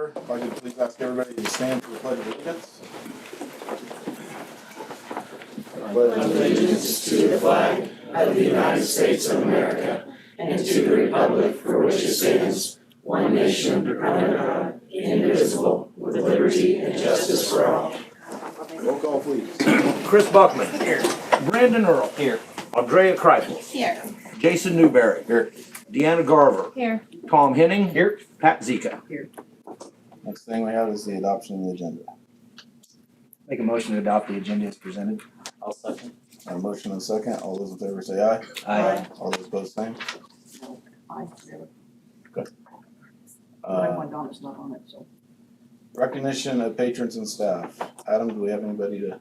order. If I could please ask everybody to stand for the Pledge of Allegiance. Allegiance to the flag of the United States of America and to the republic for which it stands, one nation under God, indivisible, with liberty and justice for all. Roll call, please. Chris Buckman. Here. Brandon Earl. Here. Andrea Kreifel. Here. Jason Newberry. Here. Deanna Garver. Here. Tom Henning. Here. Pat Zika. Next thing we have is the adoption of the agenda. Make a motion to adopt the agenda as presented. I'll second. A motion and a second. All those in favor say aye. Aye. All those opposed, same. Good. Uh, One Donna's not on it, so. Recognition of patrons and staff. Adam, do we have anybody to?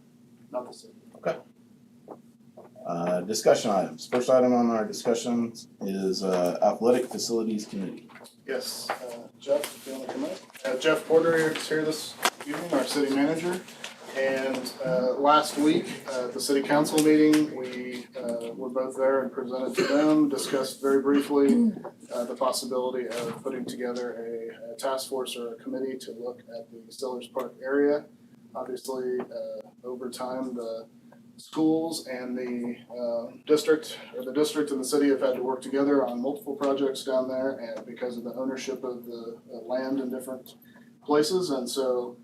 Not the same. Okay. Discussion items. First item on our discussion is Athletic Facilities Committee. Yes, Jeff, if you want to come up. Jeff Porter is here this evening, our city manager. And last week at the city council meeting, we were both there and presented to them, discussed very briefly the possibility of putting together a task force or a committee to look at the Sellers Park area. Obviously, over time, the schools and the district and the city have had to work together on multiple projects down there, and because of the ownership of the land in different places. And so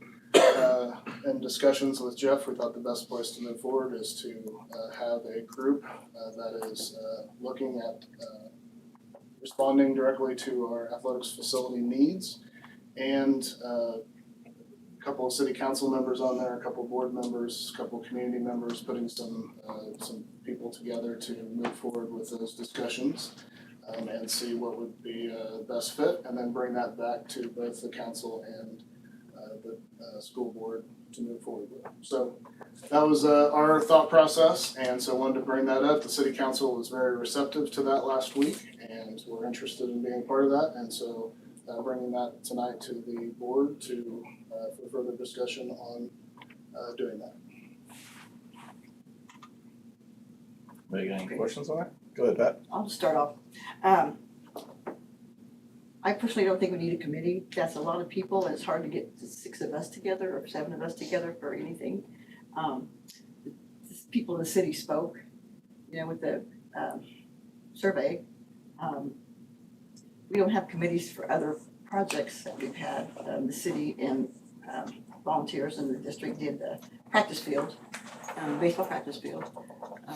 in discussions with Jeff, we thought the best place to move forward is to have a group that is looking at responding directly to our athletics facility needs, and a couple of city council members on there, a couple of board members, a couple of community members, putting some people together to move forward with those discussions and see what would be best fit, and then bring that back to both the council and the school board to move forward with. So that was our thought process, and so wanted to bring that up. The city council was very receptive to that last week, and we're interested in being part of that, and so bringing that tonight to the board to for further discussion on doing that. Anybody got any questions on that? Go ahead, Pat. I'll just start off. I personally don't think we need a committee. That's a lot of people, and it's hard to get 6 of us together or 7 of us together for anything. People in the city spoke, with the survey. We don't have committees for other projects that we've had. The city and volunteers in the district did the practice field, baseball practice field. I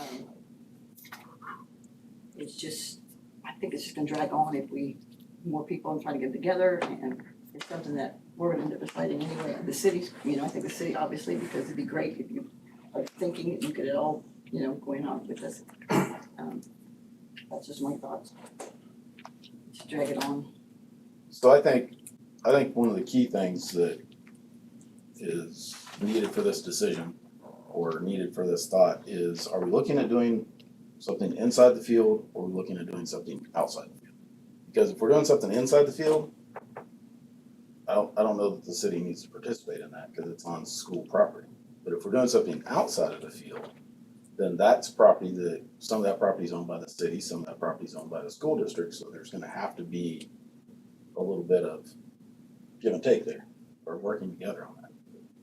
think it's just gonna drag on if we, more people and try to get together, and it's something that we're gonna end up deciding anyway. The city's, I think the city, obviously, because it'd be great if you are thinking that you could at all, going on with this. That's just my thoughts. Just drag it on. So I think one of the key things that is needed for this decision or needed for this thought is, are we looking at doing something inside the field, or are we looking at doing something outside the field? Because if we're doing something inside the field, I don't know that the city needs to participate in that because it's on school property. But if we're doing something outside of the field, then that's property that, some of that property is owned by the city, some of that property is owned by the school district, so there's gonna have to be a little bit of give and take there, or working together on that.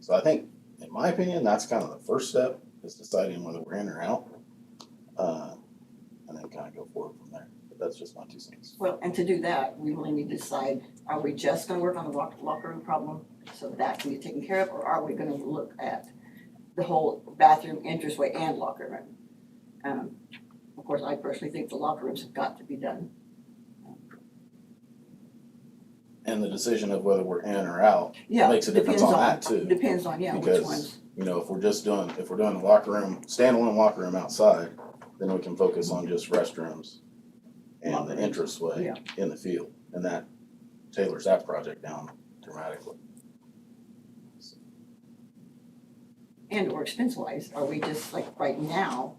So I think, in my opinion, that's kind of the first step, is deciding whether we're in or out, and then kind of go forward from there. But that's just my 2 cents. Well, and to do that, we really need to decide, are we just gonna work on the locker room problem so that can be taken care of, or are we gonna look at the whole bathroom, entranceway, and locker room? Of course, I personally think the locker rooms have got to be done. And the decision of whether we're in or out Yeah, makes a difference on that too. Depends on, which Because, ones. if we're doing the locker room, standalone locker room outside, then we can focus on just restrooms and the entranceway in the field, and that tailors that project down dramatically. And or expense wise, are we just like right now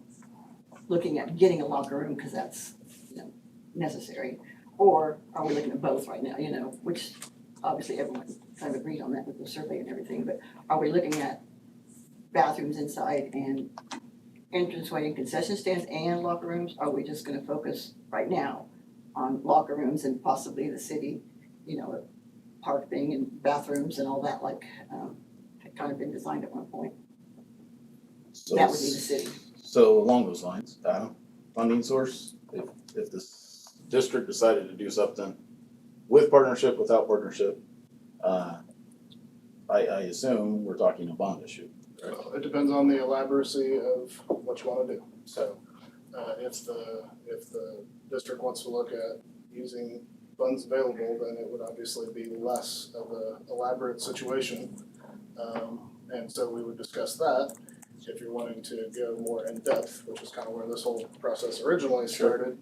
looking at getting a locker room because that's, necessary? Or are we looking at both right now, which obviously everyone kind of agreed on that with the survey and everything, but are we looking at bathrooms inside and entranceway and concession stands and locker rooms? Are we just gonna focus right now on locker rooms and possibly the city, park thing and bathrooms and all that, like, had kind of been designed at one point. So That would be the city. So along those lines, Adam, funding source, if this district decided to do something with partnership, without partnership, I assume we're talking a bond issue. So it depends on the elaboracy of what you wanna do. So, if the district wants to look at using funds available, then it would obviously be less of a elaborate situation. And so we would discuss that. If you're wanting to go more in depth, which is kind of where this whole process originally started,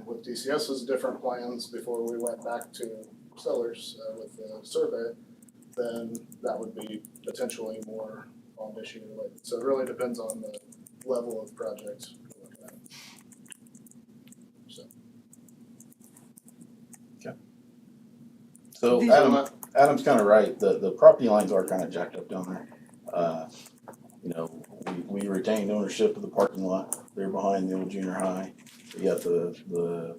with DCS's different plans before we went back to sellers, with the survey, then that would be potentially more bond issue related. So it really depends on the level of project we're looking at. So These are Adam's kind of right, the property lines are kind of jacked up down there. We retained ownership of the parking lot, they're behind the old junior high. We got the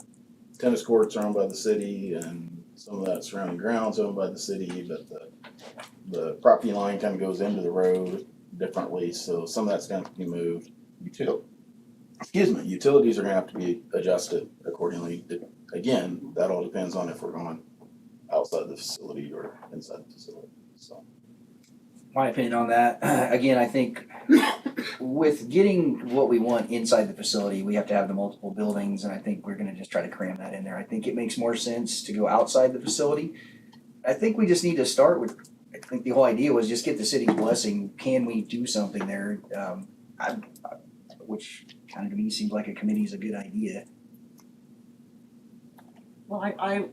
tennis courts are owned by the city and some of that surrounding grounds owned by the city, but the property line kind of goes into the road differently, so some of that's gonna have to be moved. Utilities are gonna have to be adjusted accordingly. Again, that all depends on if we're going outside the facility or inside the facility, so. My opinion on that, again, I think with getting what we want inside the facility, we have to have the multiple buildings, and I think we're gonna just try to cram that in there. I think it makes more sense to go outside the facility. I think we just need to start with, I think the whole idea was just get the city's blessing. Can we do something there? Which kind of to me seems like a committee is a good idea. Well, I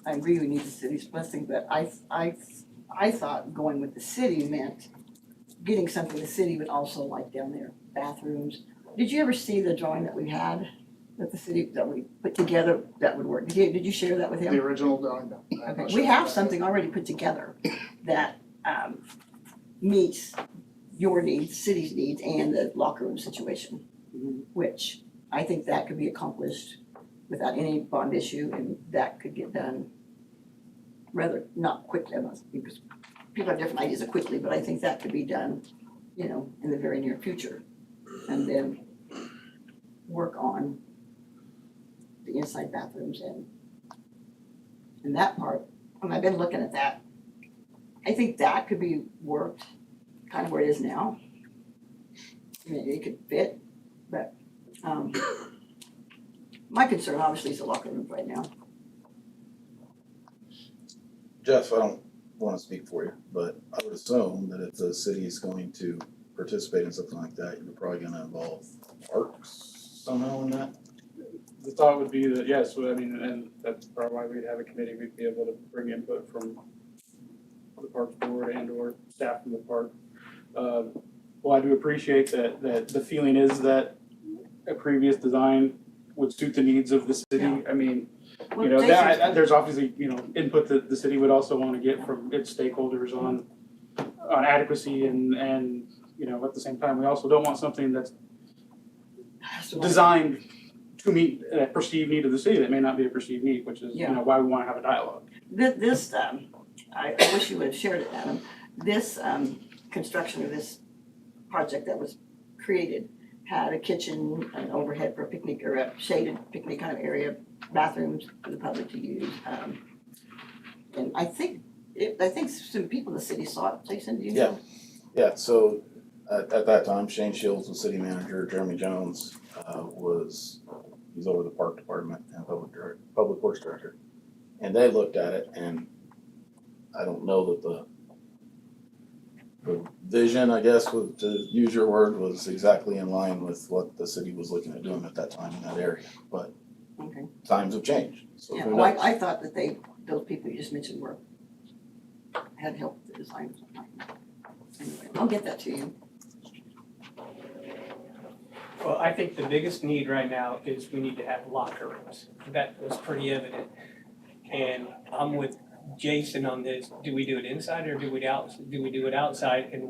agree we need the city's blessing, but I thought going with the city meant getting something the city would also like down there, bathrooms. Did you ever see the drawing that we had, that the city, that we put together that would work? Did you share that with him? The original drawing, no. I'm not Okay, sure we have about that. something already put together that meets your needs, city's needs, and the locker room situation, which I think that could be accomplished without any bond issue, and that could get done rather, not quickly, because people have different ideas of quickly, but I think that could be done, in the very near future. And then work on the inside bathrooms and that part. And I've been looking at that. I think that could be worked kind of where it is now. I mean, it could fit, but my concern obviously is the locker room right now. Jeff, I don't wanna speak for you, but I would assume that if the city is going to participate in something like that, you're probably gonna involve parks somehow in that. The thought would be that, yes, and that's probably why we'd have a committee, we'd be able to bring input from the Parks Board and or staff from the park. Well, I do appreciate that the feeling is that a previous design would suit the needs of the city. Yeah. I mean, Well, there's obviously, input that the city would also wanna get from its stakeholders on adequacy and, at the same time, we also don't want something that's designed to meet a perceived need of the city that may not be a perceived need, which is, Yeah. why we wanna have a dialogue. This, I wish you would have shared it, Adam. This construction of this project that was created had a kitchen, an overhead for a picnic, or a shaded picnic kind of area, bathrooms for the public to use. And I think some people in the city saw it. Jason, do you know? Yeah, so at that time, Shane Shields was city manager, Jeremy Jones he's over the park department and public works director. And they looked at it, and I don't know that the vision, I guess, to use your word, was exactly in line with what the city was looking at doing at that time in that area, but Okay. times have changed, so Yeah, who well, knows? I thought that those people you just mentioned had helped with the design or something like that. Anyway, I'll get that to you. Well, I think the biggest need right now is we need to have locker rooms. That was pretty evident. And I'm with Jason on this. Do we do it inside or do we do it outside? And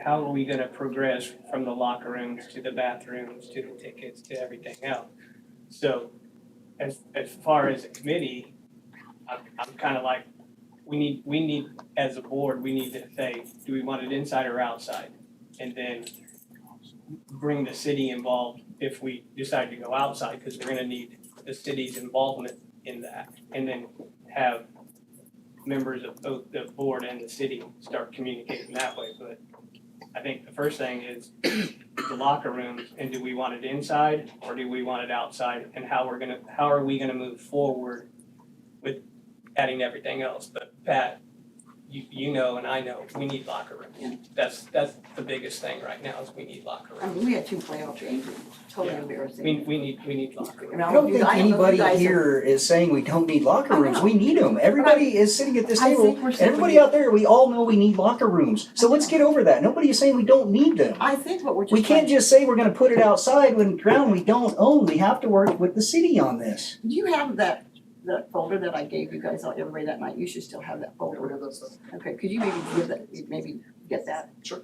how are we gonna progress from the locker rooms to the bathrooms, to the tickets, to everything else? So as far as a committee, I'm kind of like we need, as a board, we need to say, do we want it inside or outside? And then bring the city involved if we decide to go outside, because we're gonna need the city's involvement in that. And then have members of both the board and the city start communicating that way. But I think the first thing is the locker rooms, and do we want it inside or do we want it outside? And how are we gonna move forward with adding everything else? But Pat, you know and I know, we need locker Yeah. rooms. That's the biggest thing right now is we need locker I rooms. mean, we had 2 playoff games, it was totally Yeah. embarrassing. We need locker rooms. And I don't know if think you- know if you anybody guys have- here is saying we don't need locker I rooms. know. We need them. Everybody is sitting at this I table. think we're saying Everybody we- out there, we all know we need locker rooms. So let's get over that. Nobody is saying we don't need them. I think what we're just We can't trying- just say we're gonna put it outside when ground we don't own. We have to work with the city on this. Do you have that folder that I gave you guys, everybody that night? You should still have that Yeah, we folder. have that stuff. Okay, could you maybe get that Sure.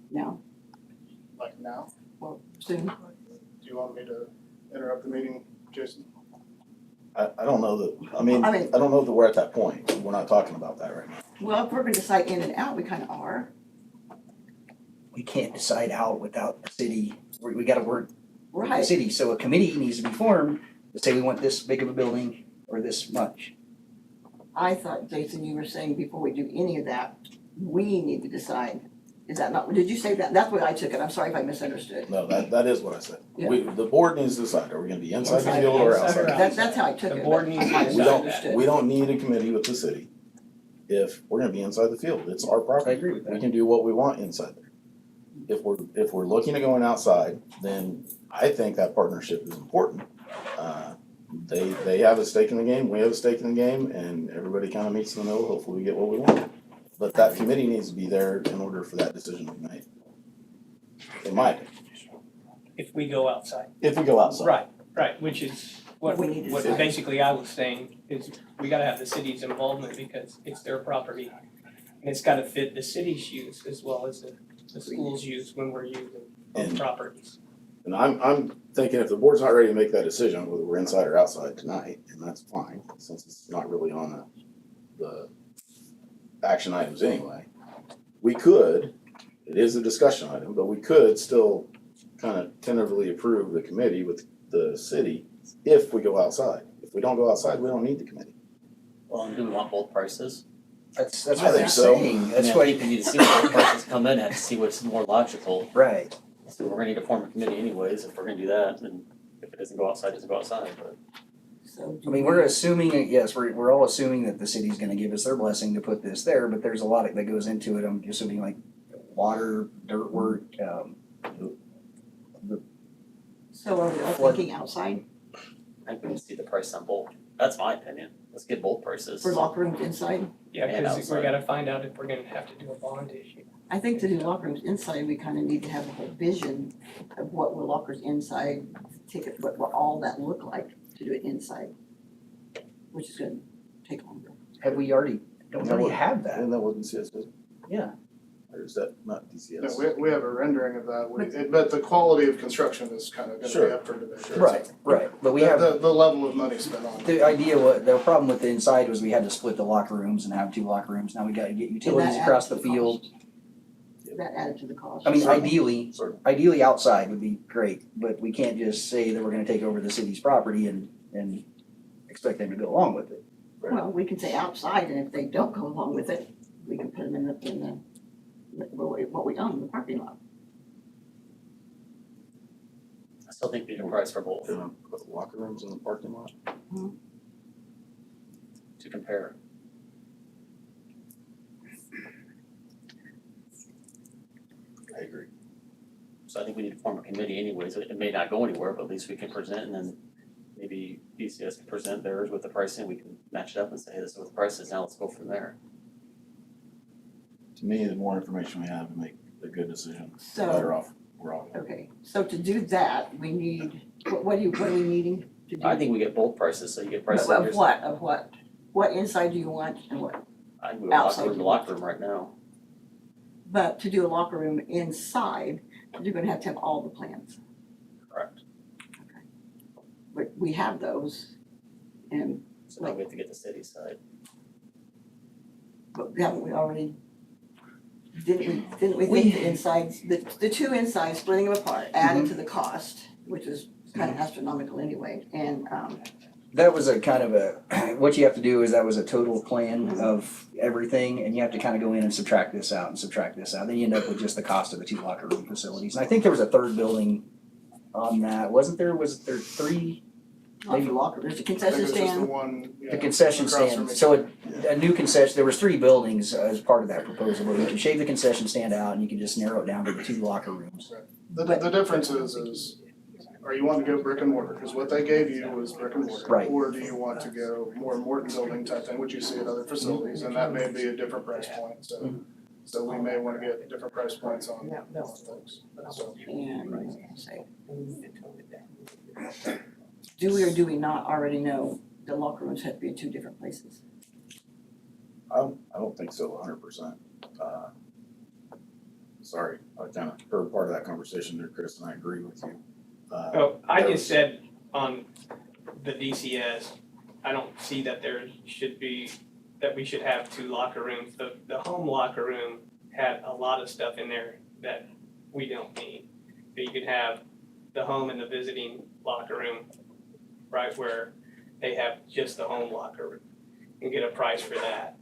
now, Like now, soon? do you want me to interrupt the meeting, Jason? I don't know that, I mean, I I mean- don't know that we're at that point. We're not talking about that right now. Well, if we're gonna decide in and out, we kinda are. We can't decide out without the city. We gotta work with the Right. city. So a committee needs to be formed to say we want this big of a building or this much. I thought, Jason, you were saying before we do any of that, we need to decide. Is that not, did you say that? That's what I took it. I'm sorry if I misunderstood. No, that is what I said. Yeah. The board needs to decide, are we gonna be inside the Inside, field or inside or outside? That's how I took The it. board but needs to I might have We don't, misunderstood. we don't need a committee with the city if we're gonna be inside the field. It's our I property. agree with We that. can do what we want inside there. If we're looking at going outside, then I think that partnership is important. They have a stake in the game, we have a stake in the game, and everybody kind of meets in the middle. Hopefully we get what we want. But that committee needs to be there in order for that decision to be made. In my opinion, If we go outside. if we go outside. Right, which is what We need to what decide. basically I was saying is we gotta have the city's involvement because it's their property. And it's gotta fit the city's use as well as the school's use when we're using those And- properties. And I'm thinking if the board's not ready to make that decision, whether we're inside or outside tonight, and that's fine, since it's not really on the action items anyway. We could, it is a discussion item, but we could still kind of tentatively approve the committee with the city if we go outside. If we don't go outside, we don't need the committee. Well, and do we want both prices? That's I what think I'm so. saying. I That's mean, I why, think we need to see what both prices come in at, to see what's more logical. right. So we're gonna need to form a committee anyways, if we're gonna do that, then if it doesn't go outside, it doesn't go outside, but. So I mean, we're assuming, yes, we're all assuming that the city's gonna give us their blessing to put this there, but there's a lot that goes into it. I'm assuming like water, dirt work, So are we all Flood. thinking outside I think we need to see the price on both. That's my opinion. Let's get both prices. for locker rooms inside? Yeah, And cause we outside. gotta find out if we're gonna have to do a bond issue. I think to do locker rooms inside, we kind of need to have a whole vision of what will lockers inside, ticket, what all that look like to do it inside. Which is gonna take longer. have we already, don't we already have that? And that wasn't CSS? Yeah. Or is that not No, DCS? we have a rendering of that, but the quality of construction is kind of gonna Sure. be up for debate. Right, but we have. The level of money spent on it. The idea was, the problem with the inside was we had to split the locker rooms and have 2 locker rooms. Now we gotta get utilities that across the adds to the field. That added to the cost. I mean, Certainly. ideally outside would be great, but we can't just say that we're gonna take over the city's property and expect them to go along with it. Well, we can say outside, and if they don't go along with it, we can put them in the what we own, the parking lot. I still think we need a price for both Gonna put locker rooms in the parking lot? to compare. I agree. So I think we need to form a committee anyways. It may not go anywhere, but at least we can present and then maybe DCS can present theirs with the pricing. We can match it up and say, hey, this is what the price is. Now let's go from there. To me, the more information we have to make a good decision, the So, better off we're all. okay, so to do that, we need, what are we needing to do? I think we get both prices, so you get prices. Of what, of what? What inside do you want and what? I think we would lock outside room to you locker room right now. But to do a locker room inside, you're gonna have to have all the plans. Correct. But we have those, and So now we have to get the city side. But haven't we already, didn't we think the insides, the two insides, splitting them apart, added to the cost, which is kind of astronomical anyway, and, That was a kind of a, what you have to do is that was a total plan of everything, and you have to kind of go in and subtract this out and subtract this out. Then you end up with just the cost of the 2 locker room facilities. And I think there was a third building on that, wasn't there? Was there 3? not for locker, there's a I think concession it's just the stand. one, The concession across stand, from so each a new concession, there was 3 buildings as part of that proposal, but you can shave the concession stand out and you can just narrow it down to the 2 locker rooms. The difference is, are you wanting to go brick and mortar? Because what they gave you was brick and mortar. Right. Or do you want to go more Morton building type thing, which you see at other facilities, and that may be a different price point, so we may want to get different price points on things, so. And, say, do we or do we not already know the locker rooms have to be in 2 different places? I don't think so 100%. Sorry, I kind of heard part of that conversation there, Chris, and I agree with you. Oh, I just said on the DCS, I don't see that there should be, that we should have 2 locker rooms. The home locker room had a lot of stuff in there that we don't need. So you could have the home and the visiting locker room, right where they have just the home locker room, and get a price for that.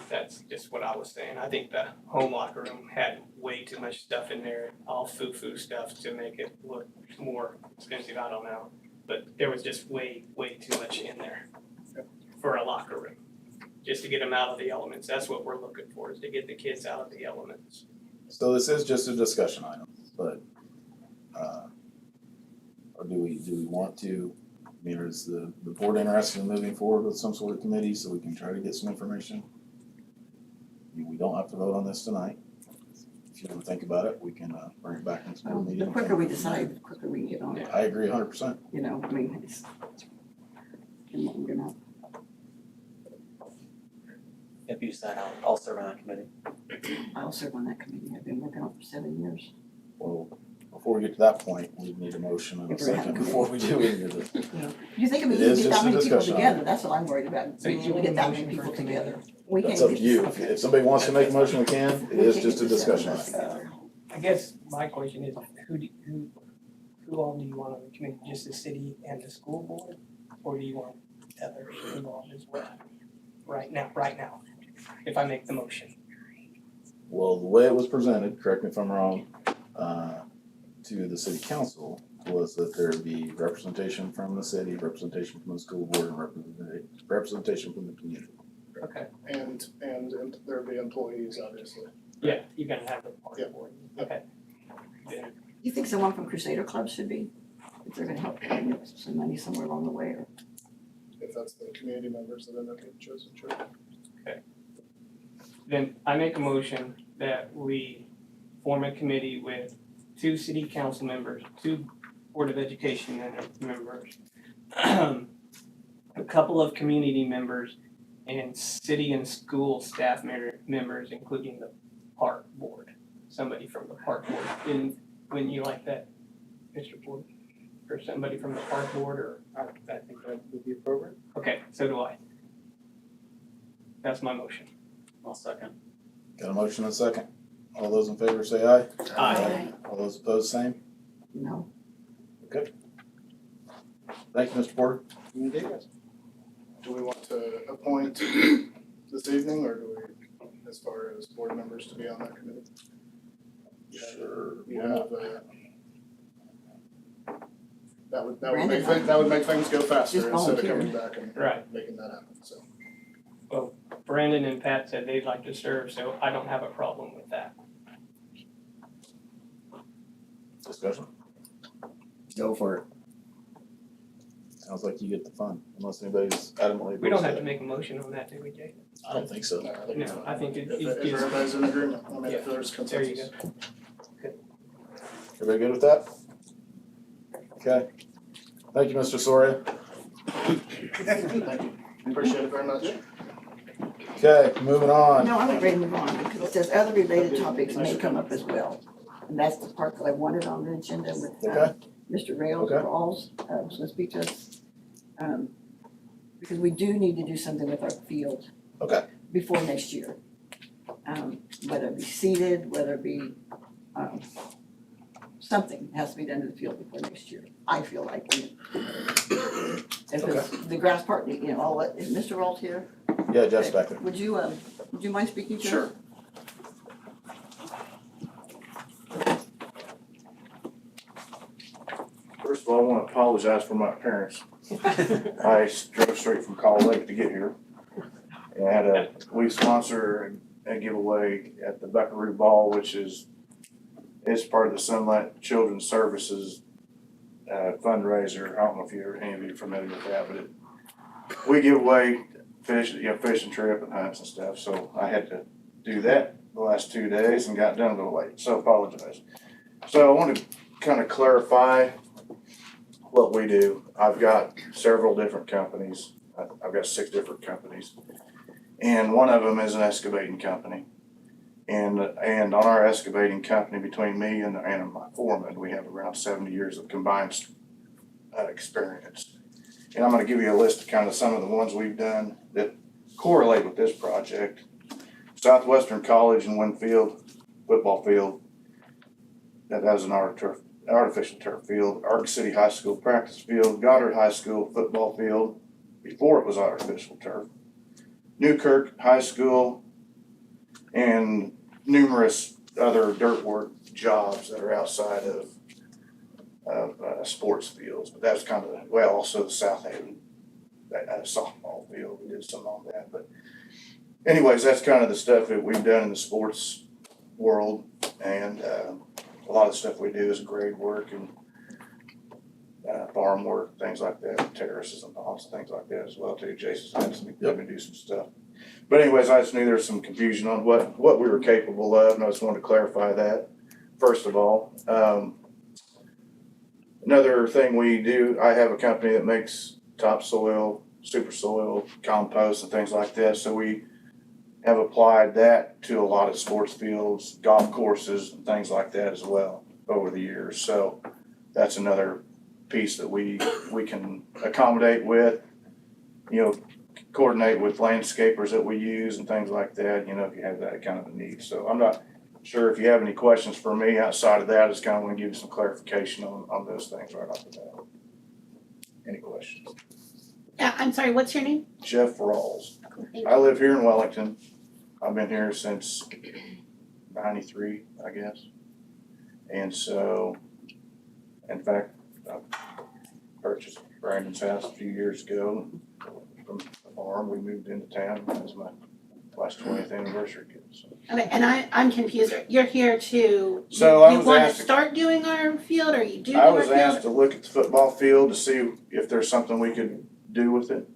That's just what I was saying. I think the home locker room had way too much stuff in there, all foo-foo stuff to make it look more expensive, I don't know. But there was just way too much in there for a locker room, just to get them out of the elements. That's what we're looking for, is to get the kids out of the elements. So this is just a discussion item, but, or do we want to, I mean, is the board interested in moving forward with some sort of committee so we can try to get some information? We don't have to vote on this tonight. If you want to think about it, we can bring it back next Well, meeting. the quicker we decide, the quicker we can get on it, I agree 100%. you know, I mean, it's, we're gonna, If you decide, I'll serve on that committee. I'll serve on that committee, I've been working on it for 7 years. Well, before we get to that point, we need a motion and a If we're having second before we do any of this. You think it'd be It is easy to get just that a many people discussion together, item. that's what I'm worried about, So being you able to get that many motion for people committee? together. We That's can't up to get- you. If somebody wants to make a motion, we can. It we is can't just a get the discussion 7 of us item. together. I guess my question is, who all do you want on the committee? Just the city and the school board? Or do you want others involved as well? Right now, if I make the motion. Well, the way it was presented, correct me if I'm wrong, to the city council was that there be representation from the city, representation from the school board, and representation from the community. Okay. And there'd be employees, obviously. Yeah, you're gonna have the party Yeah. board. Okay. Then You think someone from Crusader Club should be, if they're gonna help get some money somewhere along the way, or? If that's the community members that end up getting chosen, sure. Then I make a motion that we form a committee with 2 city council members, 2 board of education members, a couple of community members, and city and school staff members, including the park board, somebody from the park board. Wouldn't you like that, Mr. Board? Or somebody from the park board, or, I think that would be appropriate. okay, so do I. That's my motion. I'll second. Got a motion and a second. All those in favor say aye. Aye. All those opposed, same. No, Thank you, Mr. Porter. Do we want to appoint this evening, or do we, as far as board members to be on that committee? Sure. You have, that would make Brandon, things, that would make things go faster just instead of volunteer. coming back and Right. making that happen, so. Brandon and Pat said they'd like to serve, so I don't have a problem with that. Discussion. Go for it. Sounds like you get the fun, unless anybody's adamantly opposed We don't to have to it. make a motion on that, do we, Jay? I don't think so. No, I think No, it's fine. I think it If gives, everybody's in agreement, I mean, if there's there you consensus. go. Everybody good with that? Okay. Thank you, Mr. Soria. Thank you, appreciate it very much. Okay, moving on. no, I'm not ready to move on, because it says other related topics may come up as well. And that's the part that I wanted on the agenda with, Okay. Mr. Rails, Okay. was gonna speak to us. Because we do need to do something with our field. Okay. before next year. Whether it be seeded, whether it be, something has to be done to the field before next year, I feel like. If it's the grass part, I'll let, is Mr. Ralt here? Yeah, Jeff's back there. Would you mind speaking to him? Sure. First of all, I want to apologize for my appearance. I drove straight from Call Lake to get here. And we sponsor a giveaway at the Buckaroo Ball, which is part of the Sunlight Children's Services fundraiser. I don't know if any of you are familiar with that, but we give away fishing trip and hunts and stuff. So I had to do that the last 2 days and got done a little late. So apologize. So I want to kind of clarify what we do. I've got several different companies. I've got 6 different companies. And one of them is an excavating company. And on our excavating company, between me and my foreman, we have around 70 years of combined experience. And I'm gonna give you a list of kind of some of the ones we've done that correlate with this project. Southwestern College in Winfield football field, that has an artificial turf field. Arc City High School practice field, Goddard High School football field, before it was artificial turf. Newkirk High School, and numerous other dirt work jobs that are outside of sports fields. But that's kind of, also the South Haven softball field, we did some on that. But anyways, that's kind of the stuff that we've done in the sports world. And a lot of the stuff we do is grade work and farm work, things like that, terraces and ponds, things like that as well too. Jason's had some, let me do some stuff. But anyways, I just knew there was some confusion on what we were capable of, and I just wanted to clarify that, first of all. Another thing we do, I have a company that makes topsoil, super soil, compost, and things like that. So we have applied that to a lot of sports fields, golf courses, and things like that as well over the years. So that's another piece that we can accommodate with, coordinate with landscapers that we use and things like that, if you have that kind of a need. So I'm not sure if you have any questions for me outside of that. I just kind of want to give you some clarification on those things right off the bat. Any questions? Yeah, I'm sorry, what's your name? Jeff Rawls. Thank I live here in Wellington. I've been here since 93, I guess. And so, in fact, I purchased Brandon's house a few years ago from the farm. We moved into town. It was my last 20th anniversary gift. So. Okay, and I'm confused. You're here to, So I you was want asked to to- start doing our field, or you do I our was asked field? to look at the football field to see if there's something we could do with it.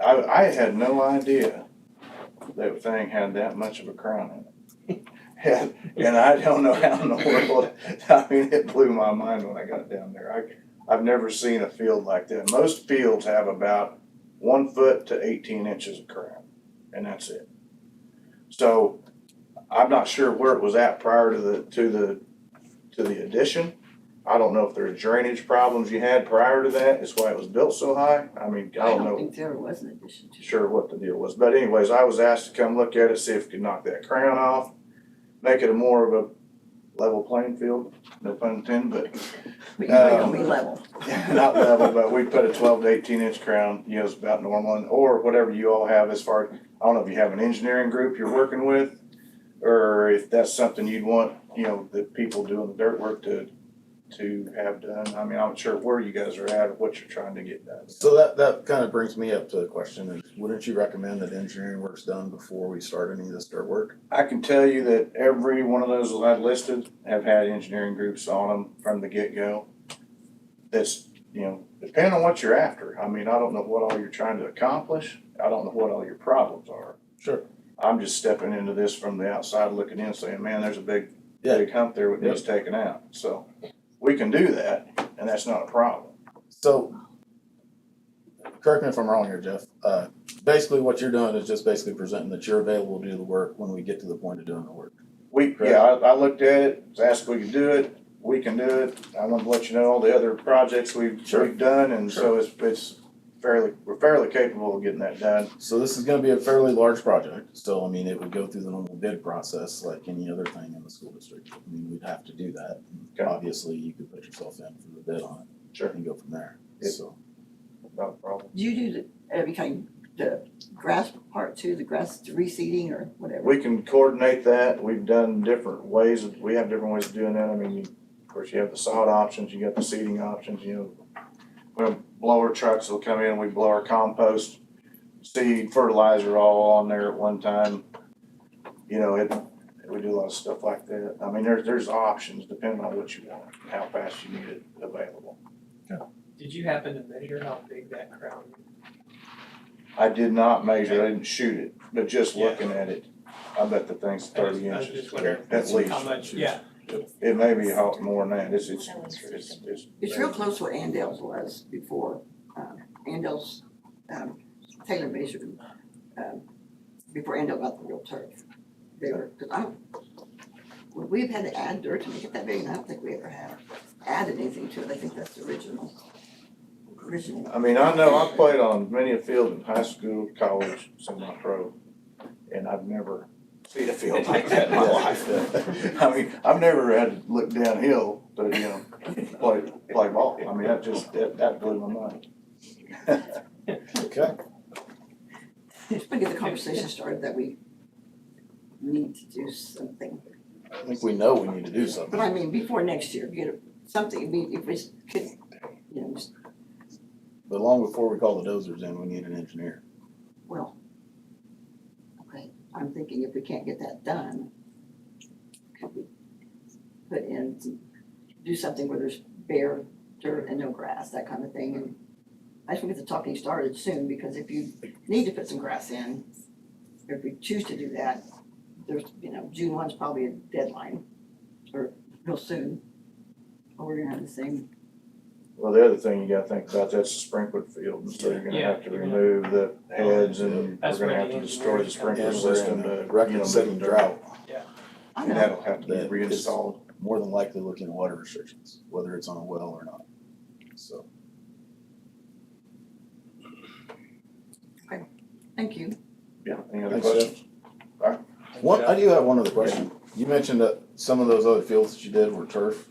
I had no idea that thing had that much of a crown in it. And I don't know how in the world, it blew my mind when I got down there. I've never seen a field like that. Most fields have about 1 foot to 18 inches of crown, and that's it. So I'm not sure where it was at prior to the addition. I don't know if there are drainage problems you had prior to that. It's why it was built so high. I don't know. think there was an addition to it. Sure what the deal was. But anyways, I was asked to come look at it, see if we could knock that crown off, make it a more of a level playing field, no pun intended, But you know it's gonna be level. not level, but we put a 12 to 18 inch crown, is about normal, or whatever you all have as far, I don't know if you have an engineering group you're working with, or if that's something you'd want, the people doing the dirt work to have done. I'm not sure where you guys are at or what you're trying to get done. So that kind of brings me up to the question is, wouldn't you recommend that engineering work's done before we start any of this dirt work? I can tell you that every one of those that I listed have had engineering groups on them from the get-go. That's, depending on what you're after. I don't know what all you're trying to accomplish. I don't know what all your problems are. Sure. I'm just stepping into this from the outside looking in saying, man, there's a big hump there that needs taken out. So we can do that, and that's not a problem. So, correct me if I'm wrong here, Jeff. Basically what you're doing is just basically presenting that you're available to do the work when we get to the point of doing the work. I looked at it, was asked if we could do it, we can do it. I want to let you know all the other projects we've done, and so it's we're fairly capable of getting that done. So this is gonna be a fairly large project, so I mean, it would go through the normal bid process like any other thing in the school district. I mean, we'd have to do that. Okay. Obviously, you could put yourself in for the bid on it. Sure. And go from there, Yeah. so. Not a problem. Do you do the, every kind, the grass part too, the grass reseeding or whatever? We can coordinate that. We've done different ways, we have different ways of doing that. I mean, of course, you have the sod options, you got the seeding options, you know. Well, blower trucks will come in, we blow our compost, seed, fertilizer all on there at one time. You know, we do a lot of stuff like that. I mean, there's options depending on what you want, and how fast you need it available. Did you happen to measure how big that crown is? I did not measure, I didn't shoot it, but just Yeah. looking at it, I bet the thing's 30 I was inches just wondering at least. how much, yeah. It may be more than that, it's. It's real close to what Andell's was before, Andell's, Taylor measured, before Andell got the real turf. They were, cause would we have had to add dirt to make it that big? And I don't think we ever have added anything to it. I think that's the original. I mean, I know I played on many a field in high school, college, semi-pro, and I've never seen a field like that in my life. I mean, I've never had to look downhill to, you know, play ball. I mean, that blew my mind. Okay. It's been get the conversation started that we need to do something. I think we know we need to do But something. I mean, before next year, something, I mean, if we could, you know, just, But long before we call the dozers in, we need an engineer. well, okay, I'm thinking if we can't get that done, could we put in, do something where there's bare dirt and no grass, that kind of thing, and I just want to get the talking started soon, because if you need to put some grass in, if we choose to do that, there's, you know, June 1's probably a deadline, or real soon, or we're gonna have the same. Well, the other thing you gotta think about, that's a sprinkler field, and so you're gonna Yeah, have to you're gonna- remove the heads, and we're That's gonna where have the to destroy the engineering sprinkler And we're system in to, a you know, record-setting move the drought. I And know, that'll have to be That is- reinstalled. More than likely looking at water restrictions, whether it's on a well or not. So, thank you. Yeah, any other Thanks, questions? I do have one other question. You mentioned that some of those other fields that you did were turf.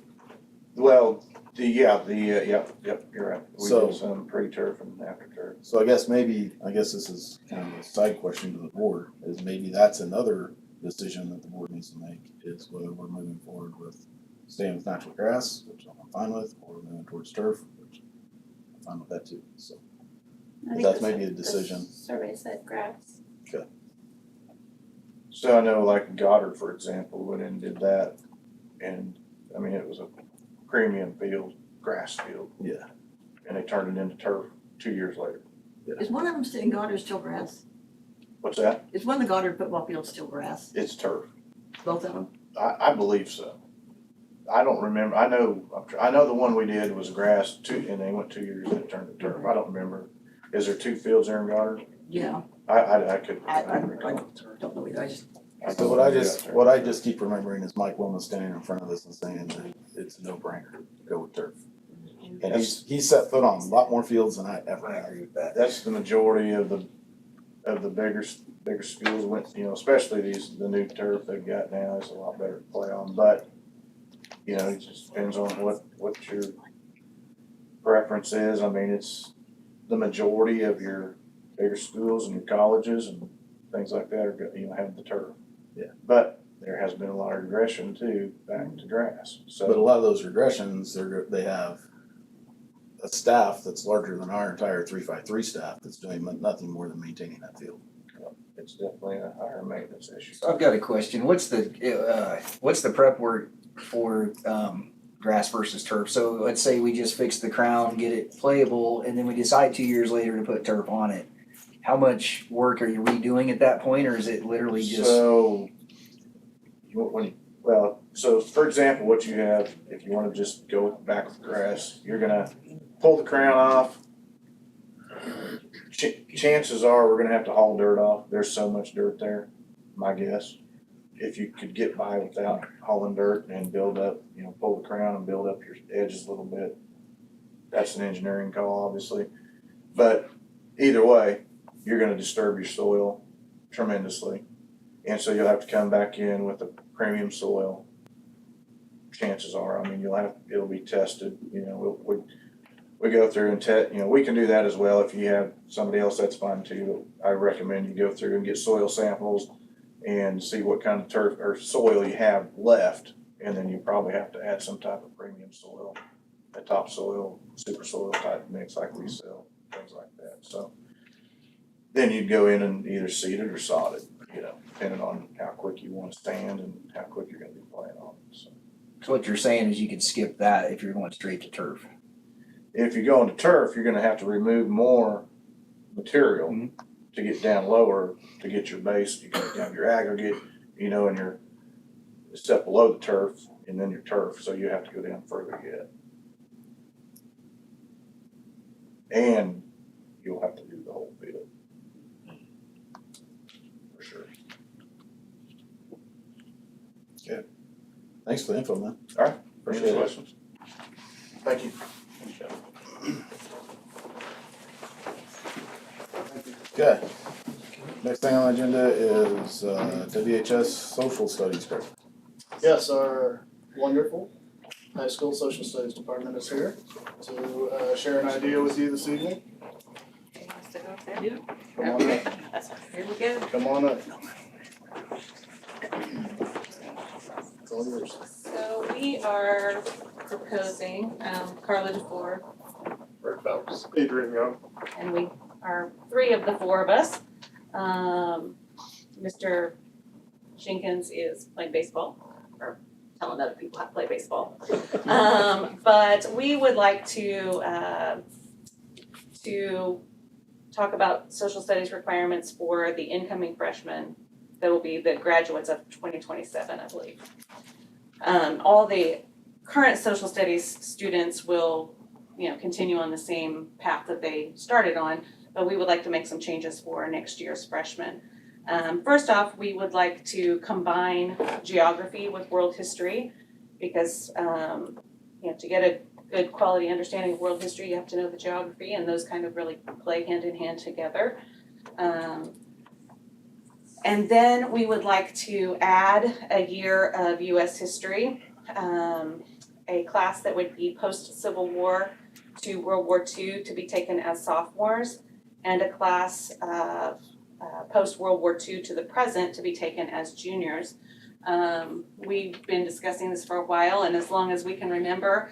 Well, yep, you're right. We So- did some pre-turf and after turf. So I guess this is kind of a side question to the board, is maybe that's another decision that the board needs to make, is whether we're moving forward with staying with natural grass, which I'm fine with, or moving towards turf, which I'm fine with that too, so. I think That's the maybe a decision. survey said grass. So I know like Goddard, for example, went in and did that, and, I mean, it was a premium field, grass field. Yeah. And they turned it into turf 2 years later. Is one of them still in Goddard still grass? What's that? Is one of the Goddard football fields still grass? It's turf. Both of them? I believe so. I don't remember, I know the one we did was grass and they went 2 years and it turned to turf. I don't remember. Is there 2 fields there in Goddard? Yeah, I could. I don't know either, I just, So what I just keep remembering is Mike Wilma standing in front of us and saying that it's a no-brainer to go with turf. And he's set foot on a lot more fields than I ever have. with that. That's the majority of the bigger schools went, you know, especially the new turf they've got now is a lot better to play on, but, you know, it just depends on what your preference is. I mean, it's the majority of your bigger schools and your colleges and things like that are, you know, have the turf. Yeah. But there has been a lot of regression too, back to grass, so. But a lot of those regressions, they have a staff that's larger than our entire 353 staff that's doing nothing more than maintaining that field. It's definitely a higher maintenance issue. So I've got a question. What's the prep work for grass versus turf? So let's say we just fix the crown, get it playable, and then we decide 2 years later to put turf on it. How much work are you redoing at that point, or is it literally just? So, so for example, what you have, if you wanna just go back with grass, you're gonna pull the crown off. Chances are, we're gonna have to haul dirt off, there's so much dirt there, my guess. If you could get by without hauling dirt and build up, you know, pull the crown and build up your edges a little bit, that's an engineering call, obviously. But either way, you're gonna disturb your soil tremendously. And so you'll have to come back in with a premium soil. Chances are, I mean, it'll be tested, we go through and we can do that as well. If you have somebody else, that's fine too. I recommend you go through and get soil samples and see what kind of turf or soil you have left. And then you probably have to add some type of premium soil, a topsoil, super soil type mix like we sell, things like that. So then you'd go in and either seed it or sod it, depending on how quick you want to stand and how quick you're gonna be playing on it, so. So what you're saying is you could skip that if you're going straight to turf. If you go into turf, you're gonna have to remove more material to get down lower, to get your base, you gotta have your aggregate, and your step below the turf, and then your turf, so you have to go down further yet. And you'll have to do the whole field. For sure. Thanks for the info, man. All right, Appreciate any it. questions? Thank you. Okay. Next thing on the agenda is WHS Social Studies group. Yes, our wonderful high school social studies department is here to share an idea with you this evening. Come on up. Here we go. Come on up. It's all yours. So we are proposing, Carla DeFore, Rick Phelps. Adrian Young. and we are three of the four of us. Mr. Jenkins is playing baseball, or telling other people how to play baseball. But we would like to talk about social studies requirements for the incoming freshmen that will be the graduates of 2027, I believe. All the current social studies students will, continue on the same path that they started on, but we would like to make some changes for next year's freshmen. First off, we would like to combine geography with world history because, to get a good quality understanding of world history, you have to know the geography, and those kind of really play hand in hand together. And then we would like to add a year of US history, a class that would be post-Civil War to World War II to be taken as sophomores, and a class of post-World War II to the present to be taken as juniors. We've been discussing this for a while, and as long as we can remember,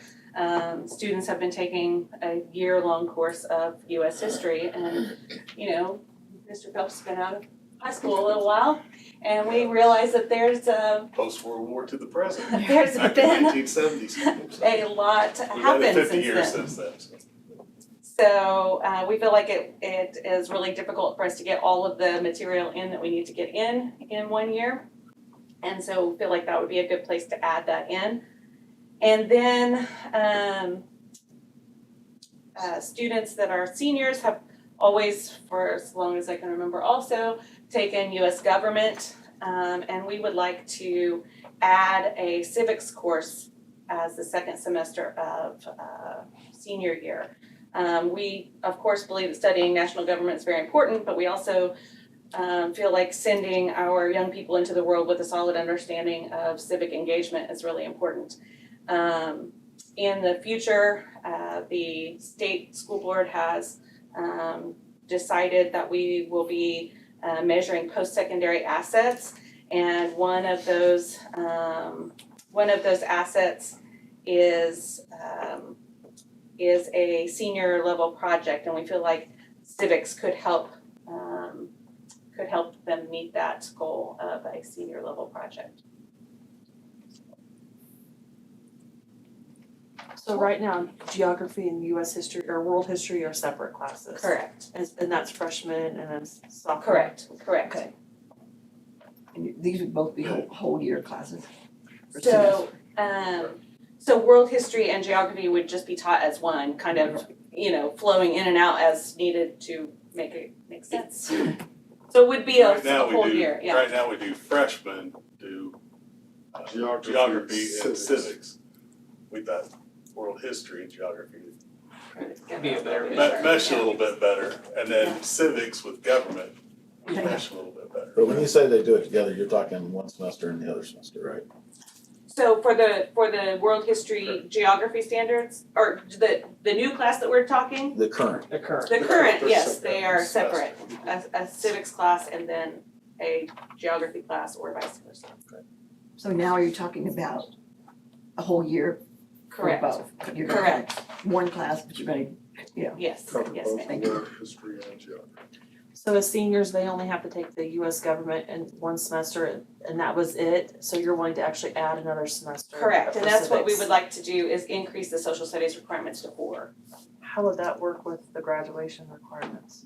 students have been taking a year-long course of US history, and, Mr. Phelps has been out of high school a little while, and we realize that there's Post-World War to the present. There's Back been in 1970s. a lot happened since then. 50 years since then. So we feel like it is really difficult for us to get all of the material in that we need to get in 1 year. And so we feel like that would be a good place to add that in. And then students that are seniors have always, for as long as I can remember, also taken US government. And we would like to add a civics course as the second semester of senior year. We, of course, believe that studying national government is very important, but we also feel like sending our young people into the world with a solid understanding of civic engagement is really important. In the future, the state school board has decided that we will be measuring post-secondary assets, and one of those assets is a senior level project, and we feel like civics could help them meet that goal of a senior level project. So right now, geography and US history or world history are separate classes. Correct. And that's freshman and then sophomore. Correct. Okay. And these would both be whole year classes. for So, so world history and geography would just be taught as one, kind of, flowing in and out as needed to make it make sense. So it would be a whole year, yeah. Right now we do freshmen do geography and civics. We thought world history and geography credit together. Be a better Mesh a little bit better, and then civics with government, mesh a little bit better. But when you say they do it together, you're talking one semester and the other semester, right? So for the world history geography standards, or the new class that we're talking, The current. The current. the current, They're yes, separate. they are separate. A civics class and then a geography class or vice versa. So now are you talking about a whole year for Correct, both? You're gonna correct, have one class, but you're gonna, yes, Cover yes, both ma'am. world history and geography. So as seniors, they only have to take the US government in one semester and that was it? So you're wanting to actually add another semester? Correct, and for that's what we civics. would like to do, is increase the social studies requirements to 4. How would that work with the graduation requirements?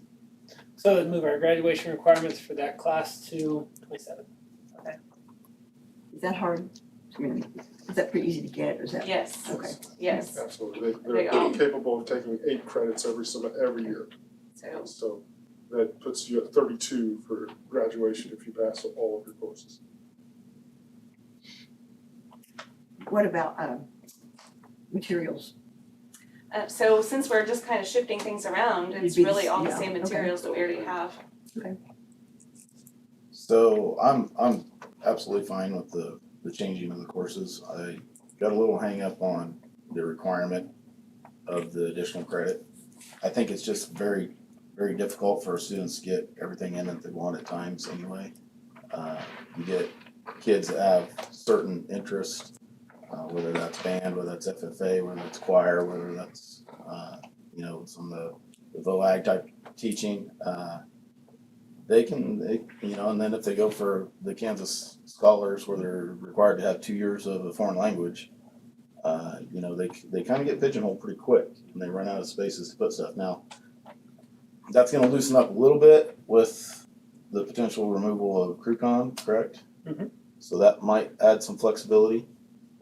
So it'd move our graduation requirements for that class to 27. is that hard? I mean, is that pretty easy to get, or is that? Yes, Okay. yes, Absolutely, They they're all- capable of taking 8 credits every year, so, so that puts you at 32 for graduation if you pass all of your courses. What about, materials? so since we're just kind of shifting things around, it's You'd be- really all the yeah, same okay. materials that we already have. So I'm absolutely fine with the changing of the courses. I got a little hang up on the requirement of the additional credit. I think it's just very, very difficult for students to get everything in that they want at times anyway. You get kids that have certain interests, whether that's band, whether that's FFA, whether that's choir, whether that's, some of the VOAG type teaching. They, and then if they go for the Kansas Scholars where they're required to have 2 years of a foreign language, they kind of get pigeonholed pretty quick and they run out of spaces to put stuff. Now, that's gonna loosen up a little bit with the potential removal of CrewCon, correct? Mhm. So that might add some flexibility,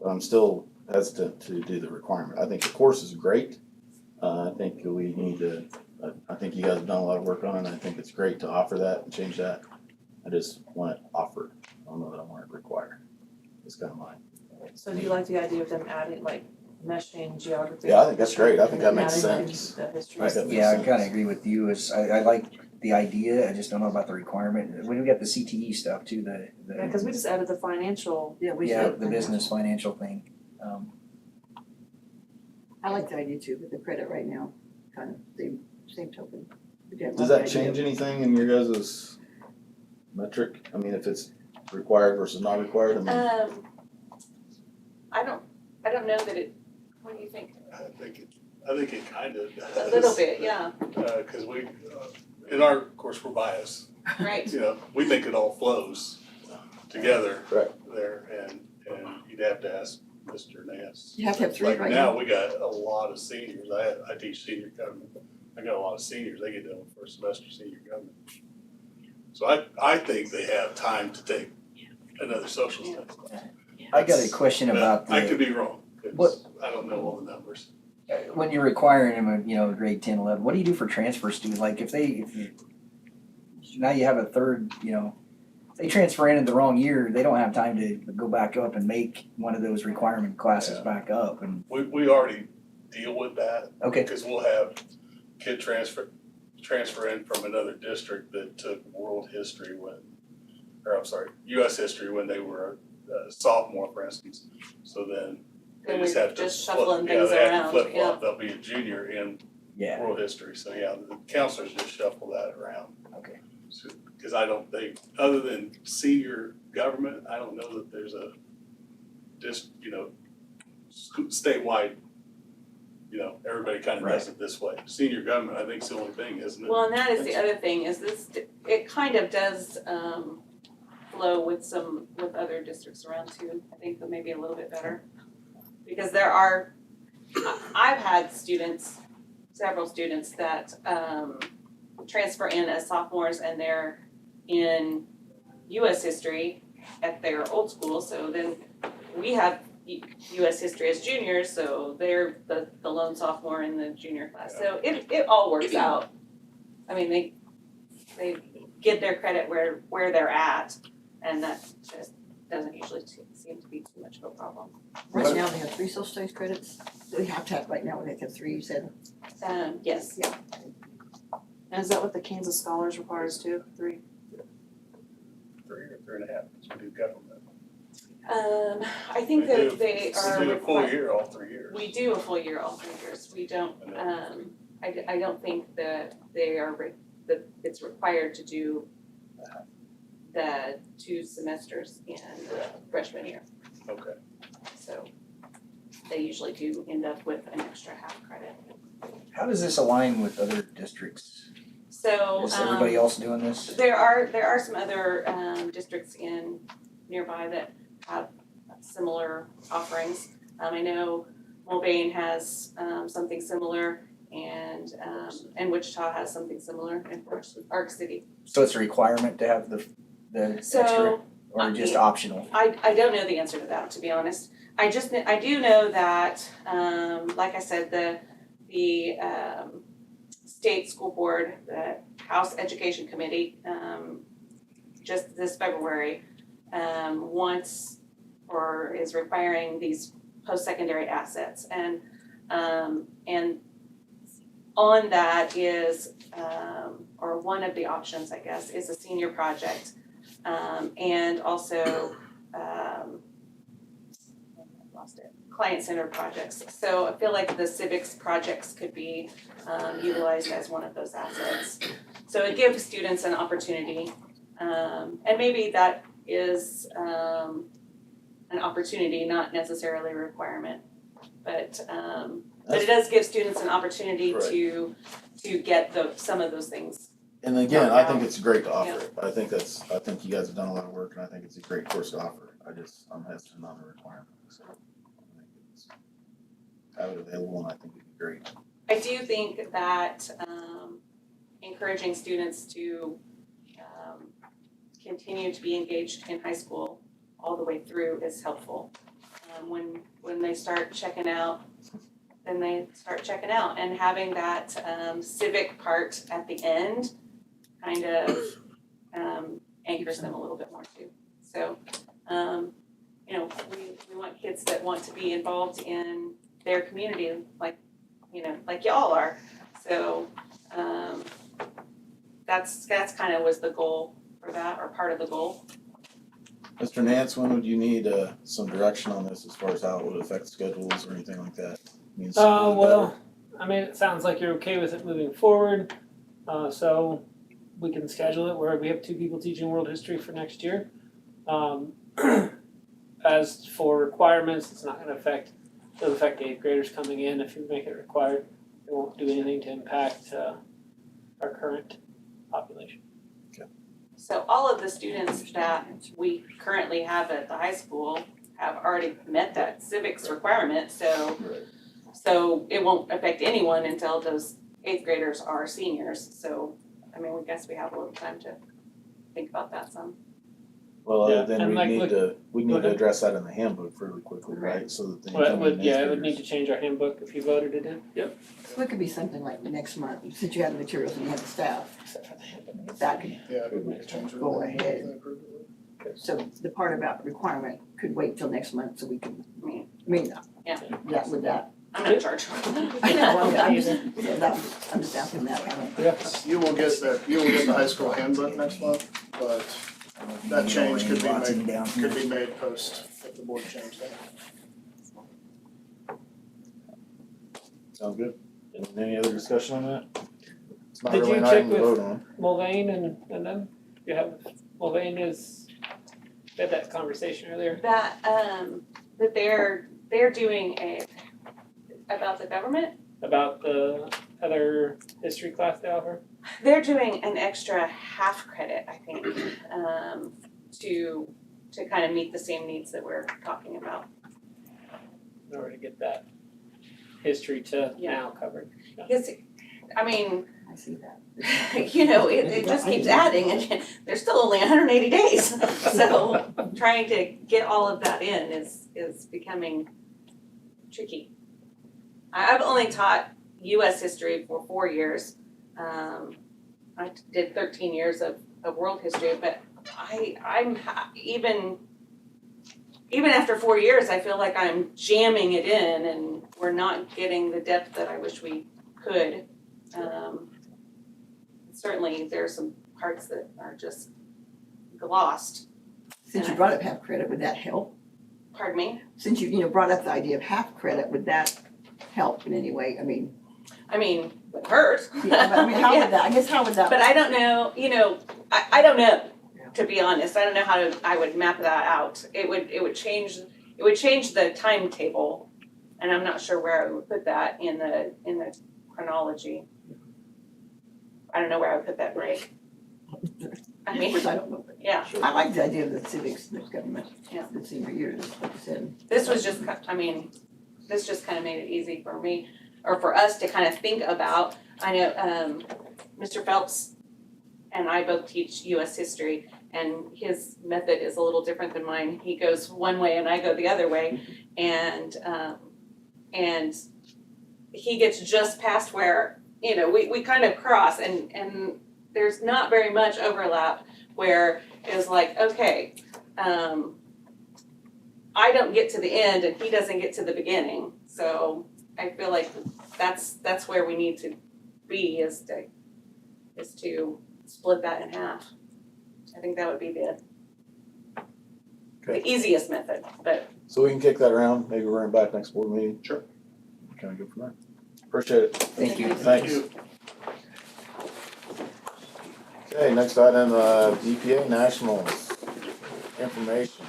but I'm still hesitant to do the requirement. I think the course is great. I think we need to, I think you guys have done a lot of work on it. I think it's great to offer that and change that. I just want it offered. I don't know that I want it required. It's kind of mine. So do you like the idea of them adding like meshing geography? Yeah, I think that's great. I think that and makes adding sense. The history. I think that makes Yeah, I sense. kinda agree with you, I like the idea, I just don't know about the requirement. When we got the CTE stuff too, Yeah, cause we just added the financial, Yeah, we yeah, should. the business financial thing. I like the idea too, but the credit right now, kind of same token. Again, Does love that the change idea. anything in your guys' metric? I mean, if it's required versus not required, I mean, I don't know that it, what do you think? I think it kind of does. A little bit, yeah, Cause we, in our course, we're biased, right, we think it all flows together Correct. there, and you'd have to ask Mr. Nance. You have to have 3 Like right now, now. we got a lot of seniors, I teach senior government, I got a lot of seniors, they get done with first semester senior government. So I think they have time to take another social studies class. I got a question But about I could the, be wrong, What- 'cause I don't know all the numbers. when you're requiring them, grade 10, 11, what do you do for transfer students? Like if now you have a third, if they transfer in the wrong year, they don't have time to go back up and make one of those requirement classes Yeah. back up and, We already deal with that, okay, because we'll have kid transfer in from another district that took world history US history when they were a sophomore, for instance. So then they Then just we're have to just flip, shuffling yeah, things they have to around, flip yeah. flop, they'll be a junior in yeah, world history, so yeah, the counselors just shuffle that around. okay. So, cause I don't think, other than senior government, I don't know that there's a statewide, everybody kind of does it this way. Senior government, I think is the only thing, isn't it? well, and that is the other thing, is it kind of does, flow with other districts around too, I think that maybe a little bit better. Because I've had several students that, transfer in as sophomores and they're in US history at their old school, so then we have US history as juniors, so they're the lone sophomore in the junior class, so it all works out. I mean, they get their credit where they're at, and that just doesn't usually seem to be too much of a problem. Right now, they have 3 social studies credits. They have to have, right now, they have 3, you said. Yes. Yeah. And is that what the Kansas Scholars requires too, 3? 3 or 3.5, because we do government. I think that they We are do a full required, year, all 3 years. we do a full year all 3 years, we don't, I don't think that they are, that it's required to do the 2 semesters in freshman year, Okay. so they usually do end up with an extra half credit. How does this align with other districts? So, Is everybody else doing this? there are some other districts in nearby that have similar offerings. I know Mulvane has something similar, and Wichita has something similar, and of course Arc City. So it's a requirement to have the extra, So or just optional? I don't know the answer to that, to be honest. I do know that like I said, the state school board, the House Education Committee, just this February, wants or is requiring these post-secondary assets, and on that is or one of the options, I guess, is a senior project, and also lost it, client-centered projects. So I feel like the civics projects could be utilized as one of those assets. So it gives students an opportunity, and maybe that is an opportunity, not necessarily a requirement. But it does give students an opportunity Right. to get some of those things. And again, I think it's great to offer it. I think you guys have done a lot of work, and I think it's a great course to offer. I'm hesitant on the requirement, so I think it's have it available, and I think it'd be great. I do think that encouraging students to continue to be engaged in high school all the way through is helpful. When they start checking out, then they start checking out, and having that civic part at the end kind of anchors them a little bit more too. So, we want kids that want to be involved in their community, like y'all are. So, that's kind of was the goal for that, or part of the goal. Mr. Nance, when would you need some direction on this as far as how it would affect schedules or anything like that? Well, I mean, it sounds like you're okay with it moving forward, so we can schedule it where we have 2 people teaching world history for next year. As for requirements, it's not gonna affect 8th graders coming in if you make it required. It won't do anything to impact our current population. So all of the students that we currently have at the high school have already met that civics requirement, so it won't affect anyone until those 8th graders are seniors. So, I mean, we guess we have a little time to think about that some. Well, Yeah, then and we like, need look- to address that in the handbook fairly quickly, right? So that the Well, incoming it would administrators- need to change our handbook if you voted it in. Yep. So it could be something like next month, since you have the materials and you have the staff, that could, Yeah, we can change it. Go ahead. so the part about requirement could wait till next month so we can, Me. yeah, with that. I'm in charge. I know, I'm just asking that. You will get the high school handbook next month, but that change could be made post if the board changed that. Sounds good. And any other discussion on that? It's not Did really you an check item to with- vote on. Mulvane and them, you have, Mulvane we had that conversation earlier. That they're doing about the government. About the other history class they offer? They're doing an extra half credit, I think, to kind of meet the same needs that we're talking about. In order to get that history to Yeah. now covered. Because, I mean, I see that. it just keeps adding, and there's still only 180 days. So trying to get all of that in is becoming tricky. I've only taught US history for 4 years. I did 13 years of world history, but I'm even even after 4 years, I feel like I'm jamming it in and we're not getting the depth that I wish we could. Certainly, there's some parts that are just glossed. Since you brought up half credit, would that help? Pardon me? Since you brought up the idea of half credit, would that help in any way? I mean, It hurt. yeah, but I mean, how Yeah. would that, I guess how would that? But I don't know, I don't know, to be honest. I don't know how I would map that out. It would change the timetable, and I'm not sure where I would put that in the chronology. I don't know where I would put that break. I Of mean, course, I don't know. But yeah, I like the idea of the civics, the government, Yeah. the senior years, like you said. this was just, this just kind of made it easy for me, or for us to kind of think about. I know, Mr. Phelps and I both teach US history, and his method is a little different than mine. He goes one way and I go the other way, and he gets just past where, we kind of cross, and there's not very much overlap where it was like, okay, I don't get to the end and he doesn't get to the beginning. So I feel like that's where we need to be, is to split that in half. I think that would be the easiest method, but So we can kick that around, maybe bring it back next board meeting? Sure. Kind of go from there. Appreciate it. Thank you. Thanks. Okay, next item, DPA Nationals information.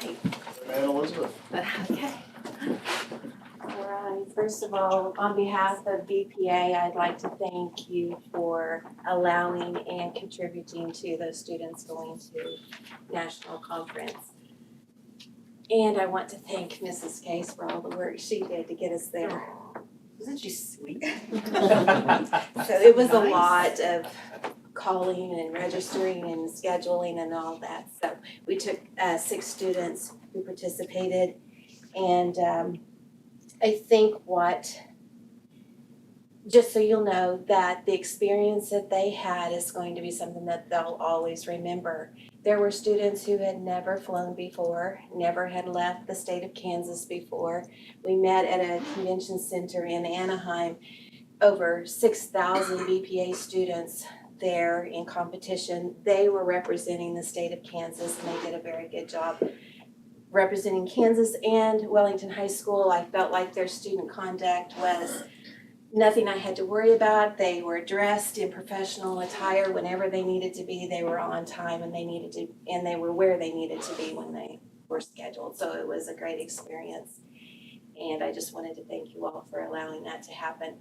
Right. And Elizabeth. Okay. All right, first of all, on behalf of BPA, I'd like to thank you for allowing and contributing to those students going to national conference. And I want to thank Mrs. Case for all the work she did to get us there. Isn't she sweet? So it was a lot of calling and registering and scheduling and all that. So we took 6 students who participated, and I think just so you'll know, that the experience that they had is going to be something that they'll always remember. There were students who had never flown before, never had left the state of Kansas before. We met at a convention center in Anaheim, over 6,000 BPA students there in competition. They were representing the state of Kansas, and they did a very good job representing Kansas and Wellington High School. I felt like their student conduct was nothing I had to worry about. They were dressed in professional attire whenever they needed to be. They were on time, and they were where they needed to be when they were scheduled. So it was a great experience. And I just wanted to thank you all for allowing that to happen.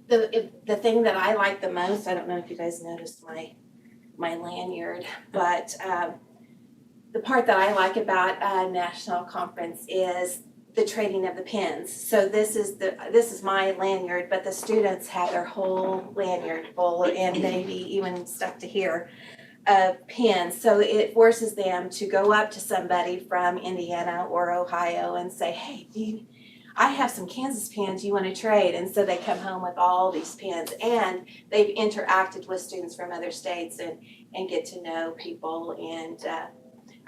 The thing that I like the most, I don't know if you guys noticed my lanyard, but the part that I like about a national conference is the trading of the pins. So this is my lanyard, but the students have their whole lanyard full, and maybe even stuck to here, of pins. So it forces them to go up to somebody from Indiana or Ohio and say, hey, I have some Kansas pins you want to trade. And so they come home with all these pins, and they've interacted with students from other states and get to know people, and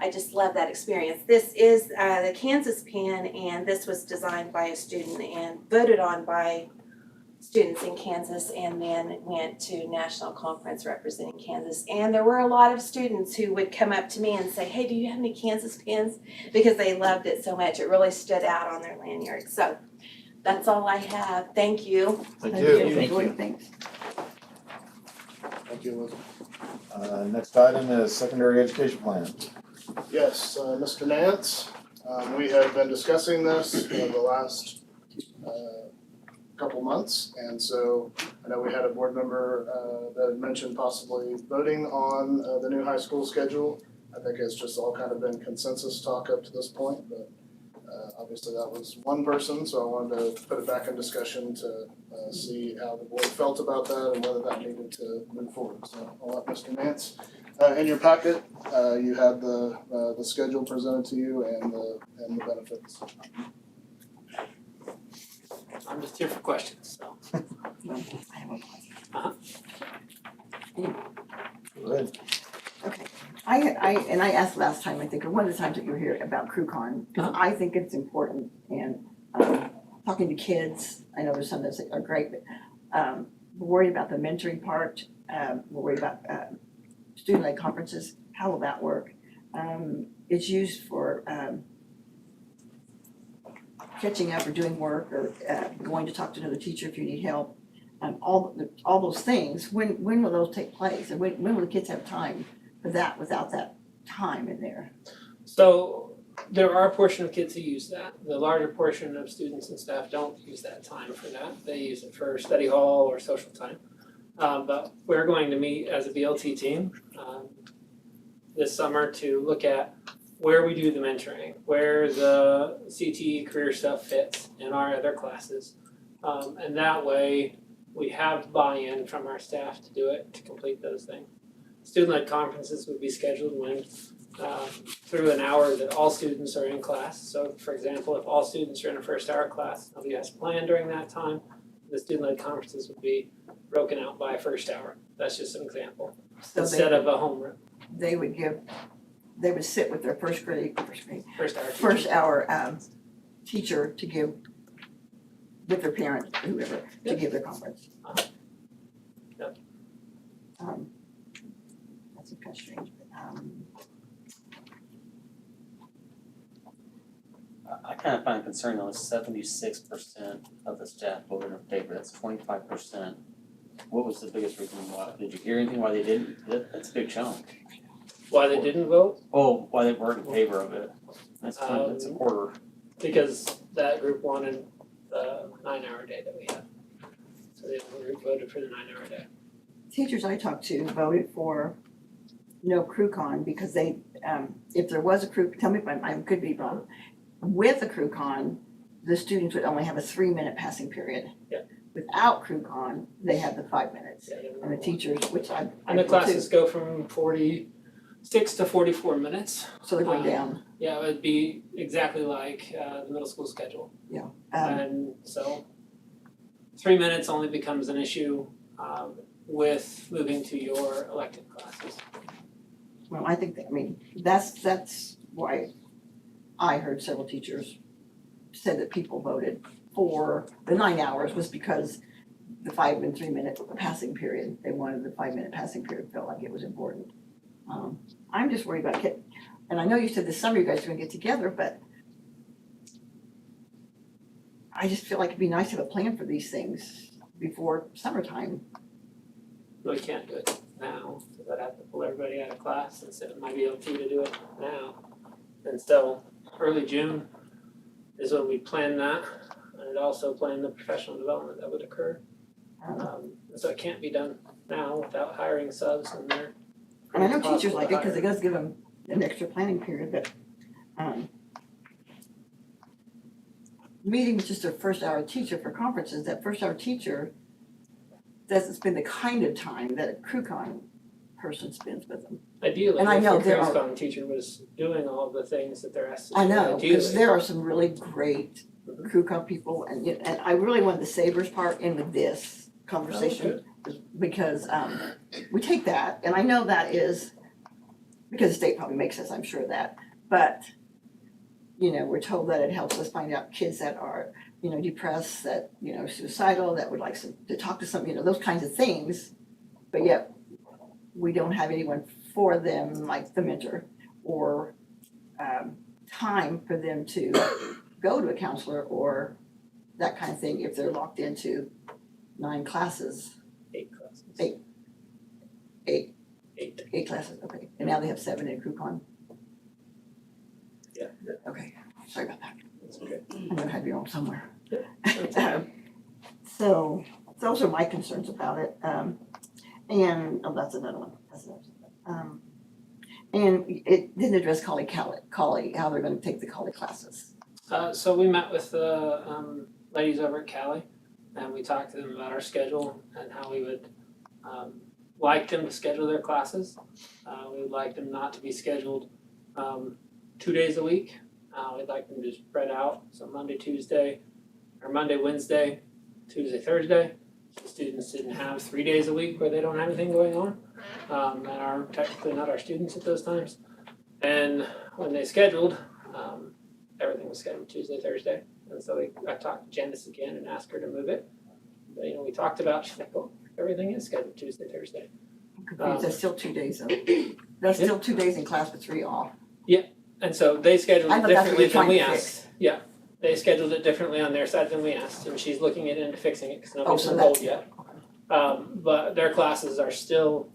I just love that experience. This is the Kansas pin, and this was designed by a student and voted on by students in Kansas, and then went to national conference representing Kansas. And there were a lot of students who would come up to me and say, hey, do you have any Kansas pins? Because they loved it so much. It really stood out on their lanyard. So that's all I have. Thank you. Thank you. Thank you. Thanks. Thank you, Elizabeth. Next item is secondary education plan. Yes, Mr. Nance, we have been discussing this for the last couple months, and so I know we had a board member that had mentioned possibly voting on the new high school schedule. I think it's just all kind of been consensus talk up to this point, but obviously that was one person, so I wanted to put it back in discussion to see how the board felt about that and whether that needed to move forward. So I'll let Mr. Nance. In your packet, you have the schedule presented to you and the benefits. I'm just here for questions, so. Good. Okay, And I asked last time, I think, or one of the times that you were here about CrewCon, because I think it's important and, talking to kids, I know there's some that are great, but, we're worried about the mentoring part, we're worried about, student-led conferences, how will that work? It's used for, catching up or doing work or, going to talk to another teacher if you need help. All those things, when will those take place? And when will the kids have time for that without that time in there? So there are a portion of kids who use that. The larger portion of students and staff don't use that time for that. They use it for study hall or social time. But we're going to meet as a BLT team this summer to look at where we do the mentoring, where the CTE career stuff fits in our other classes. And that way we have buy-in from our staff to do it, to complete those things. Student-led conferences would be scheduled when through an hour that all students are in class. So for example, if all students are in a first hour class, nobody has planned during that time, the student-led conferences would be broken out by first hour. That's just an example, So instead of a homeroom, they would sit with their first first hour. Teacher to give, with their parent, whoever, to give their conference. Yep. That's kind of strange, but, I kind of find it concerning though, 76% of the staff voted in favor, that's 25%. What was the biggest reason why? Did you hear anything why they didn't? That's a big chunk. Why they didn't vote? Oh, why they weren't in favor of it? That's a quarter. Because that group wanted the 9-hour day that we had. So the other group voted for the 9-hour day. teachers I talked to voted for no CrewCon because they, if there was a crew, tell me if I could be wrong. With a CrewCon, the students would only have a 3-minute passing period. Yeah. Without CrewCon, they had the 5 minutes. Yeah, And the teachers, which I and the did too. classes go from 46 to 44 minutes. So they're going down. Yeah, it would be exactly like the middle school schedule. And so 3 minutes only becomes an issue with moving to your elective classes. Well, I think that, I mean, that's why I heard several teachers said that people voted for the 9 hours was because the 5 and 3 minute passing period, they wanted the 5-minute passing period, felt like it was important. I'm just worried about and I know you said this summer you guys are gonna get together, but I just feel like it'd be nice to have a plan for these things before summertime. We can't do it now, because I'd have to pull everybody out of class and sit in my BLT to do it now. And so early June is when we plan that, and also plan the professional development that would occur. And so it can't be done now without hiring subs and they're. And I know costly teachers to like it because hire. it does give them an extra planning period, but meeting with just a first hour teacher for conferences, that first hour teacher doesn't spend the kind of time that a CrewCon person spends with them. Ideally, And I if know the there are- CrewCon teacher was doing all of the things that they're asked to do. I know, because ideally. there are some really great CrewCon people, and I really wanted the Sabres part in with this conversation. Because we take that, and I know that is, because the state probably makes us, I'm sure of that, but we're told that it helps us find out kids that are, depressed, that, suicidal, that would like to talk to some, those kinds of things, but yet we don't have anyone for them, like the mentor, or time for them to go to a counselor or that kind of thing if they're locked into 9 classes. 8 classes. Eight classes, okay, and now they have 7 in CrewCon. Yeah. Okay, sorry about that. That's okay. I'm gonna have you on somewhere. So those are my concerns about it. And that's another one. And it didn't address Collie, how they're gonna take the Collie classes. So we met with the ladies over at Cali, and we talked to them about our schedule and how we would like them to schedule their classes. We would like them not to be scheduled 2 days a week. We'd like them to spread out, so Monday, Tuesday, or Monday, Wednesday, Tuesday, Thursday. So students didn't have 3 days a week where they don't have anything going on. and are technically not our students at those times. And when they scheduled, everything was scheduled Tuesday, Thursday. And so I talked to Janice again and asked her to move it. But, we talked about, she's like, well, everything is scheduled Tuesday, Thursday. I'm confused, that's still 2 days though. That's still 2 days in class with 3 off. And so they scheduled I it thought that's what differently you're than trying we to asked. fix. They scheduled it differently on their side than we asked, and she's looking into fixing it because Oh, nobody's so been told yet. But their classes are still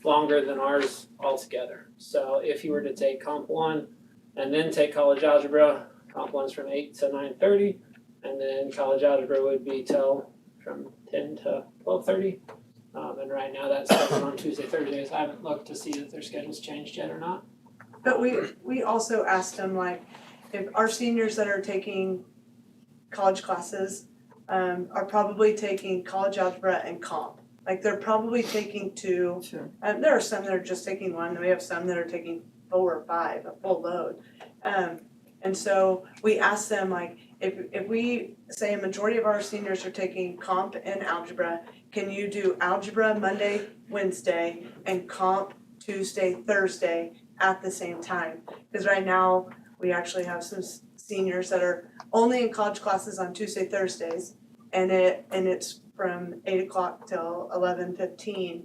longer than ours altogether. So if you were to take Comp 1 and then take College Algebra, Comp 1's from 8 to 9:30, and then College Algebra would be till from 10 to 12:30. And right now that's scheduled on Tuesday, Thursdays. I haven't looked to see if their schedule's changed yet or not. But we also asked them, like, if our seniors that are taking college classes, are probably taking college algebra and comp. Like, they're probably taking 2, Sure. and there are some that are just taking 1, and we have some that are taking 4 or 5, a full load. And so we asked them, like, if we say a majority of our seniors are taking comp and algebra, can you do algebra Monday, Wednesday, and comp Tuesday, Thursday at the same time? Because right now, we actually have some seniors that are only in college classes on Tuesday, Thursdays, and it's from 8 o'clock till 11:15.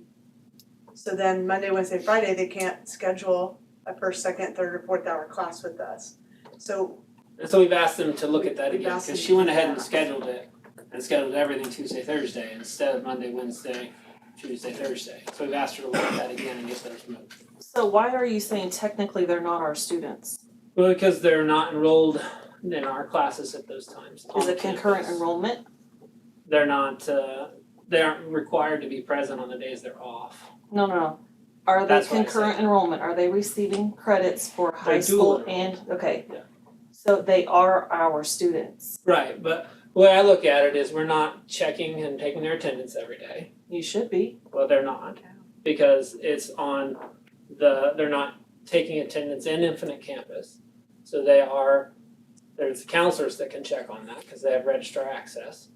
So then Monday, Wednesday, Friday, they can't schedule a first, second, third, or fourth hour class with us. So And so we've asked them to look at that We've again, asked them because to she went do ahead and that. scheduled everything Tuesday, Thursday, instead of Monday, Wednesday, Tuesday, Thursday. So we've asked her to look at that again and get those moved. So why are you saying technically they're not our students? Well, because they're not enrolled in our classes at those times. Is on it concurrent campus. enrollment? They're not, they aren't required to be present on the days they're off. No. Are they That's what I concurrent said. enrollment? Are they receiving credits for high They're school dual and, okay. Yeah. So they are our students. Right, but the way I look at it is we're not checking and taking their attendance every day. You should be. Well, they're not, because it's on they're not taking attendance in Infinite Campus. So there's counselors that can check on that because they have registrar access.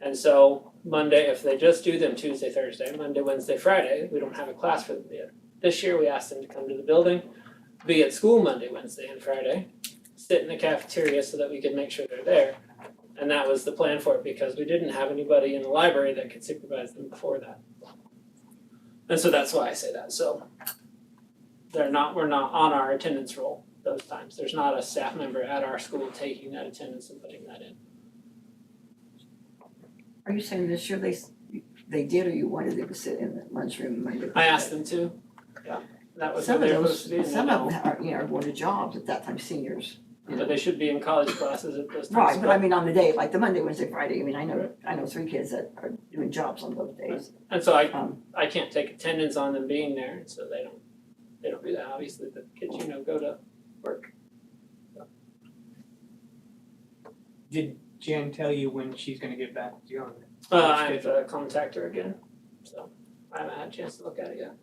And so Monday, if they just do them Tuesday, Thursday, Monday, Wednesday, Friday, we don't have a class for them yet. This year we asked them to come to the building, be at school Monday, Wednesday, and Friday, sit in the cafeteria so that we could make sure they're there. And that was the plan for it because we didn't have anybody in the library that could supervise them before that. And so that's why I say that. So we're not on our attendance roll those times. There's not a staff member at our school taking that attendance and putting that in. Are you saying this year they did, or you wanted them to sit in the lunchroom Monday? I asked them to. Yeah. That was Some what of they were those, supposed to be. And some they of them don't. are going to jobs at that time, seniors. But they should be in college classes at those times. Right, but I mean on the day, like the Monday, Wednesday, Friday, I mean, I know 3 kids that are doing jobs on those days. And so I can't take attendance on them being there, so they don't do that. Obviously, the kids, go to work. Did Jan tell you when she's gonna get back to you on it? I have to contact her again, so I haven't had a chance to look at it yet.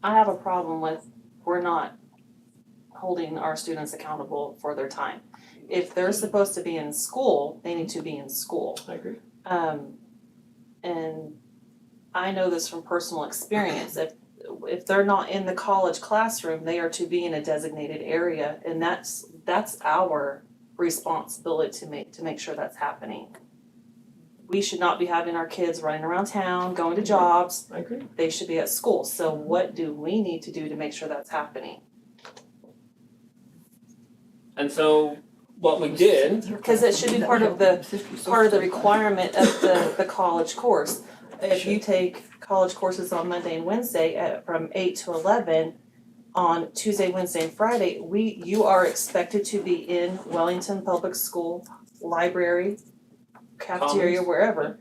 I have a problem with we're not holding our students accountable for their time. If they're supposed to be in school, they need to be in school. I agree. And I know this from personal experience. If they're not in the college classroom, they are to be in a designated area, and that's our responsibility to make sure that's happening. We should not be having our kids running around town, going to jobs. I agree. They should be at school. So what do we need to do to make sure that's happening? And so what we did, Because it should be part of the requirement of the college course. If you take college courses on Monday and Wednesday from 8 to 11, on Tuesday, Wednesday, and Friday, you are expected to be in Wellington Public School, library, cafeteria, Commons. wherever.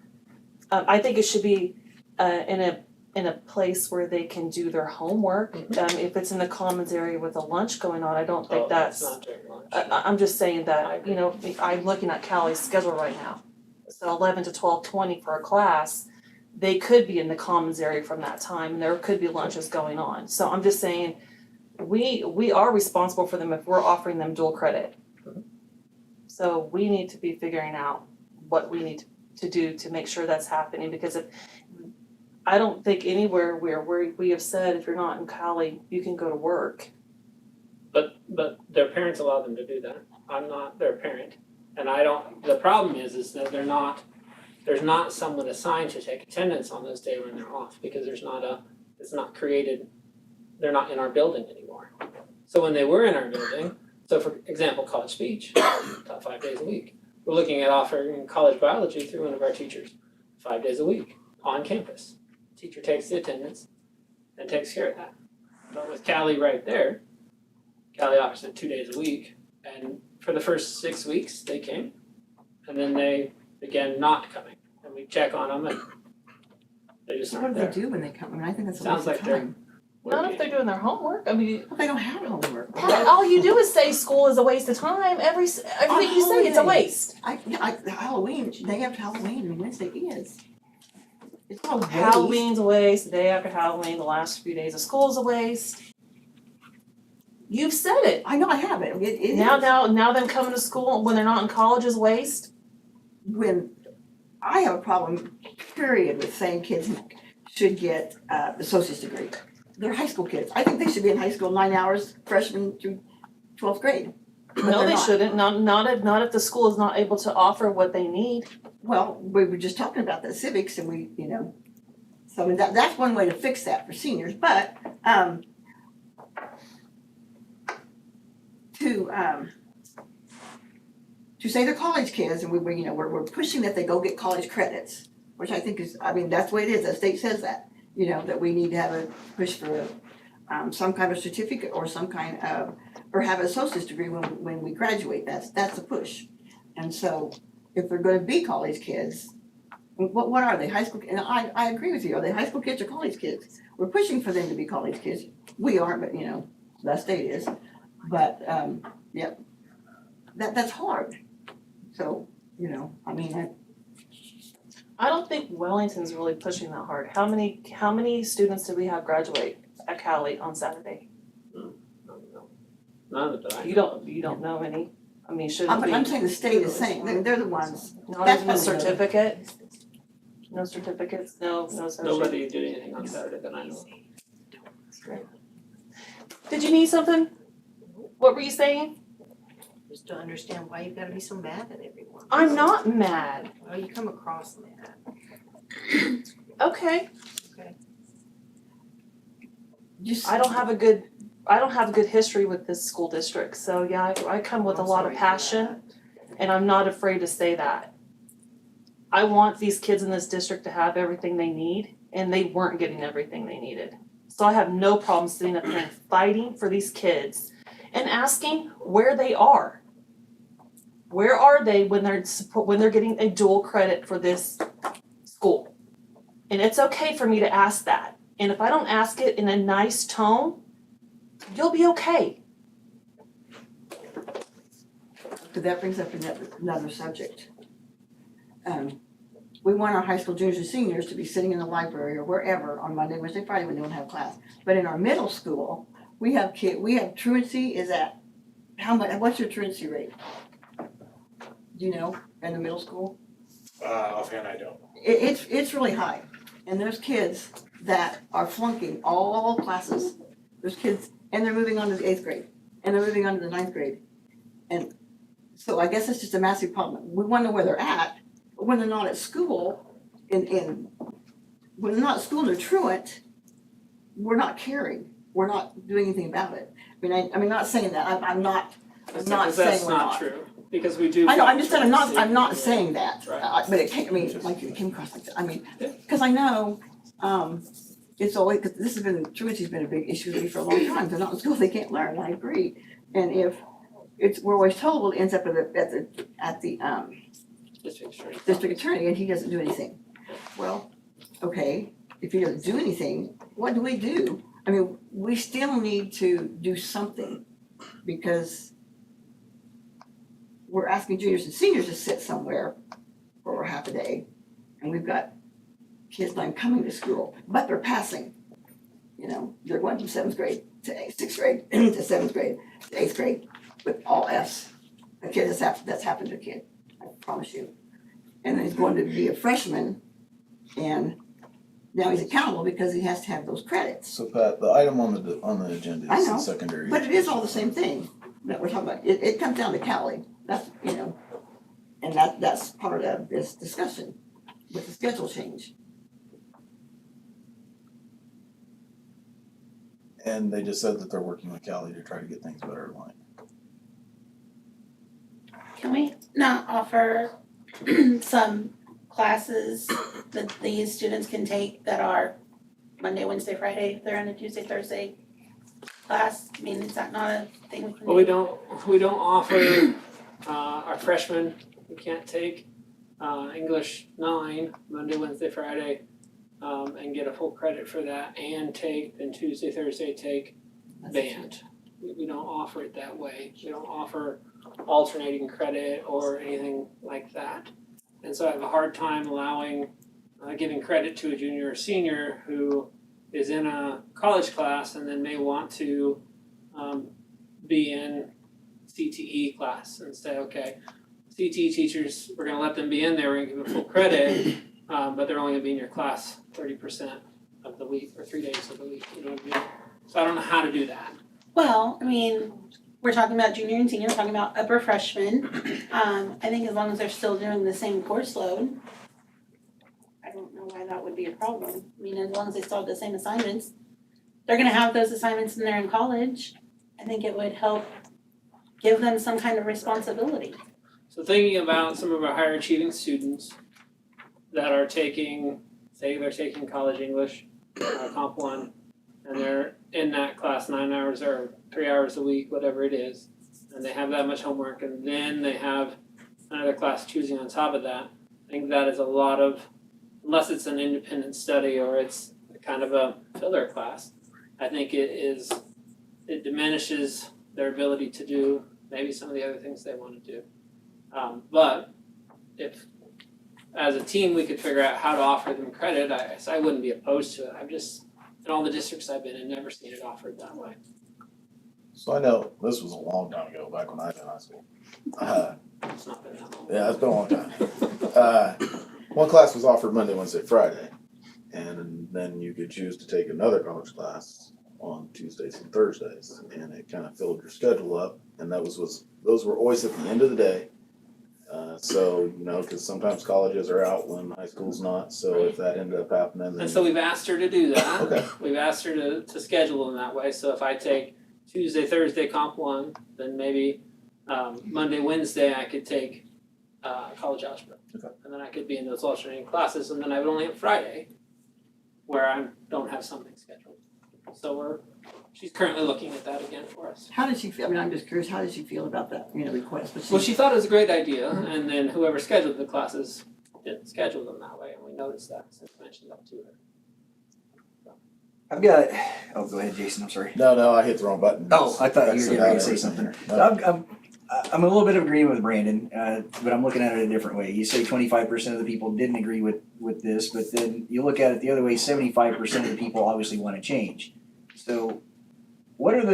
I think it should be in a place where they can do their homework. If it's in the commons area with a lunch going on, I don't think that's. not during lunch. I'm just saying I that, agree. I'm looking at Callie's schedule right now. So 11 to 12:20 for a class, they could be in the commons area from that time, and there could be lunches going on. So I'm just saying, we are responsible for them if we're offering them dual credit. So we need to be figuring out what we need to do to make sure that's happening, because if, I don't think anywhere where we have said if you're not in Cali, you can go to work. But their parents allow them to do that. I'm not their parent. And I don't, the problem is that there's not someone assigned to take attendance on those days when they're off, because it's not created, they're not in our building anymore. So when they were in our building, so for example, college speech, taught 5 days a week. We're looking at offering college biology through one of our teachers, 5 days a week, on campus. Teacher takes the attendance and takes care of that. But with Cali right there, Cali offers it 2 days a week, and for the first 6 weeks, they came, and then they began not coming, and we check on them, and they just What aren't do they there. do when they come? I mean, I think that's a Sounds waste of like they're time. Not if they're doing their homework. I mean, Well, they don't have homework. Pat, all you do is say school is a waste of time. Everything you say, it's a waste. Halloween, day after Halloween, and Wednesday is. It's not a waste. Halloween's a waste. The day after Halloween, the last few days of school is a waste. You've said it. I know I have it. It is. Now them coming to school when they're not in college is waste. When I have a problem, period, with saying kids should get associate's degree. They're high school kids. I think they should be in high school 9 hours, freshman through 12th grade. But No, they're they not. shouldn't. Not if the school is not able to offer what they need. Well, we were just talking about the civics and we, so I mean, that's one way to fix that for seniors, but, to say they're college kids and we're pushing that they go get college credits, which I think is, I mean, that's the way it is, the state says that, that we need to have a push for some kind of certificate or some kind of, or have an associate's degree when we graduate, that's a push. And so, if they're gonna be college kids, what are they, high school, and I agree with you, are they high school kids or college kids? We're pushing for them to be college kids, we are, but the state is, but, yeah, that's hard. So, I mean, I don't think Wellington's really pushing that hard. How many students did we have graduate at Cali on Saturday? None of that. You don't know any. I mean, shouldn't I'm be. saying the state is saying, they're the ones, Not that's even a what we're doing. certificate? No certificates, no associate. Nobody did anything on Saturday that I know of. Did you need something? What were you saying? Just to understand why you gotta be so mad at everyone. I'm not mad. Well, you come across mad. Okay. Just, I don't have a good history with this school district, so yeah, I come with a lot of passion, and I'm not afraid to say that. I want these kids in this district to have everything they need, and they weren't getting everything they needed. So I have no problem sitting up here and fighting for these kids and asking where they are. Where are they when they're getting a dual credit for this school? And it's okay for me to ask that. And if I don't ask it in a nice tone, you'll be okay. so that brings up another subject. We want our high school juniors and seniors to be sitting in the library or wherever on Monday, Wednesday, Friday when they don't have class. But in our middle school, we have truancy is at, how much, what's your truancy rate? Do you know, in the middle school? Offhand, I don't. It's really high, and there's kids that are flunking all classes. There's kids, and they're moving on to the 8th grade, and they're moving on to the 9th grade. And so I guess it's just a massive problem. We wanna know where they're at, but when they're not at school, when they're not at school and they're truant, we're not caring, we're not doing anything about it. I'm not saying that, I'm not saying we're not. That's not true, because we do. I know, I'm just saying, I'm not saying that, Right. but it came, like it came across like that, cause I know, it's always, cause truancy's been a big issue with me for a long time, they're not in school, they can't learn, I agree. And if we're always told, well, it ends up at the district attorney, and he doesn't do anything. Well, okay, if he doesn't do anything, what do? We still need to do something, because we're asking juniors and seniors to sit somewhere for half a day, and we've got kids not coming to school, but they're passing. They're going from 7th grade to 6th grade, to 7th grade, to 8th grade, with all Fs. That's happened to a kid, I promise you. and then he's going to be a freshman, and now he's accountable because he has to have those credits. So Pat, the item on the agenda I is know, the secondary. But it is all the same thing that we're talking about. It comes down to Cali, that's, you know, and that's part of this discussion with the schedule change. And they just said that they're working with Cali to try to get things better aligned. Can we not offer some classes that these students can take that are Monday, Wednesday, Friday, if they're in a Tuesday, Thursday class? I mean, is that not a thing we can do? Well, we don't offer, our freshmen, we can't take, English 9, Monday, Wednesday, Friday, and get a full credit for that, and take, then Tuesday, Thursday, take band. We don't offer it that way. We don't offer alternating credit or anything like that. And so I have a hard time allowing, giving credit to a junior or senior who is in a college class and then may want to be in CTE class and say, okay, CTE teachers, we're gonna let them be in there, we're gonna give them full credit, but they're only gonna be in your class 30% of the week or 3 days of the week, you know what I mean? So I don't know how to do that. Well, I mean, we're talking about junior and senior, we're talking about upper freshmen. I think as long as they're still doing the same course load, I don't know why that would be a problem. I mean, as long as they still have the same assignments, they're gonna have those assignments when they're in college. I think it would help give them some kind of responsibility. So thinking about some of our higher achieving students that are taking, say they're taking college English, Comp 1, and they're in that class 9 hours or 3 hours a week, whatever it is, and they have that much homework, and then they have another class choosing on top of that. I think that is a lot of, unless it's an independent study or it's kind of a filler class, I think it diminishes their ability to do maybe some of the other things they want to do. But if, as a team, we could figure out how to offer them credit, I wouldn't be opposed to it. I've just, in all the districts I've been in, never seen it offered that way. So I know this was a long time ago, back when I was in high school. It's not been that long. Yeah, it's been a long time. One class was offered Monday, Wednesday, Friday, and then you could choose to take another college class on Tuesdays and Thursdays, and it kind of filled your schedule up. And those were always at the end of the day. So, you know, because sometimes colleges are out when high school's not, so if that ended up happening, then. And so we've asked her to do that. Okay. We've asked her to schedule them that way. So if I take Tuesday, Thursday, Comp 1, then maybe Monday, Wednesday, I could take college algebra. Okay. And then I could be in those alternating classes, and then I would only have Friday where I don't have something scheduled. So she's currently looking at that again for us. How did she feel? I mean, I'm just curious, how did she feel about that, you know, request? Well, she thought it was a great idea, and then whoever scheduled the classes didn't schedule them that way, and we noticed that since I mentioned that to her. I've got, oh, go ahead, Jason, I'm sorry. No, I hit the wrong button. Oh, I thought you were getting ready to say something. No. I'm a little bit of agreement with Brandon, but I'm looking at it a different way. You say 25% of the people didn't agree with this, but then you look at it the other way, 75% of the people obviously want to change. So what's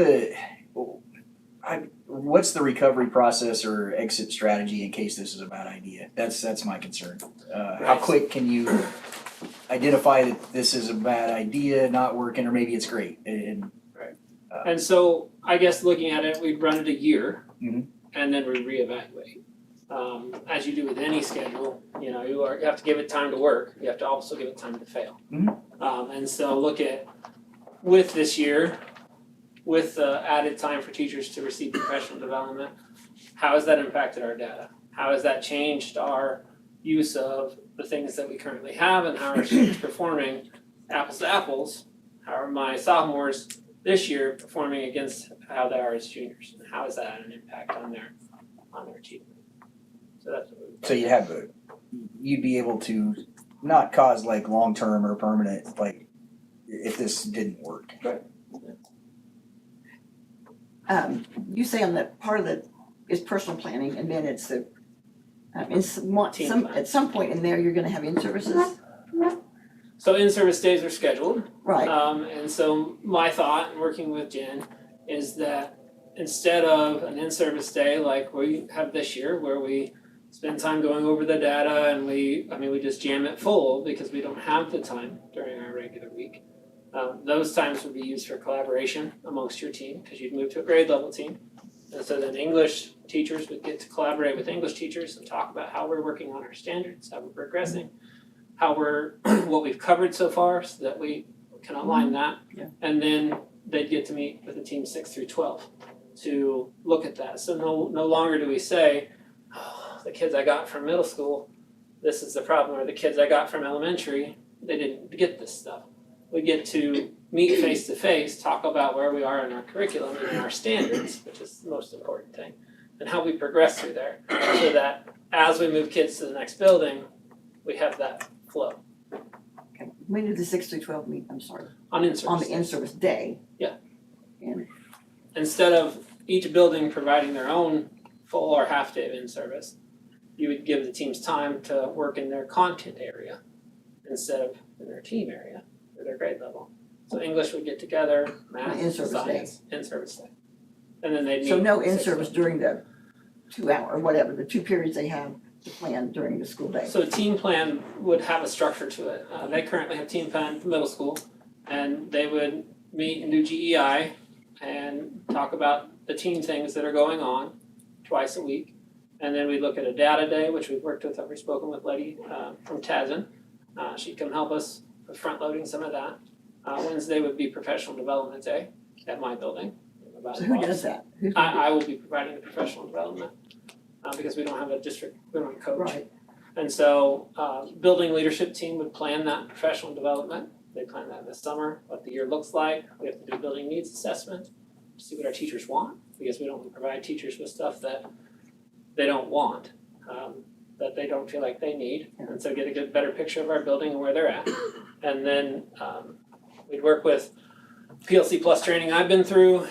the recovery process or exit strategy in case this is a bad idea? That's my concern. How quick can you identify that this is a bad idea, not working, or maybe it's great? And so I guess looking at it, we'd run it a year, Mhm. and then we reevaluate. As you do with any schedule, you know, you have to give it time to work. You have to also give it time to fail. Mhm. And so look at, with this year, with added time for teachers to receive professional development, how has that impacted our data? How has that changed our use of the things that we currently have, and how are students performing apples to apples? How are my sophomores this year performing against how they are as juniors? And how has that had an impact on their achievement? So that's what you'd be able to not cause like long-term or permanent, like if this didn't work. Right. You say on the part of the is personal planning, and then it's the at some point in there you're going to have in-services. So in-service days are scheduled. Right. And so my thought, working with Jen, is that instead of an in-service day like we have this year, where we spend time going over the data, and we just jam it full because we don't have the time during our regular week. Those times would be used for collaboration amongst your team, because you'd move to a grade level team. And so then English teachers would get to collaborate with English teachers and talk about how we're working on our standards, how we're progressing, what we've covered so far, so that we can align that. Yeah. And then they'd get to meet with the team 6 through 12 to look at that. So no longer do we say, oh, the kids I got from middle school, this is the problem, or the kids I got from elementary, they didn't get this stuff. We get to meet face to face, talk about where we are in our curriculum and our standards, which is the most important thing, and how we progress through there, so that as we move kids to the next building, we have that flow. Okay, when did the 6 through 12 meet, I'm sorry? On in-service. On the in-service day? Yeah. And instead of each building providing their own full or half day of in-service, you would give the teams time to work in their content area instead of in their team area or their grade level. So English would get together, math, in-service science, in-service day. And then they'd meet. so no 6 in-service during the 2 hour, or whatever, the 2 periods they have to plan during the school day? So a team plan would have a structure to it. They currently have team plan for middle school, and they would meet and do GEI and talk about the team things that are going on twice a week. And then we look at a data day, which we've worked with, we've spoken with Letty from Tasman. She'd come help us with front loading some of that. Wednesday would be professional development day at my building. So who does that? Who's I will be providing the professional development because we don't have a district, we don't have a coach. Right. And so building leadership team would plan that professional development. They plan that in the summer, what the year looks like. We have to do a building needs assessment, see what our teachers want, because we don't want to provide teachers with stuff that they don't want, that they don't feel like they need. And so get a good, better picture of our building and where they're at. And then we'd work with PLC Plus training I've been through,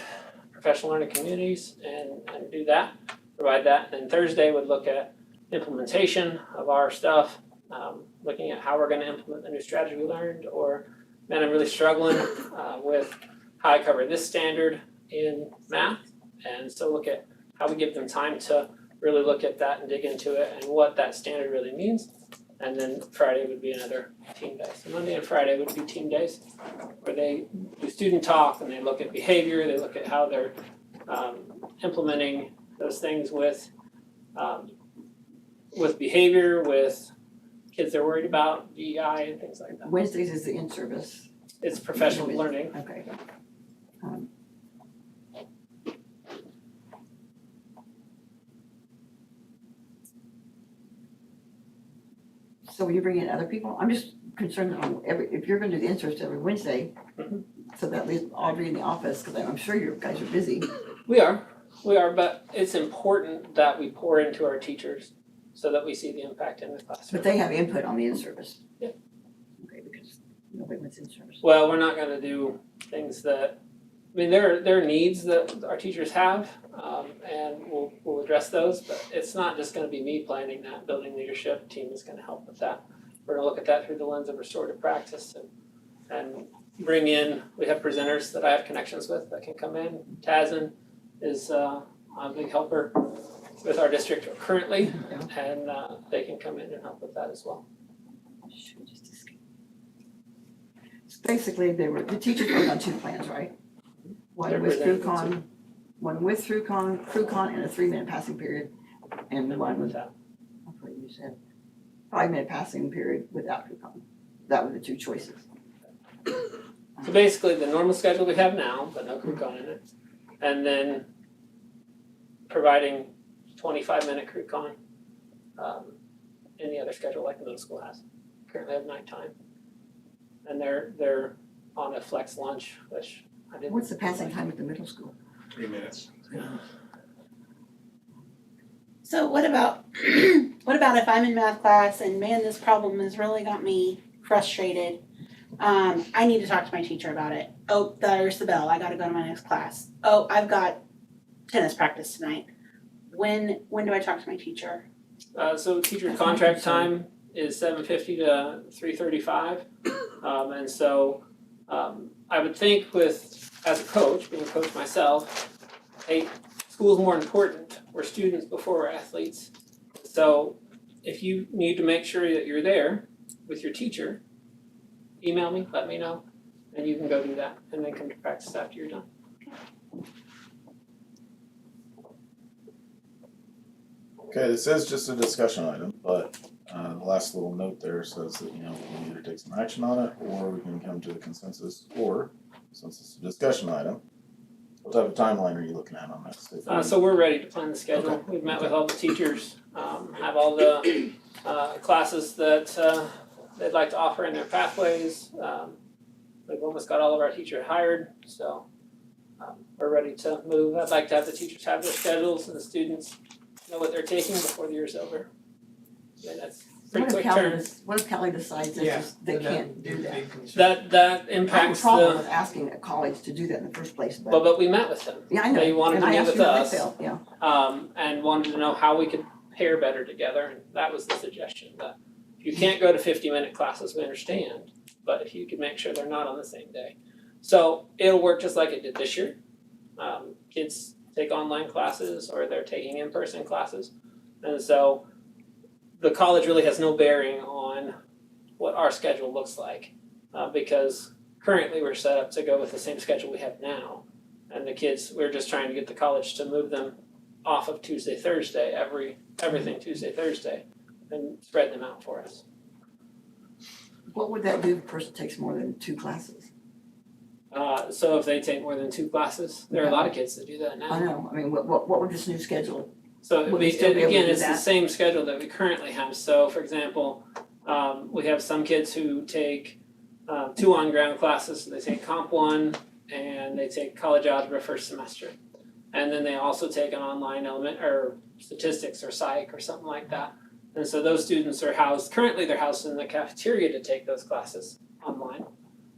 professional learning communities, and do that, provide that. And then Thursday would look at implementation of our stuff, looking at how we're going to implement the new strategy we learned, or, man, I'm really struggling with how I cover this standard in math. And so look at how we give them time to really look at that and dig into it and what that standard really means. And then Friday would be another team day. So Monday and Friday would be team days where they do student talk and they look at behavior, they look at how they're implementing those things with behavior, with kids they're worried about, DEI and things like that. Wednesdays is the in-service. It's professional learning. Okay. So will you bring in other people? I'm just concerned on if you're gonna do the in-service every Wednesday, so that leaves Audrey in the office, because I'm sure you guys are busy. We are, but it's important that we pour into our teachers so that we see the impact in the classroom. But they have input on the in-service. Yeah. Okay, because nobody wants in-service. Well, we're not gonna do things that, I mean, there are needs that our teachers have, and we'll address those, but it's not just gonna be me planning that. Building leadership team is gonna help with that. We're gonna look at that through the lens of restorative practice and bring in, we have presenters that I have connections with that can come in. Tasman is a big helper with our district currently, and they can come in and help with that as well. So basically, the teachers work on 2 plans, right? One with CrewCon, and a 3-minute passing period, and one with, that's what you said, 5-minute passing period without CrewCon. That were the 2 choices. So basically, the normal schedule we have now, but no CrewCon in it, and then providing 25-minute CrewCon in the other schedule like the middle school has. Currently have nighttime, and they're on a flex lunch, which I didn't. What's the passing time at the middle school? 3 minutes. So what about if I'm in math class and man, this problem has really got me frustrated. I need to talk to my teacher about it. Oh, there's the bell. I gotta go to my next class. Oh, I've got tennis practice tonight. When do I talk to my teacher? So teacher contract time is 7:50 to 3:35, and so I would think as a coach, being a coach myself, hey, school's more important. We're students before we're athletes. So if you need to make sure that you're there with your teacher, email me, let me know, and you can go do that, and then come to practice after you're done. Okay, this is just a discussion item, but the last little note there says that, we can either take some action on it, or we can come to a consensus, or, since it's a discussion item, what type of timeline are you looking at on this? So we're ready to plan the schedule. Okay. We've met with all the teachers, have all the classes that they'd like to offer in their pathways. We've almost got all of our teachers hired, so we're ready to move. I'd like to have the teachers have their schedules and the students know what they're taking before the year's over. And that's pretty quick turn. What if Cali decides they can't do that? That I have a impacts problem the, with asking a college to do that in the first place, but we met with them. yeah, I know. They wanted And to I meet asked with you how they us. felt, yeah. And wanted to know how we could pair better together, and that was the suggestion, that if you can't go to 50-minute classes, we understand, but if you could make sure they're not on the same day. So it'll work just like it did this year. Kids take online classes, or they're taking in-person classes, and so the college really has no bearing on what our schedule looks like, because currently we're set up to go with the same schedule we have now. And the kids, we're just trying to get the college to move them off of Tuesday, Thursday, everything Tuesday, Thursday, and spread them out for us. What would that do if a person takes more than 2 classes? So if they take more than 2 classes, there are a lot of kids that do that now. I know, I mean, what would this new schedule? So it'd Would be, we still be able to again, do it's the that? same schedule that we currently have. So for example, we have some kids who take 2 on-ground classes. So they take Comp 1 and they take college algebra first semester. And then they also take an online element or statistics or psych or something like that. And so those students are currently they're housed in the cafeteria to take those classes online.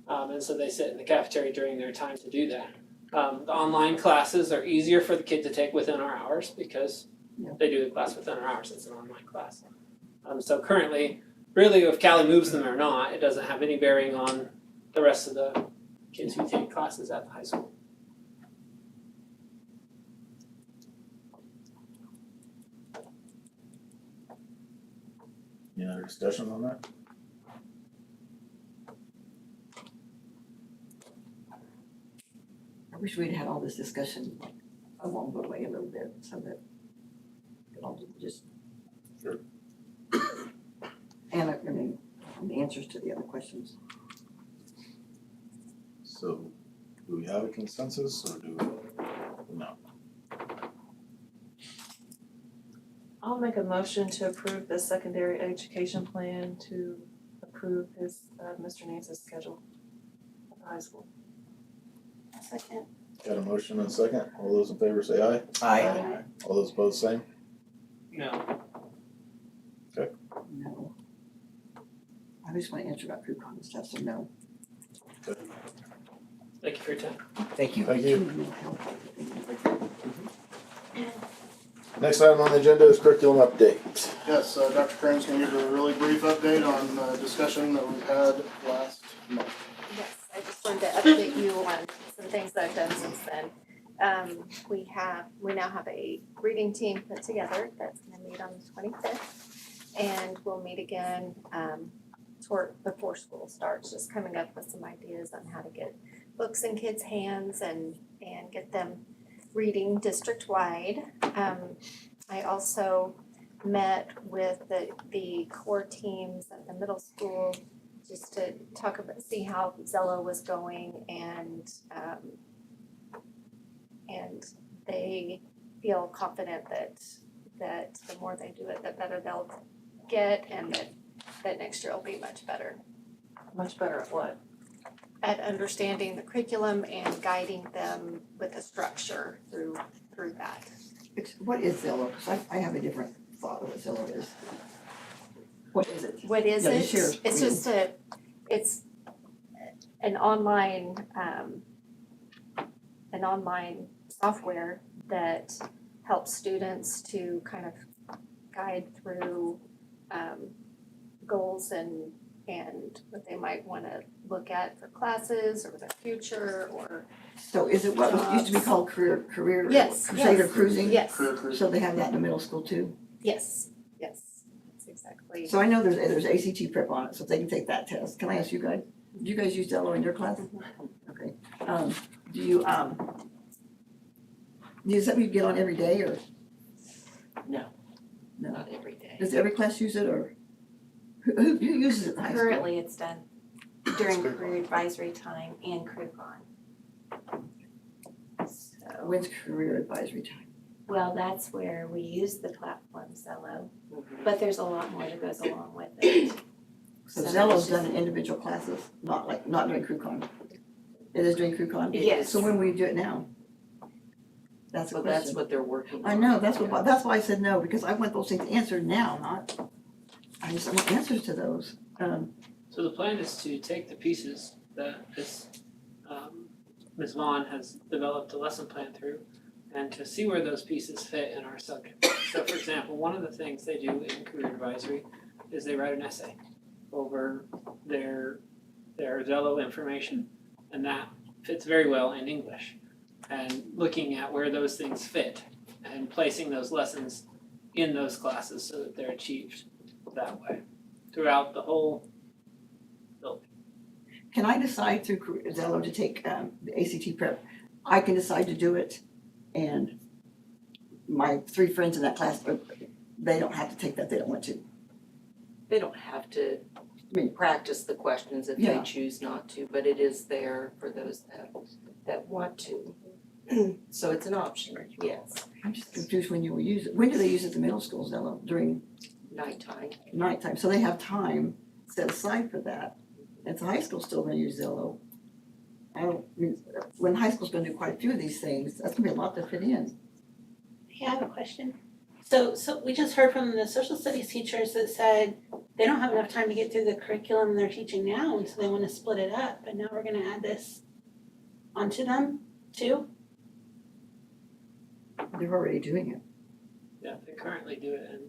And so they sit in the cafeteria during their time to do that. The online classes are easier for the kid to take within our hours because they do the class within our hours. It's an online class. So currently, really, if Cali moves them or not, it doesn't have any bearing on the rest of the kids who take classes at the high school. Any other discussion on that? I wish we'd had all this discussion like along the way a little bit, so that it all just. Sure. And I mean, the answers to the other questions. So, do we have a consensus, or do we not? I'll make a motion to approve the secondary education plan to approve his, Mr. Nance's schedule at the high school. Second. Got a motion and a second. All those in favor say aye. Aye. All those opposed, same. No. No. I just want to answer about group and stuff, so no. Thank you for your time. Thank you. Thank you. Mental health. Next item on the agenda is curriculum update. Yes, Dr. Crane's gonna give a really brief update on discussion that we've had last month. Yes, I just wanted to update you on some things that I've done since then. We now have a reading team put together that's gonna meet on the 25th. And we'll meet again before school starts, just coming up with some ideas on how to get books in kids' hands and get them reading district-wide. I also met with the core teams at the middle school just to see how Zello was going, and they feel confident that the more they do it, the better they'll get, and that next year will be much better Much better at what? at understanding the curriculum and guiding them with a structure through that. What is Zillow? Because I have a different thought of what Zillow is. What is it? What is Yeah, it? just share. It's just it's an online software that helps students to kind of guide through goals and what they might want to look at for classes or their future or. So is it what used to be called career Yes, Crusader yes, Cruising? Yes, Career Cruise. So they have that in the middle school too? yes. Yes, that's exactly. So I know there's ACT prep on it, so they can take that test. Can I ask you guys, do you guys use Zello in your class? Okay, do you, is that what you get on every day or? No. No, Not every day. does every class use it or who uses it in high school? Currently, it's done during career advisory time and CrewCon. So, When's career advisory time? well, that's where we use the platform Zello, but there's a lot more that goes along with it. So So Zello's it's done in individual classes, not during CrewCon. It is during CrewCon? Yes. So when will you do it now? That's the So question. that's what they're working on. I know, that's why I said no, because I want those things answered now, I want answers to those. So the plan is to take the pieces that Ms. Vaughn has developed a lesson plan through and to see where those pieces fit in our subject. So for example, one of the things they do in career advisory is they write an essay over their Zello information, and that fits very well in English. And looking at where those things fit and placing those lessons in those classes so that they're achieved that way throughout the whole building. Can I decide through Zello to take the ACT prep? I can decide to do it, and my 3 friends in that class, they don't have to take that, they don't want to. They don't have to practice the questions if they Yeah. choose not to, but it is there for those that want to. So it's an option, yes, I'm just confused when you will use it. When do they use it at the middle school, Zello? During nighttime. nighttime, so they have time set aside for that. At the high school, still gonna use Zello. When high school's gonna do quite a few of these things, that's gonna be a lot to fit in. Hey, I have a question. So we just heard from the social studies teachers that said they don't have enough time to get through the curriculum they're teaching now, and so they wanna split it up, but now we're gonna add this onto them too? They're already doing it Yeah, they currently do it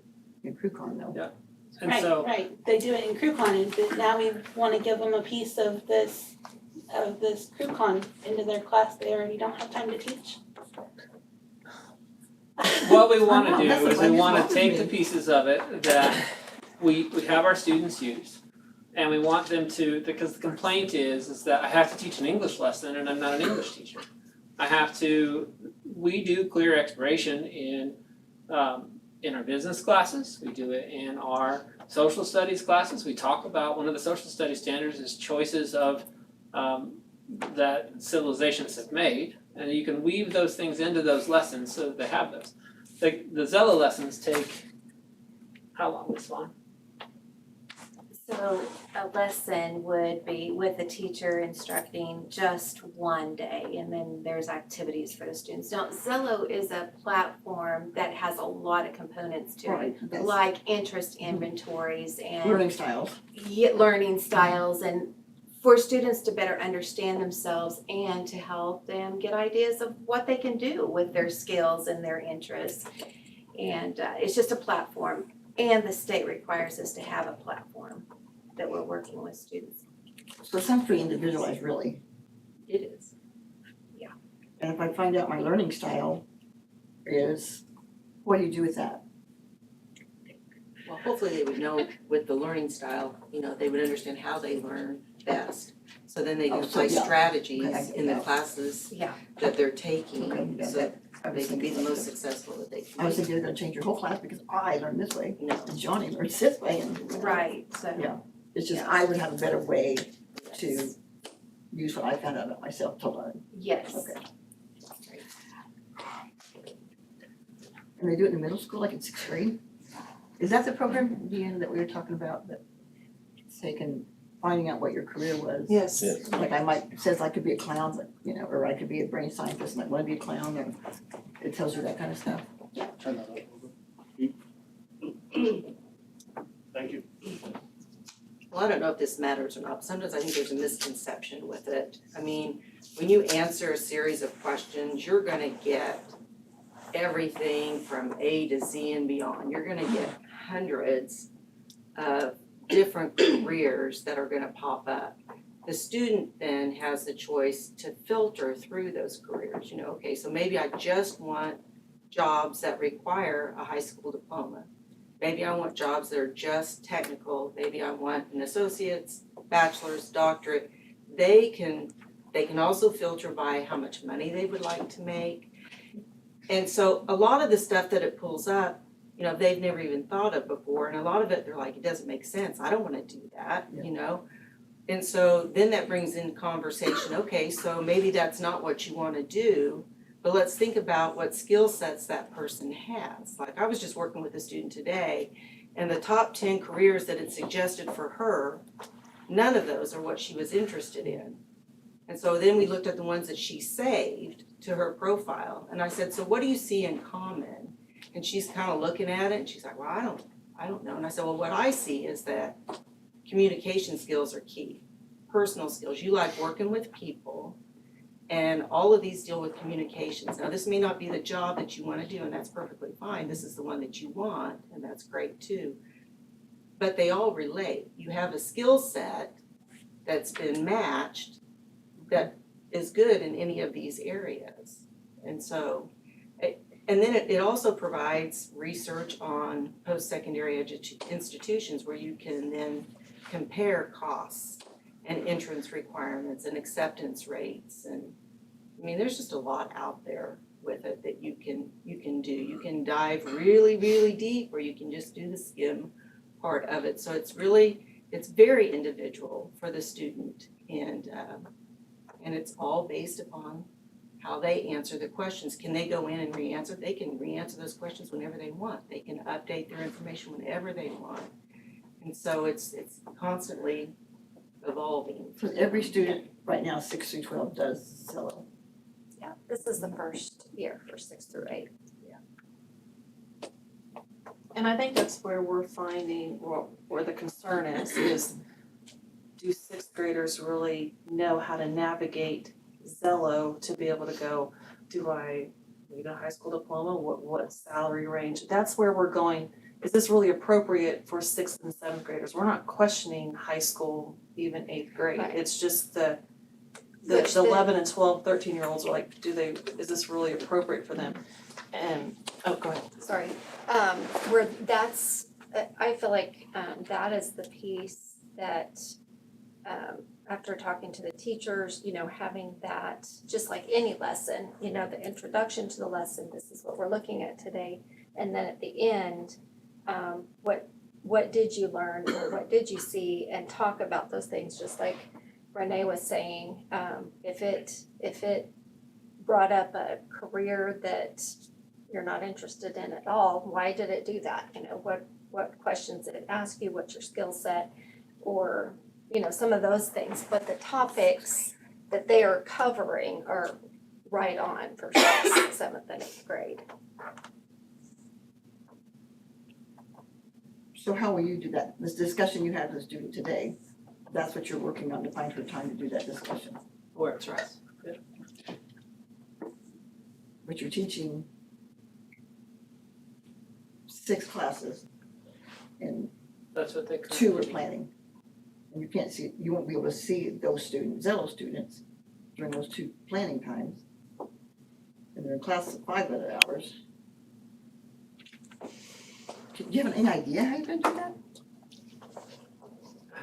in CrewCon though. and so Right, they do it in CrewCon, and but now we wanna give them a piece of this CrewCon into their class they already don't have time to teach. what we wanna I know, do that's is what we wanna bothers take me. the pieces of it that we have our students use. And we want them to, because the complaint is that I have to teach an English lesson and I'm not an English teacher. We do clear exploration in our business classes, we do it in our social studies classes. We talk about, one of the social studies standards is choices of that civilizations have made. And you can weave those things into those lessons so that they have those. The Zello lessons take, how long, Ms. Vaughn? So a lesson would be with the teacher instructing just one day, and then there's activities for the students. Now, Zello is a platform that has a lot of components to it, Right, that's like interest inventories and learning styles. learning styles, and for students to better understand themselves and to help them get ideas of what they can do with their skills and their interests. And it's just a platform, and the state requires us to have a platform that we're working with students. So it sounds pretty individualized, really. It is. And if I find out my learning style is, what do you do with that? Well, hopefully they would know with the learning style, they would understand how they learn best. So then they can Oh, so apply yeah. strategies Okay, I get in the that. classes Yeah. that they're taking, Okay, yeah, so that- I was they can be thinking the about most that. successful that they can I was be. thinking they're gonna change your whole class because I learned this way No. and Johnny learns this way and. Right, so. Yeah. It's just I would have a better way to use what I found out about myself to learn. Yes. Okay. And they do it in the middle school, like in 6th grade? Is that the program, Deanna, that we were talking about, that it's taken, finding out what your career was? Yes. Yes. Like it says I could be a clown, but, or I could be a brain scientist and I wanna be a clown, or it tells you that kind of stuff. Turn that up a little bit. Thank you. Well, I don't know if this matters or not, but sometimes I think there's a misconception with it. I mean, when you answer a series of questions, you're gonna get everything from A to Z and beyond. You're gonna get hundreds of different careers that are gonna pop up. The student then has the choice to filter through those careers, okay, so maybe I just want jobs that require a high school diploma. maybe I want jobs that are just technical, maybe I want an associate's, bachelor's, doctorate. They can also filter by how much money they would like to make. And so a lot of the stuff that it pulls up, you know, they've never even thought of before, and a lot of it, they're like, it doesn't make sense, I don't wanna do that, you know? And so then that brings in conversation, okay, so maybe that's not what you wanna do, but let's think about what skill sets that person has. Like, I was just working with a student today, and the top 10 careers that it suggested for her, none of those are what she was interested in. And so then we looked at the ones that she saved to her profile, and I said, so what do you see in common? And she's kind of looking at it, and she's like, well, I don't know. And I said, well, what I see is that communication skills are key, personal skills. You like working with people, and all of these deal with communications. Now, this may not be the job that you want to do, and that's perfectly fine. This is the one that you want, and that's great too. But they all relate. You have a skill set that's been matched that is good in any of these areas. And so, and then it also provides research on post-secondary institutions where you can then compare costs and entrance requirements and acceptance rates. And I mean, there's just a lot out there with it that you can do. You can dive really, really deep, or you can just do the skim part of it. So it's very individual for the student, and it's all based upon how they answer the questions. Can they go in and re-answer? They can re-answer those questions whenever they want. They can update their information whenever they want. And so it's constantly evolving. So every student right now, 6 through 12, does Zillow. Yeah, this is the first year for 6 through 8. And I think that's where we're finding, where the concern is do sixth graders really know how to navigate Zello to be able to go, do I need a high school diploma? What salary range? That's where we're going. Is this really appropriate for 6th and 7th graders? We're not questioning high school, even 8th grade. Right. It's just the 11 and 12, 13-year-olds are like, is this really appropriate for them? And, oh, go ahead. Sorry, where that's, I feel like, that is the piece that, after talking to the teachers, you know, having that, just like any lesson, you know, the introduction to the lesson, this is what we're looking at today. And then at the end, what did you learn, or what did you see, and talk about those things, just like Renee was saying, if it brought up a career that you're not interested in at all, why did it do that? You know, what questions did it ask you, what's your skill set, or, you know, some of those things. But the topics that they are covering are right on for 6th, 7th, and 8th grade. So how will you do that? This discussion you had with the student today, that's what you're working on to find her time to do that discussion. Works, right. But you're teaching 6 classes and That's what they. 2 are planning. And you won't be able to see those students, Zello students, during those 2 planning times. And they're in class 5 other hours. Do you have any idea how you're gonna do that?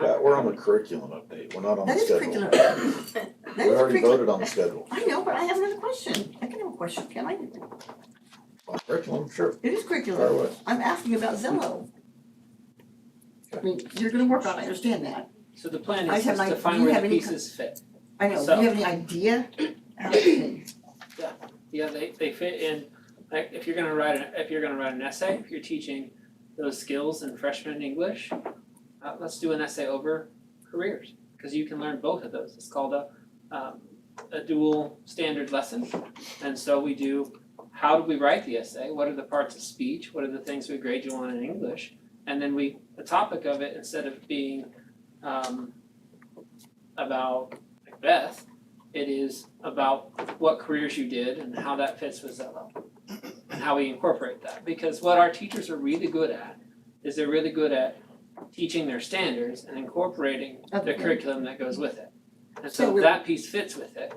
Yeah, we're on the curriculum update, we're not on the That is schedule. curriculum. We already voted on the schedule. I know, but I have another question. I can have a question, can I? On curriculum, sure. It is Fire curriculum. away. I'm asking about Zello. I mean, you're gonna work on it, I understand that. So the plan I is have just an to idea. find Do you where have the any pieces fit. I know, do So- you have any idea how to Yeah, they fit in, like, if you're gonna write an essay, if you're teaching those skills in freshman English, let's do an essay over careers, because you can learn both of those. It's called a dual standard lesson. And so we do, how do we write the essay? What are the parts of speech? What are the things we grade you on in English? And then the topic of it, instead of being about Macbeth, it is about what careers you did and how that fits with Zello and how we incorporate that. Because what our teachers are really good at is they're really good at teaching their standards and incorporating the curriculum that goes with it. And so that piece fits with it.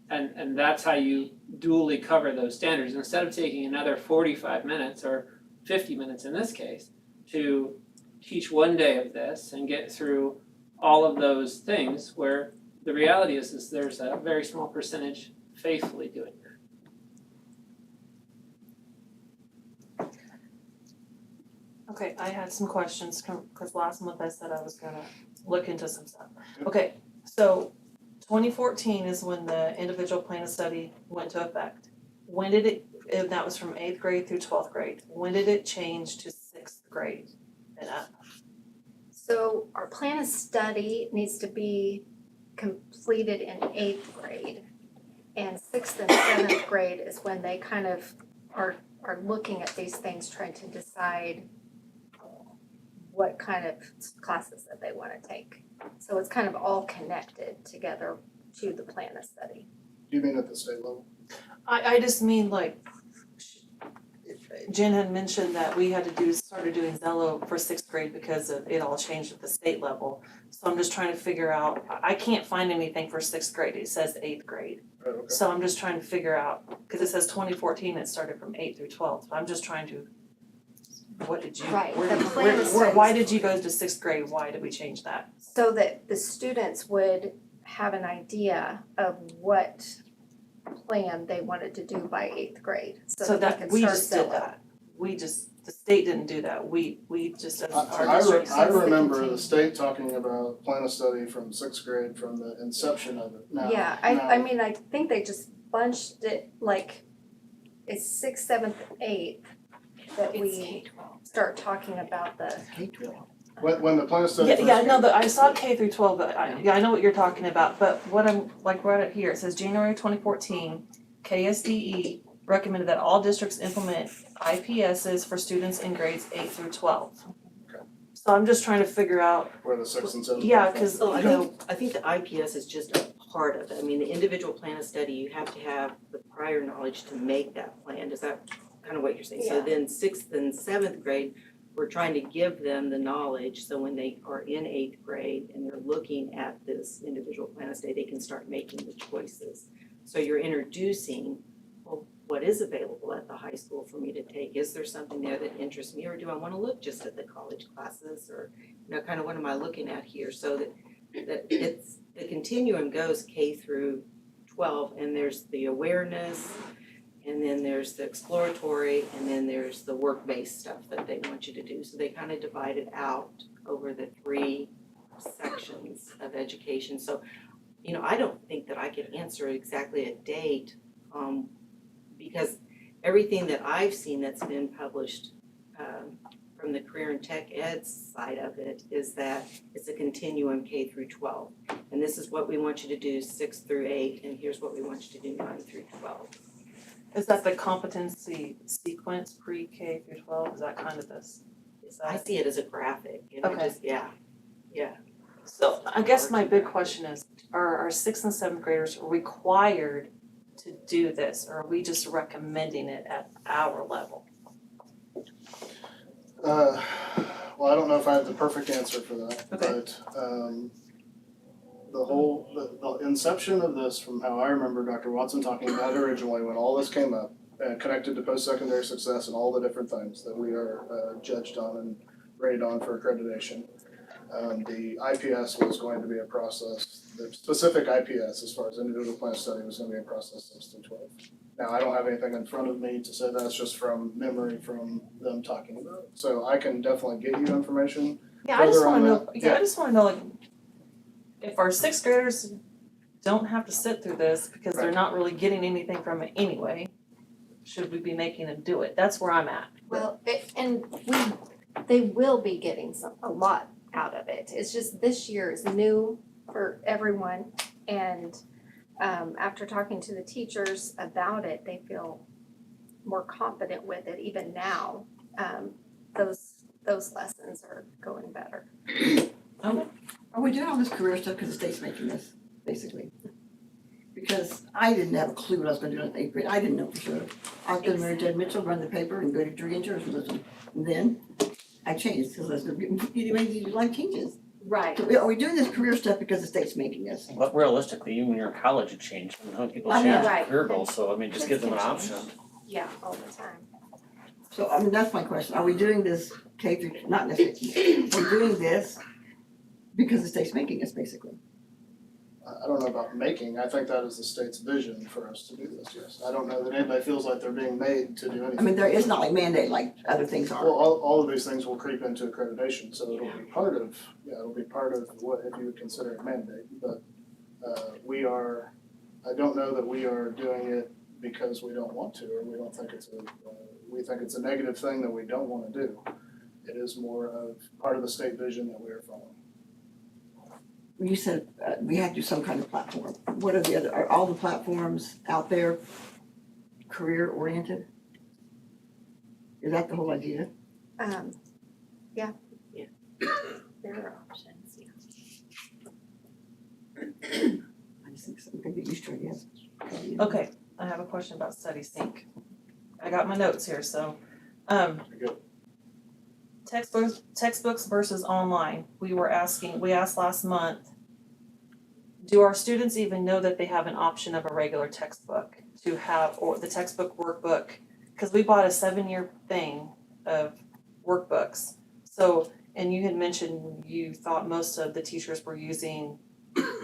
And that's how you dually cover those standards. Instead of taking another 45 minutes or 50 minutes in this case, to teach one day of this and get through all of those things, where the reality is there's a very small percentage faithfully doing that. Okay, I had some questions, cause last month I said I was gonna look into some stuff. Okay, so 2014 is when the individual plan of study went into effect. When did it, and that was from 8th grade through 12th grade, when did it change to 6th grade and up? So our plan of study needs to be completed in 8th grade. And 6th and 7th grade is when they kind of are looking at these things, trying to decide what kind of classes that they wanna take. So it's kind of all connected together to the plan of study. Do you mean at the state level? I just mean like, Jen had mentioned that we had to started doing Zello for 6th grade because it all changed at the state level. So I'm just trying to figure out, I can't find anything for 6th grade, it says 8th grade. Oh, okay. So I'm just trying to figure out, cause it says 2014, it started from 8th through 12th, I'm just trying to, what did you, Right, where, the plan of why studies. did you go to 6th grade, why did we change that? So that the students would have an idea of what plan they wanted to do by 8th grade, so So that they that, could we start just did Zello. that, the state didn't do that, we just, as our I district. remember the state talking about plan of study from 6th grade from the inception of it. Now, Yeah, I mean, I think they just bunched it like it's 6th, 7th, 8th that we start talking about the. When the plan of study Yeah, first yeah, I came. know I saw K through 12, but I know what you're talking about, but what I'm, like right up here, it says January 2014, KSDE recommended that all districts implement IPSs for students in grades 8 through 12. Okay. So I'm just trying to figure out, Where the 6th and 7th. yeah, cause So you know, I think the IPS is just a part of it. I mean, the individual plan of study, you have to have the prior knowledge to make that plan. Is that kind of what you're saying? So Yeah. then 6th and 7th grade, we're trying to give them the knowledge, so when they are in 8th grade and they're looking at this individual plan of study, they can start making the choices. So you're introducing, well, what is available at the high school for me to take? Is there something there that interests me, or do I wanna look just at the college classes, or, you know, kind of what am I looking at here? So that it's, the continuum goes K through 12, and there's the awareness, and then there's the exploratory, and then there's the work-based stuff that they want you to do. So they kind of divide it out over the 3 sections of education. So, you know, I don't think that I can answer exactly a date, because everything that I've seen that's been published from the career and tech ed side of it is that it's a continuum K through 12. And this is what we want you to do 6 through 8, and here's what we want you to do 9 through 12. is that the competency sequence pre-K through 12, is that kind of this? Is I that, see it as a graphic, you know, Okay. just, yeah. so I guess my big question is, are our 6th and 7th graders required to do this, or are we just recommending it at our level? Well, I don't know if I have the perfect answer for that, Okay. but the inception of this, from how I remember Dr. Watson talking about it originally, when all this came up, connected to post-secondary success and all the different things that we are judged on and rated on for accreditation. The IPS was going to be a process, the specific IPS, as far as individual plan study, was gonna be a process 6 through 12. Now, I don't have anything in front of me to say that, it's just from memory from them talking about it. So I can definitely get you information. Yeah, I just Further on wanna know, that, I just wanna know, like, if our 6th graders don't have to sit through this because they're Right. not really getting anything from it anyway, should we be making them do it? That's where I'm at. Well, they will be getting a lot out of it. It's just this year is new for everyone, and after talking to the teachers about it, they feel more confident with it even now. Those lessons are going better. Are we doing all this career stuff because the state's making this, basically? Because I didn't have a clue what I was gonna do in 8th grade, I didn't know for sure. I was gonna marry Ted Mitchell, run the paper, and go to Drury and journalism. And then I changed, because I was gonna be, these life changes. Right. So are we doing this career stuff because the state's making us? But realistically, even when you're in college, you change, and how many people I change know. Right. career goals, so I mean, just give them an option. Yeah, all the time. So, I mean, that's my question, are we doing this K through, not necessarily, we're doing this because the state's making us, basically. I don't know about making, I think that is the state's vision for us to do this, yes. I don't know that anybody feels like they're being made to do anything. I mean, there is not like mandate like other things are. Well, all of these things will creep into accreditation, so it'll be part of, it'll be part of what, if you would consider it mandate, but, I don't know that we are doing it because we don't want to, or we don't think we think it's a negative thing that we don't wanna do. It is more of part of the state vision that we are following. You said we had to do some kind of platform. What are the other, are all the platforms out there career oriented? Is that the whole idea? Yeah. Yeah. There are options, yeah. I just think something to get used to, I guess. Okay, I have a question about Study Sync. I got my notes here, so, textbooks versus online. We asked last month, do our students even know that they have an option of a regular textbook to have, or the textbook workbook? Cause we bought a 7-year thing of workbooks. So, and you had mentioned you thought most of the teachers were using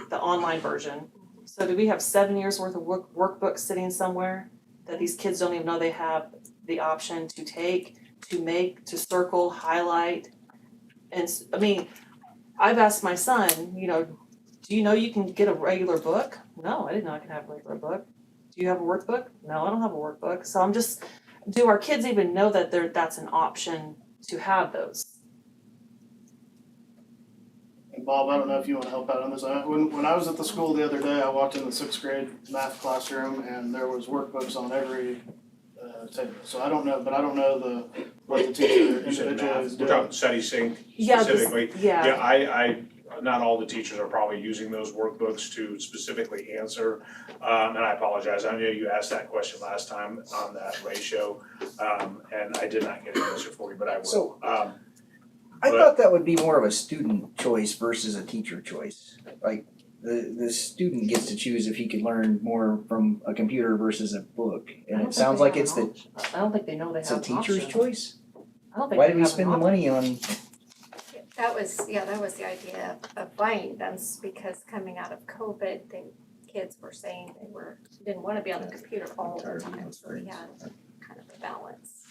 the online version. So do we have 7 years worth of workbooks sitting somewhere that these kids don't even know they have the option to take, to make, to circle, highlight? And I mean, I've asked my son, do you know you can get a regular book? No, I didn't know I could have a regular book. Do you have a workbook? No, I don't have a workbook. So I'm just, do our kids even know that that's an option to have those? And Bob, I don't know if you wanna help out on this. When I was at the school the other day, I walked in the 6th grade math classroom and there was workbooks on every table. So I don't know, but I don't know what the teacher individually is We're doing. talking Study Sync Yeah, specifically. yeah. I not all the teachers are probably using those workbooks to specifically answer. And I apologize, I know you asked that question last time on that ratio, and I did not get an answer for you, but I will. So- I But- thought that would be more of a student choice versus a teacher choice. Like, the student gets to choose if he could learn more from a computer versus a book. And it sounds like it's I don't think they know they have a an teacher's option. choice? I don't think Why they did we have an spend the option. money on, That was the idea of buying them, because coming out of COVID, kids were saying didn't wanna be on the computer all the time, so we had kind of a balance.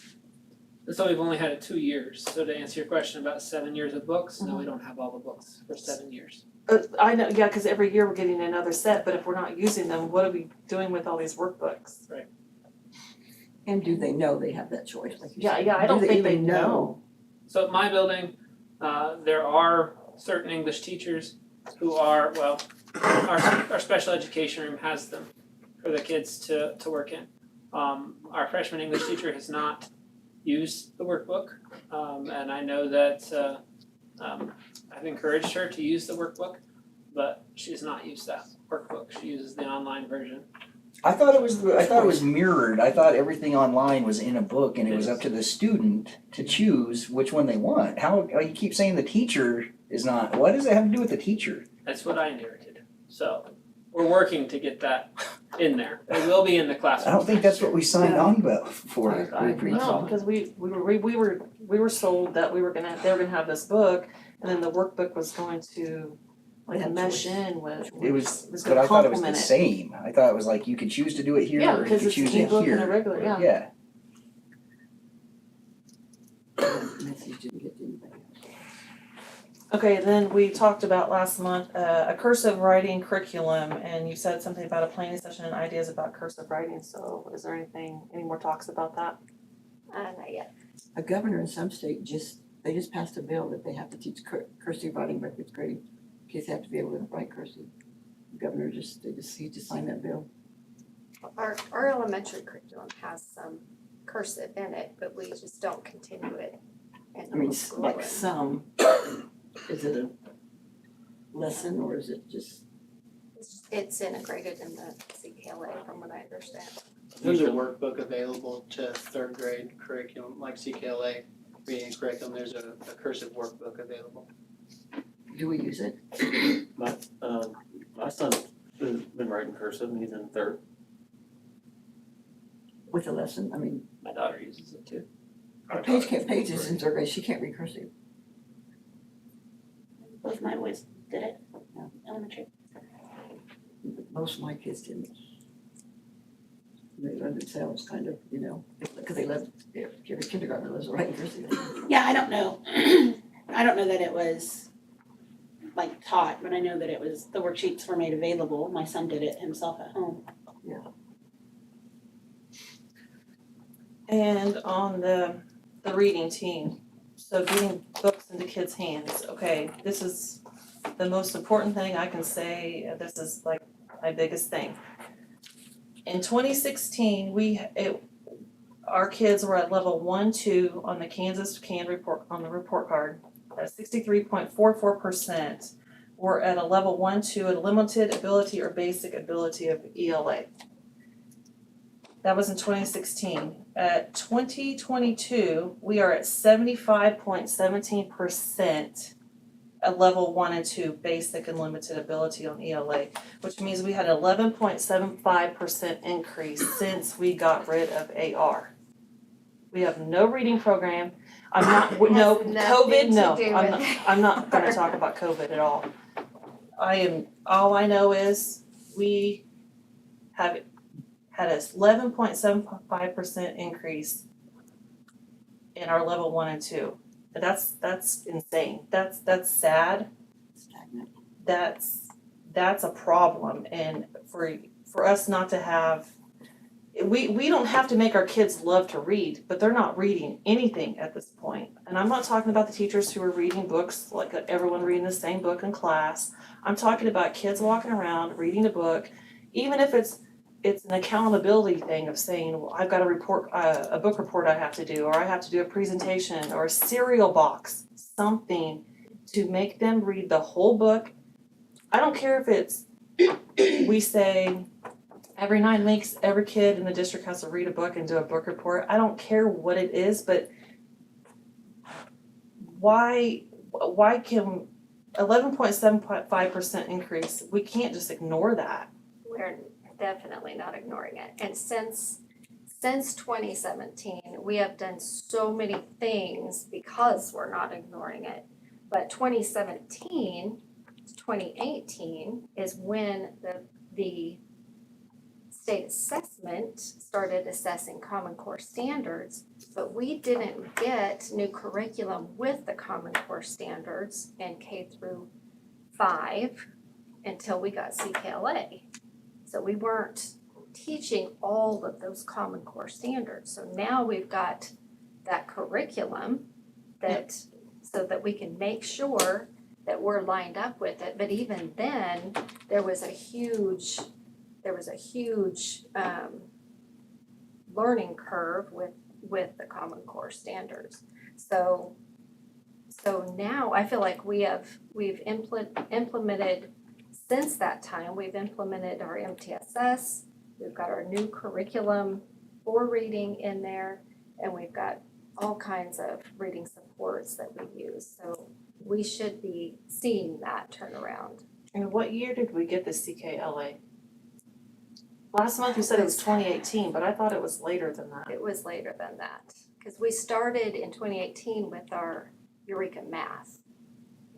So we've only had it 2 years, so to answer your question about 7 years of books, no, we don't have all the books for 7 years. I know, yeah, cause every year we're getting another set, but if we're not using them, what are we doing with all these workbooks? And do they know they have that choice? Like you Yeah, said? yeah, I don't Do think they even know. So at my building, there are certain English teachers who are, well, our special education room has them for the kids to work in. Our freshman English teacher has not used the workbook, and I know that I've encouraged her to use the workbook, but she has not used that workbook. She uses the online version. I thought it was mirrored. I thought everything online was in a book and it was up to the student to choose which one they want. How, you keep saying the teacher is not, what does it have to do with the teacher? That's what I inherited. So we're working to get that in there. It will be in the classroom. I don't think that's what we signed on for. No, because we were sold that they were gonna have this book, and then the workbook was going to like mesh in with. It was, but gonna I thought it was the complement it. same. I thought it was like you could choose to do it here Yeah, or you because could it's choose an it ebook and a here. regular, yeah. Yeah. Message didn't get to anybody. Okay, then we talked about last month, a cursive writing curriculum, and you said something about a planning session and ideas about cursive writing, so is there any more talks about that? Not yet. A governor in some state they just passed a bill that they have to teach cursive writing by 5th grade. Kids have to be able to write cursive. The governor he just signed that bill. Our elementary curriculum has some cursive in it, but we just don't continue it in I mean, middle school. like some, is it a lesson or is it just? It's integrated in the CKLA from what I understand. There's a workbook available to 3rd grade curriculum, like CKLA reading curriculum, there's a cursive workbook available. Do we use it? My son's been writing cursive and he's in 3rd. With a lesson, I mean. My daughter uses it too. Paige is in third grade, she can't read cursive. Both my boys did it, elementary. Most of my kids didn't. They learned themselves kind of, you know, because they left, every kindergartner lives right in cursive. Yeah, I don't know. I don't know that it was like taught, but I know that it was, the worksheets were made available. My son did it himself at home. Yeah. And on the reading team, so getting books into kids' hands, okay, this is the most important thing I can say, this is like my biggest thing. In 2016, our kids were at level 1, 2 on the Kansas CAN report, on the report card, at 63.44%. Were at a level 1, 2 at limited ability or basic ability of ELA. That was in 2016. At 2022, we are at 75.17% at level 1 and 2 basic and limited ability on ELA, which means we had 11.75% increase since we got rid of AR. We have no reading program. I'm not, no, COVID, no, I'm not gonna talk about COVID at all. All I know is we have had a 11.75% increase in our level 1 and 2. That's insane. That's sad. That's a problem, and for us not to have, we don't have to make our kids love to read, but they're not reading anything at this point. And I'm not talking about the teachers who are reading books like everyone reading the same book in class. I'm talking about kids walking around reading a book, even if it's an accountability thing of saying, well, I've got a book report I have to do, or I have to do a presentation, or a cereal box, something to make them read the whole book. I don't care if it's, we say every 9 weeks, every kid in the district has to read a book and do a book report. I don't care what it is, but why can 11.75% increase, we can't just ignore that. We're definitely not ignoring it. And since 2017, we have done so many things because we're not ignoring it. But 2017 to 2018 is when the state assessment started assessing Common Core standards, but we didn't get new curriculum with the Common Core standards in K through 5 until we got CKLA. So we weren't teaching all of those Common Core standards. So now we've got that curriculum so that we can make sure that we're lined up with it. But even then, there was a huge learning curve with the Common Core standards. So now I feel like we've implemented. Since that time, we've implemented our MTSS, we've got our new curriculum for reading in there, and we've got all kinds of reading supports that we use. So we should be seeing that turnaround. And what year did we get the CKLA? Last month you said it was 2018, but I thought it was later than that. It was later than that, because we started in 2018 with our Eureka Math.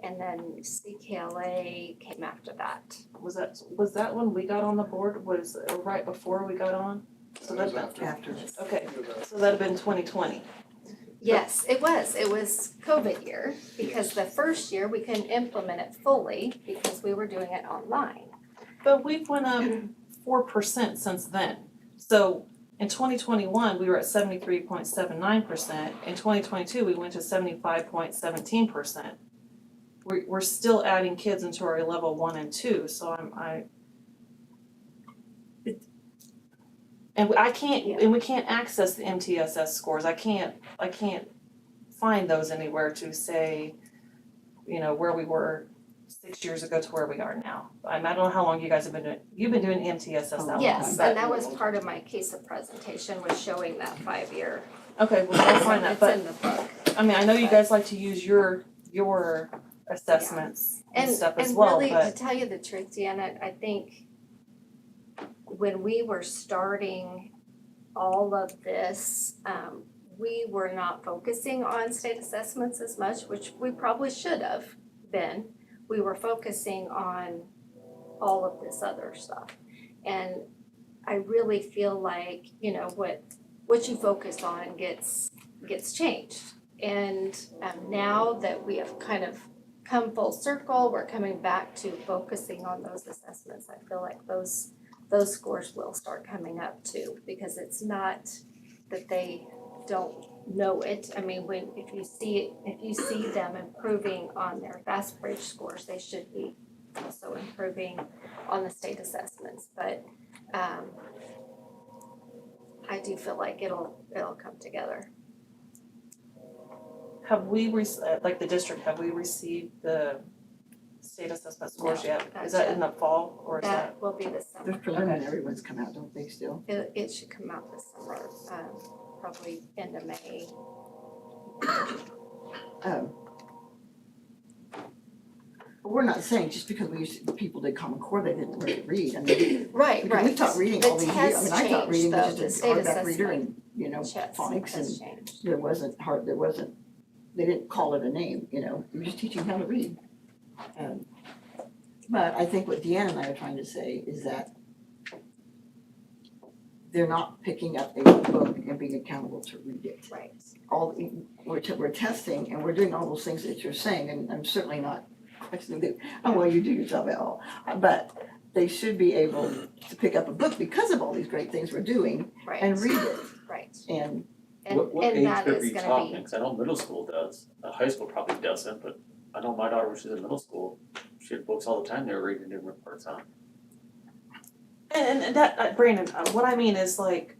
And then CKLA came after that. Was that when we got on the board? Was it right before we got on? So that's after. Okay, so that'd have been 2020. Yes, it was. It was COVID year, because the first year we couldn't implement it fully because we were doing it online. But we've went up 4% since then. So in 2021, we were at 73.79%. In 2022, we went to 75.17%. We're still adding kids into our level 1 and 2, so and we can't access the MTSS scores. I can't find those anywhere to say, where we were 6 years ago to where we are now. I don't know how long you guys have been doing. You've been doing MTSS that long. Yes, and that was part of my case of presentation, was showing that 5-year. Okay, well, I'll find that. But it's in the book. I mean, I know you guys like to use your assessments and stuff as well, And really, but to tell you the truth, Janet, I think when we were starting all of this, we were not focusing on state assessments as much, which we probably should have been. We were focusing on all of this other stuff. And I really feel like, you know, what you focus on gets changed. And now that we have kind of come full circle, we're coming back to focusing on those assessments. I feel like those scores will start coming up too, because it's not that they don't know it. I mean, if you see them improving on their Fast Bridge scores, they should be also improving on the state assessments. But I do feel like it'll come together. Have we, like the district, have we received the state assessment scores No, yet? not Is that yet. in the fall or is that? That will be this summer. There's preliminary ones come out, don't they, still? It should come out this summer, probably end of May. But we're not saying just because people did Common Core, they didn't really read. I mean, Right, because right. we taught reading The all these years. I mean, I taught test reading changed, was though. The just state an hardback reader assessment and, you know, checks phonics has and changed. there wasn't, they didn't call it a name, you know, you were just teaching how to read. But I think what Deanna and I are trying to say is that they're not picking up a book and being accountable to read it. Right. We're testing and we're doing all those things that you're saying, and I'm certainly not questioning that, oh, well, you do your job at all. But they should be able to pick up a book because of all these great things we're doing Right. and read it. Right. And What and age that group is are you gonna talking? be- Cause I know middle school does, high school probably doesn't, but I know my daughter, when she was in middle school, she had books all the time they were reading different parts on. And that, Brandon, what I mean is like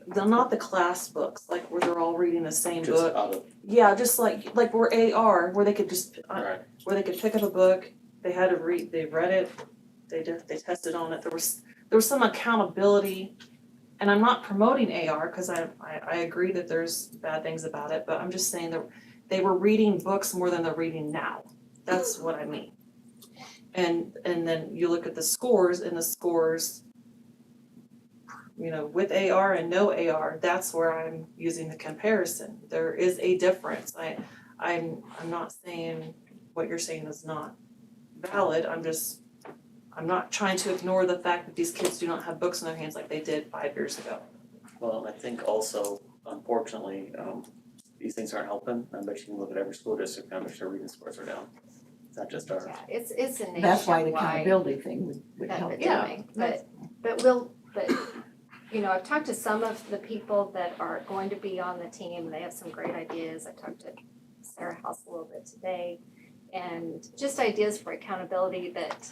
they're not the class books, like where they're all reading the same Just book. out of, Yeah, just like where AR, where they could just, right, where they could pick up a book, they had to read, they read it, they tested on it, there was some accountability. And I'm not promoting AR, cause I agree that there's bad things about it, but I'm just saying that they were reading books more than they're reading now, that's what I mean. And then you look at the scores, and the scores, you know, with AR and no AR, that's where I'm using the comparison. There is a difference. I'm not saying what you're saying is not valid. I'm not trying to ignore the fact that these kids do not have books in their hands like they did 5 years ago. well, I think also, unfortunately, these things aren't helping, I bet you can look at every school district, how much their reading scores are down. It's not just ours. Yeah, it's a nationwide that's why the accountability thing would help. epidemic. But you know, I've talked to some of the people that are going to be on the team, they have some great ideas. I talked to Sarah House a little bit today, and just ideas for accountability that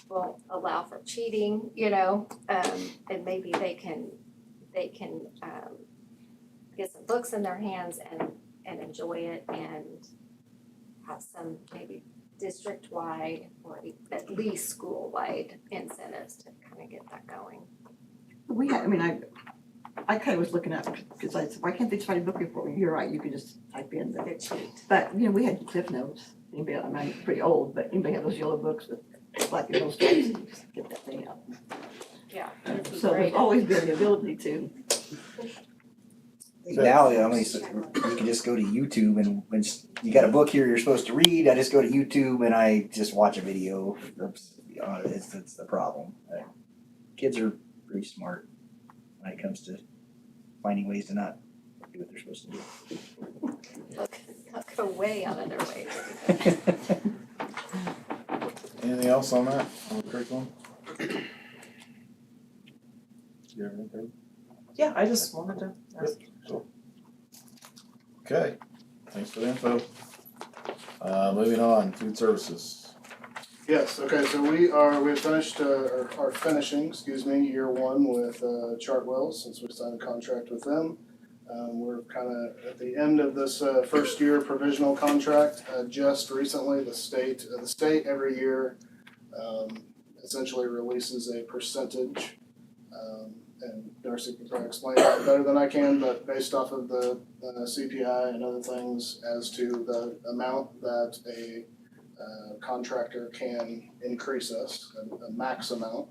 won't allow for cheating, you know, and maybe they can get some books in their hands and enjoy it and have some maybe district-wide or at least school-wide incentives to kind of get that going. I kind of was looking at, because I said, why can't they just find a book before? You're right, you could just type in the, Good cheat. but, you know, we had Cliff Notes. Anybody, I mean, I'm pretty old, but anybody have those yellow books with black and yellow stripes, you just get that thing out. Yeah. it'd be So there's great. always been the ability to. Now, I mean, you can just go to YouTube and when you got a book here you're supposed to read, I just go to YouTube and I just watch a video. It's the problem. Kids are pretty smart when it comes to finding ways to not do what they're supposed to do. They'll go way out of their way. Anything else on that, on the curriculum? You have anything? Yeah, I just wanted to ask. Cool. Okay, thanks for the info. Moving on, food services. Yes, okay, so we have finished, are finishing, year one with Chartwell, since we signed a contract with them. We're kind of at the end of this first year provisional contract. Just recently, the state every year essentially releases a percentage. And Darcy can probably explain that better than I can, but based off of the CPI and other things as to the amount that a contractor can increase us, a max amount.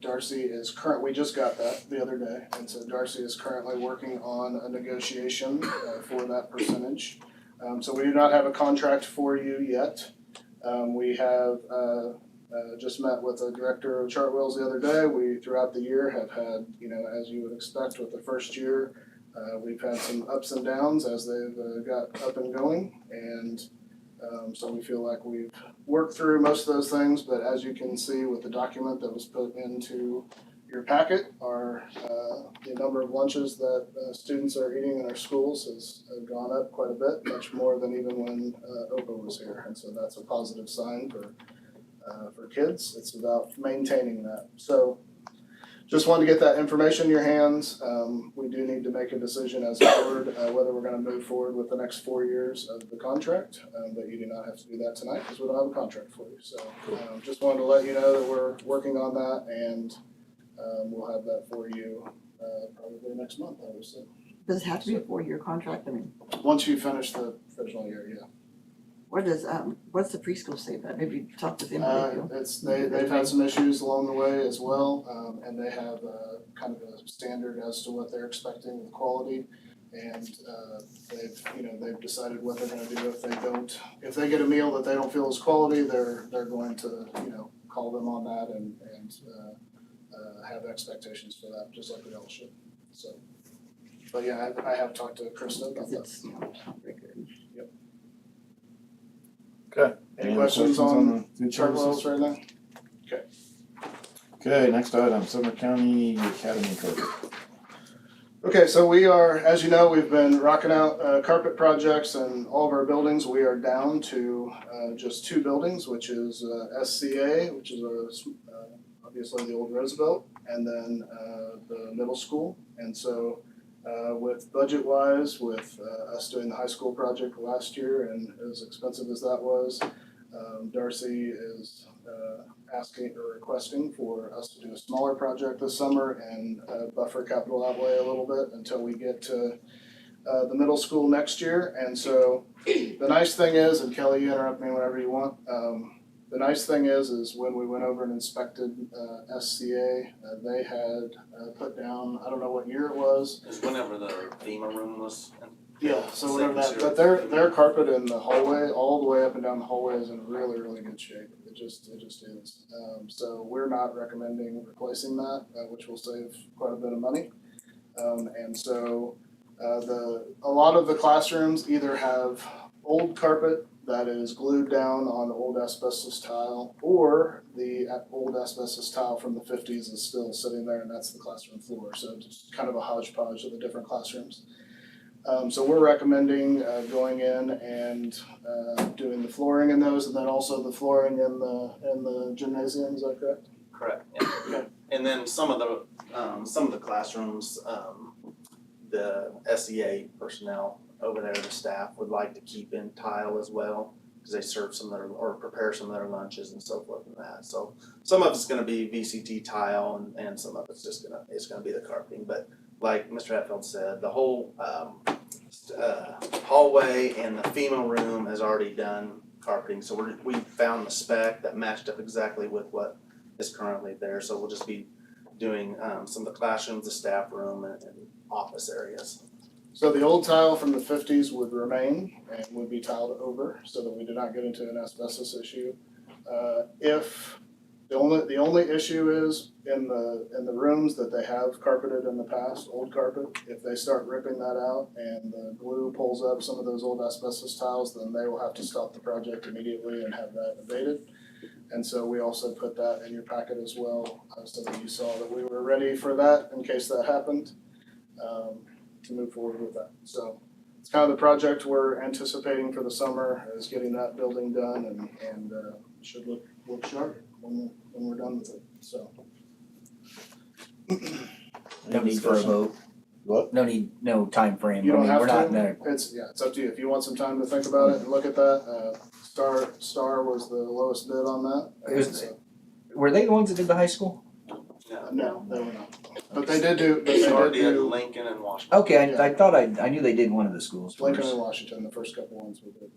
Darcy is we just got that the other day, and so Darcy is currently working on a negotiation for that percentage. So we do not have a contract for you yet. We have just met with the director of Chartwells the other day. We, throughout the year, have had, as you would expect with the first year, we've had some ups and downs as they've got up and going, and so we feel like we've worked through most of those things, but as you can see with the document that was put into your packet, the number of lunches that students are eating in our schools has gone up quite a bit, much more than even when OPA was here, and so that's a positive sign for kids. It's about maintaining that. So just wanted to get that information in your hands. We do need to make a decision as a board whether we're going to move forward with the next 4 years of the contract, but you do not have to do that tonight because we don't have a contract for you. So just wanted to let you know that we're working on that, and we'll have that for you probably next month, I would say. Does it have to be a 4-year contract? I mean, once you finish the original year, yeah. What does what's the preschool say about it? Have you talked with them? They've had some issues along the way as well, and they have kind of a standard as to what they're expecting with quality, and they've decided what they're going to do if they get a meal that they don't feel is quality, they're going to call them on that and have expectations for that, just like we all should. So, but yeah, I have talked to Krista about that. It's not very good. Yep. Okay. Any other questions on the food Chartwells services? right now? Okay. Okay, next item, Sumner County Academy Carpet. Okay, so we are, as you know, we've been rocking out carpet projects in all of our buildings. We are down to just 2 buildings, which is SCA, which is obviously the old Roosevelt, and then the middle school. And so with budget-wise, with us doing the high school project last year, and as expensive as that was, Darcy is asking or requesting for us to do a smaller project this summer and buffer capital outlay a little bit until we get to the middle school next year. And so the nice thing is, and Kelly, you interrupt me whenever you want, the nice thing is when we went over and inspected SCA, they had put down, I don't know what year it was. It was whenever the FEMA room was. Yeah, so whatever that, but their carpet in the hallway, all the way up and down the hallway is in really, really good shape. It just is. So we're not recommending replacing that, which will save quite a bit of money. And so a lot of the classrooms either have old carpet that is glued down on old asbestos tile, or the old asbestos tile from the 50s is still sitting there, and that's the classroom floor. So just kind of a hodgepodge of the different classrooms. So we're recommending going in and doing the flooring in those, and then also the flooring in the gymnasium. Is that correct? Correct. Yeah. Okay. And then some of the classrooms, the SEA personnel over there, the staff would like to keep in tile as well, because they serve some of their, or prepare some of their lunches and so forth and that. So some of it's going to be VCT tile, and some of it's just gonna be the carpeting. But like Mr. Hatfield said, the whole hallway and the FEMA room has already done carpeting. So we found the spec that matched up exactly with what is currently there. So we'll just be doing some of the classrooms, the staff room, and office areas. So the old tile from the 50s would remain and would be tiled over, so that we do not get into an asbestos issue. If the only issue is in the rooms that they have carpeted in the past, old carpet, if they start ripping that out and the glue pulls up some of those old asbestos tiles, then they will have to stop the project immediately and have that abated. And so we also put that in your packet as well, so that you saw that we were ready for that in case that happened, to move forward with that. So it's kind of the project we're anticipating for the summer, is getting that building done, and should look sharp when we're done with it. So No need for a vote. What? No time frame. you don't have we're not in to. It's up to you. If you want some time to think about it and look at that, Star was the lowest bid on that. Were they the ones that did the high school? No, they were not. But they did do. Lincoln and Washington. Okay, I thought I knew they did one of the schools. Lincoln and Washington, the first couple ones we did.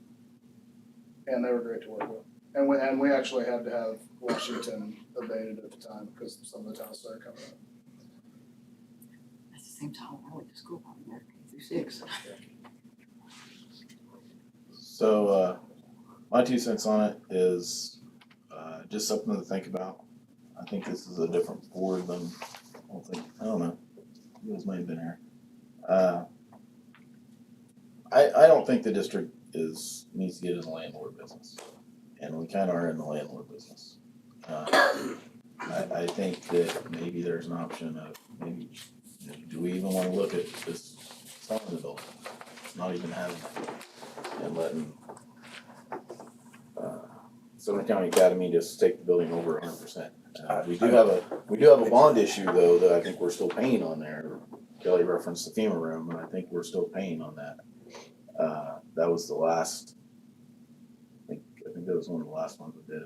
And they were great to work with. And we actually had to have Washington abated at the time because some of the towns started coming up. At the same time, I went to school probably there, K-6. So, my 2 cents on it is, just something to think about. I think this is a different board than, I don't know, you guys might have been here. I don't think the district needs to get in the landlord business, and we kinda are in the landlord business. I think that maybe there's an option of maybe, do we even wanna look at just selling the building? Not even having it, and letting, Sumner County Academy just take the building over 100%. We do have a bond issue though, that I think we're still paying on there. Kelly referenced the FEMA room, and I think we're still paying on that. That was the last, I think that was one of the last ones we did.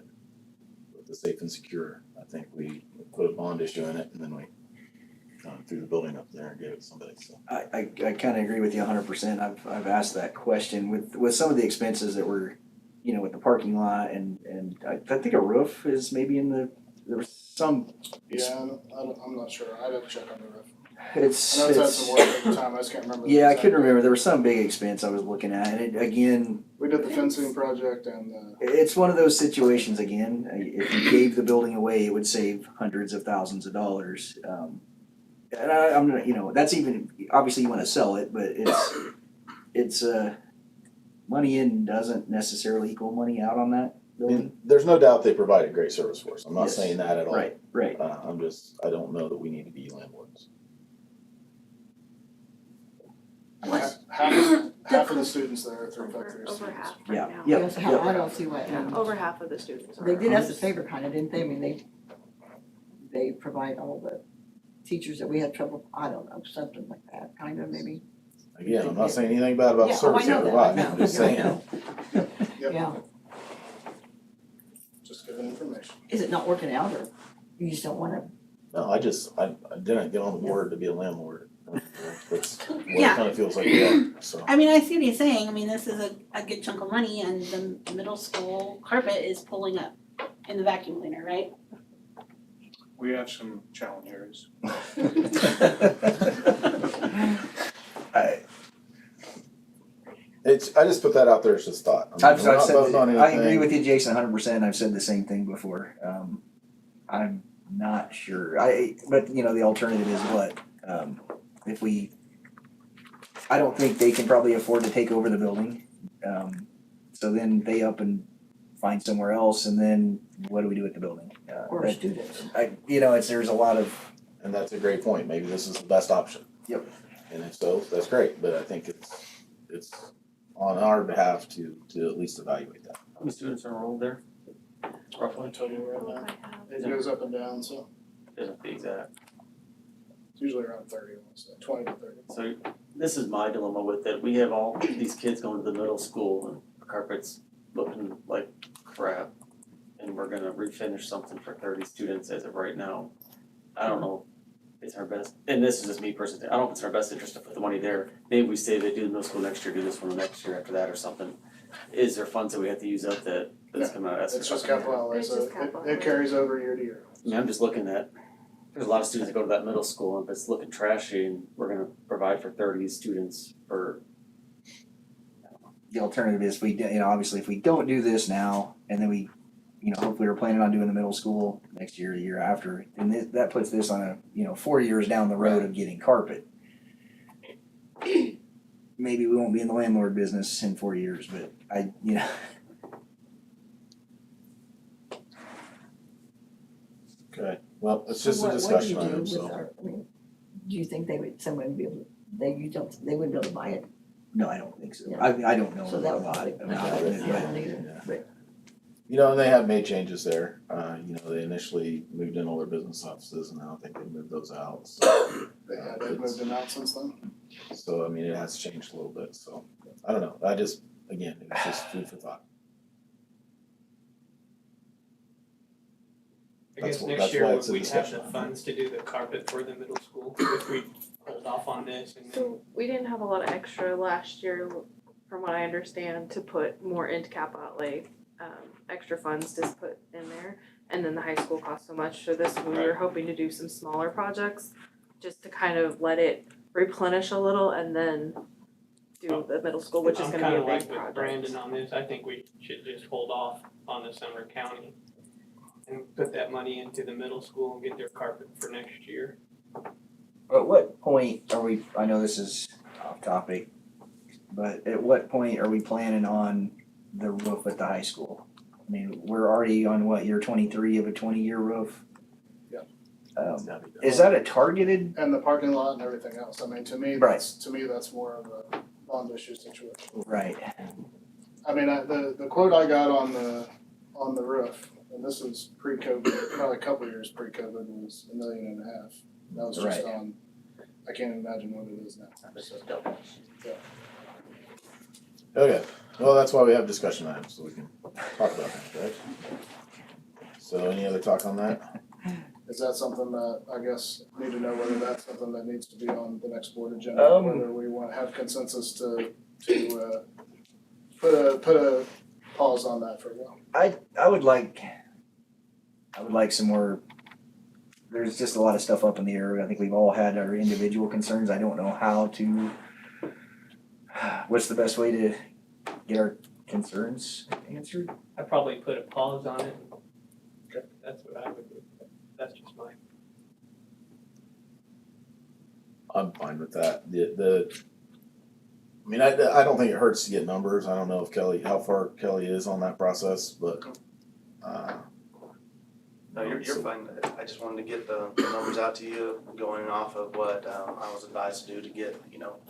With the safe and secure, I think we put a bond issue in it, and then we threw the building up there and gave it to somebody, so. I kinda agree with you 100%. I've asked that question with some of the expenses that were, with the parking lot and I think a roof is maybe there was some. Yeah, I'm not sure. I'd have to check on the roof. I It's know it's had some work at the time, I just can't remember. the yeah, I exact couldn't date. remember. There was some big expense I was looking at, and it, again, We did the fencing project and it's one of those situations again. If you gave the building away, it would save hundreds of thousands of dollars. And I'm not, that's even obviously you want to sell it, but it's money in doesn't necessarily equal money out on that I building. mean, there's no doubt they provided great service for us. I'm not Yes. saying that at all. Right. I don't know that we need to be landlords. half of the students there are 353. Over half Yeah. right now. Yep. Yes, I don't see what. Yeah, over half of the students are. They did us a favor kinda, didn't they? I mean, they provide all the teachers that we had trouble, I don't know, something like that, kind of maybe. Again, I'm not saying anything bad about the Yeah, oh, I service know they that, provide. I know. I'm just Yeah, I saying. know. Yep. Yeah, Just giving information. is it not working out or you just don't wanna? No, I didn't get on the board to be a landlord. That's what it Yeah. kind of feels like we are, so. I mean, I see what he's saying, I mean, this is a good chunk of money and the middle school carpet is pulling up in the vacuum cleaner, right? We have some challenge areas. I just put that out there as just thought. I've We're not said, voting on I agree anything. with you, Jason, 100%. I've said the same thing before. I'm not sure. But the alternative is what? If I don't think they can probably afford to take over the building. So then they up and find somewhere else, and then what do we do with the building? Or students. There's a lot of. And that's a great point. Maybe this is the best option. Yep. And if so, that's great, but I think it's on our behalf to at least evaluate that. How many students are enrolled there? Roughly total right now. It goes up and down, so Isn't the exact. it's usually around 30, I want to say, 20 to 30. So this is my dilemma with it. We have all these kids going to the middle school and the carpet's looking like crap. And we're gonna refinish something for 30 students as of right now. I don't know if it's our best, and this is just me personally, I don't know if it's our best interest to put the money there. Maybe we say they do the middle school next year, do this one the next year after that or something. Is there funds that we have to use up that's coming out of ESSER? It's just capital outlay, It's so just capital it carries over year to year. I mean, I'm just looking at, there's a lot of students that go to that middle school, and if it's looking trashy, and we're gonna provide for 30 students for. The alternative is obviously if we don't do this now, and then we, hopefully we're planning on doing the middle school next year, the year after, and that puts this on a 4 years down the road of getting carpet. Maybe we won't be in the landlord business in 4 years, but Okay, well, it's So just a what do discussion you do item, with so. Do you think they would be able, they wouldn't be able to buy it? No, I don't think so. Yeah. I don't know So that would about it. be- I don't either, but And they have made changes there. They initially moved in all their business offices, and now I think they moved those out, so. They've moved them out since then. So, it has changed a little bit, so, I don't know, again, it's just food for thought. I That's guess wh- next that's year why it's a we'd have the discussion. funds to do the carpet for the middle school if we hold off on this and then. So we didn't have a lot of extra last year, from what I understand, to put more into capital outlay. extra funds to put in there. And then the high school costs so much, so this, we were hoping to do some smaller projects, just to kind of let it replenish a little and then do the middle school, which is gonna be a big I'm kinda like with project. Brandon on this, I think we should just hold off on the Sumner County and put that money into the middle school and get their carpet for next year. At what point are we, I know this is off topic, but at what point are we planning on the roof at the high school? I mean, we're already on what, year 23 of a 20-year roof? Yeah. Is that a targeted? And the parking lot and everything else, I mean, to me, Right. that's more of a bond issue situation. Right. I mean, the quote I got on the roof, and this is pre-COVID, probably a couple of years pre-COVID, was $1.5 million. That was just Right. on, I can't imagine what it is now. So, yeah. Okay, well, that's why we have discussion items, so we can talk about that, right? So any other talk on that? Is that something that, I guess, need to know whether that's something that needs to be on the next board agenda, whether we want to have consensus to put a pause on that for a while? I would like some more, there's just a lot of stuff up in the air. I think we've all had our individual concerns. I don't know how to, what's the best way to get our concerns answered? I'd probably put a pause on it. That's what I would do. That's just mine. I'm fine with that. I mean, I don't think it hurts to get numbers. I don't know if how far Kelly is on that process, but, No, you're fine. I just wanted to get the numbers out to you, going off of what I was advised to do to get,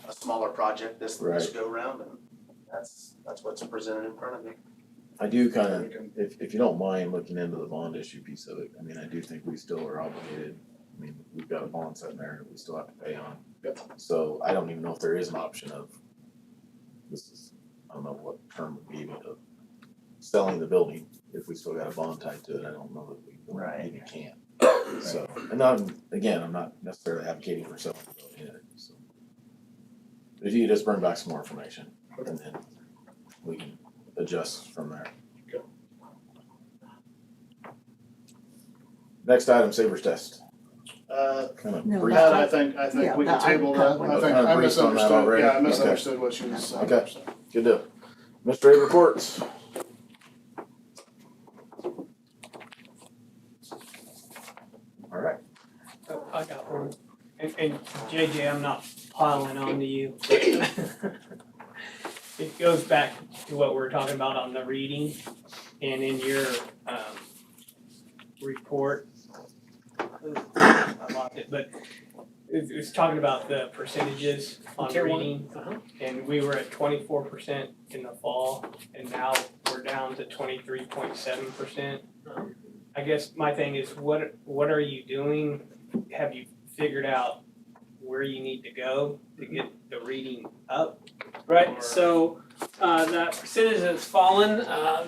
a smaller project this go round, and that's what's presented in front of me. I do kind of, if you don't mind looking into the bond issue piece of it, I mean, I do think we still are obligated. I mean, we've got a bond sitting there that we still have to pay on. Yep. So I don't even know if there is an option of, I don't know what term would be, but of selling the building if we still got a bond tied to it. I don't know that we even can. So, and I'm not necessarily advocating for selling the building either, so. If you could just bring back some more information, and then we can adjust from there. Okay. Next item, Sabres test. Kind of brief. That I think we can table that. I think I briefed on that misunderstood, already. I misunderstood what she was saying. Okay, good deal. Mr. A reports. All right. Oh, I got one. And JJ, I'm not piling on to you. It goes back to what we were talking about on the reading and in your report. I lost it, but it was talking about the percentages on Tier one. reading. And we were at 24% in the fall, and now we're down to 23.7%. I guess my thing is, what are you doing? Have you figured out where you need to go to get the reading up? Right, so that percentage has fallen.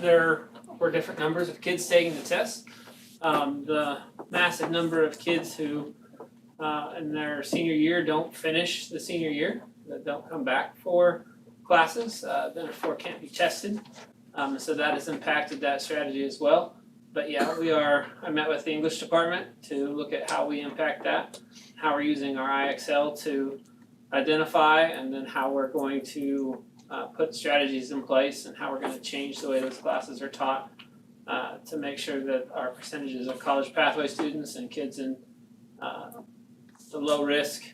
There were different numbers of kids taking the test. The massive number of kids who in their senior year don't finish the senior year, that don't come back for classes, therefore can't be tested. So that has impacted that strategy as well. But yeah, I met with the English department to look at how we impact that, how we're using our IXL to identify, and then how we're going to put strategies in place and how we're going to change the way those classes are taught to make sure that our percentages of college pathway students and kids in the low risk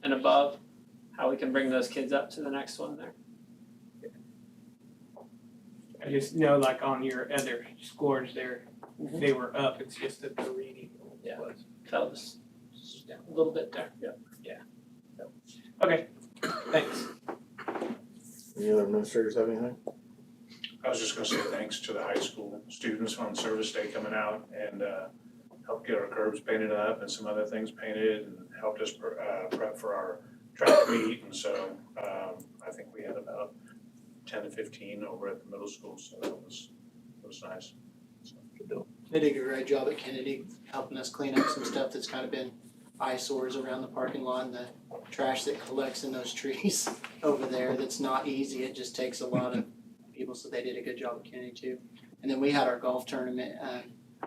and above, how we can bring those kids up to the next one there. I just know, like on your other scores there, they were up. It's just that the reading was. That was a little bit there. Yeah. Yeah. Okay. Thanks. Any other administrators have anything? I was just gonna say thanks to the high school students on service day coming out and helped get our curbs painted up and some other things painted and helped us prep for our track meet. And so I think we had about 10 to 15 over at the middle school, so that was nice. So, good deal. They did a great job at Kennedy, helping us clean up some stuff that's kind of been eyesores around the parking lot and the trash that collects in those trees over there. That's not easy. It just takes a lot of people, so they did a good job at Kennedy too. And then we had our golf tournament.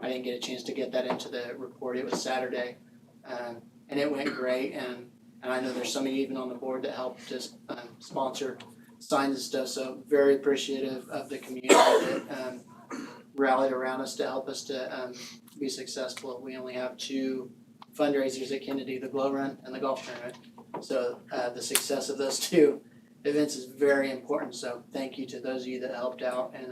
I didn't get a chance to get that into the report. It was Saturday. And it went great. And I know there's somebody even on the board that helped just sponsor signs and stuff. So very appreciative of the community that rallied around us to help us to be successful. We only have 2 fundraisers at Kennedy, the Glow Run and the golf tournament. So the success of those 2 events is very important. So thank you to those of you that helped out, and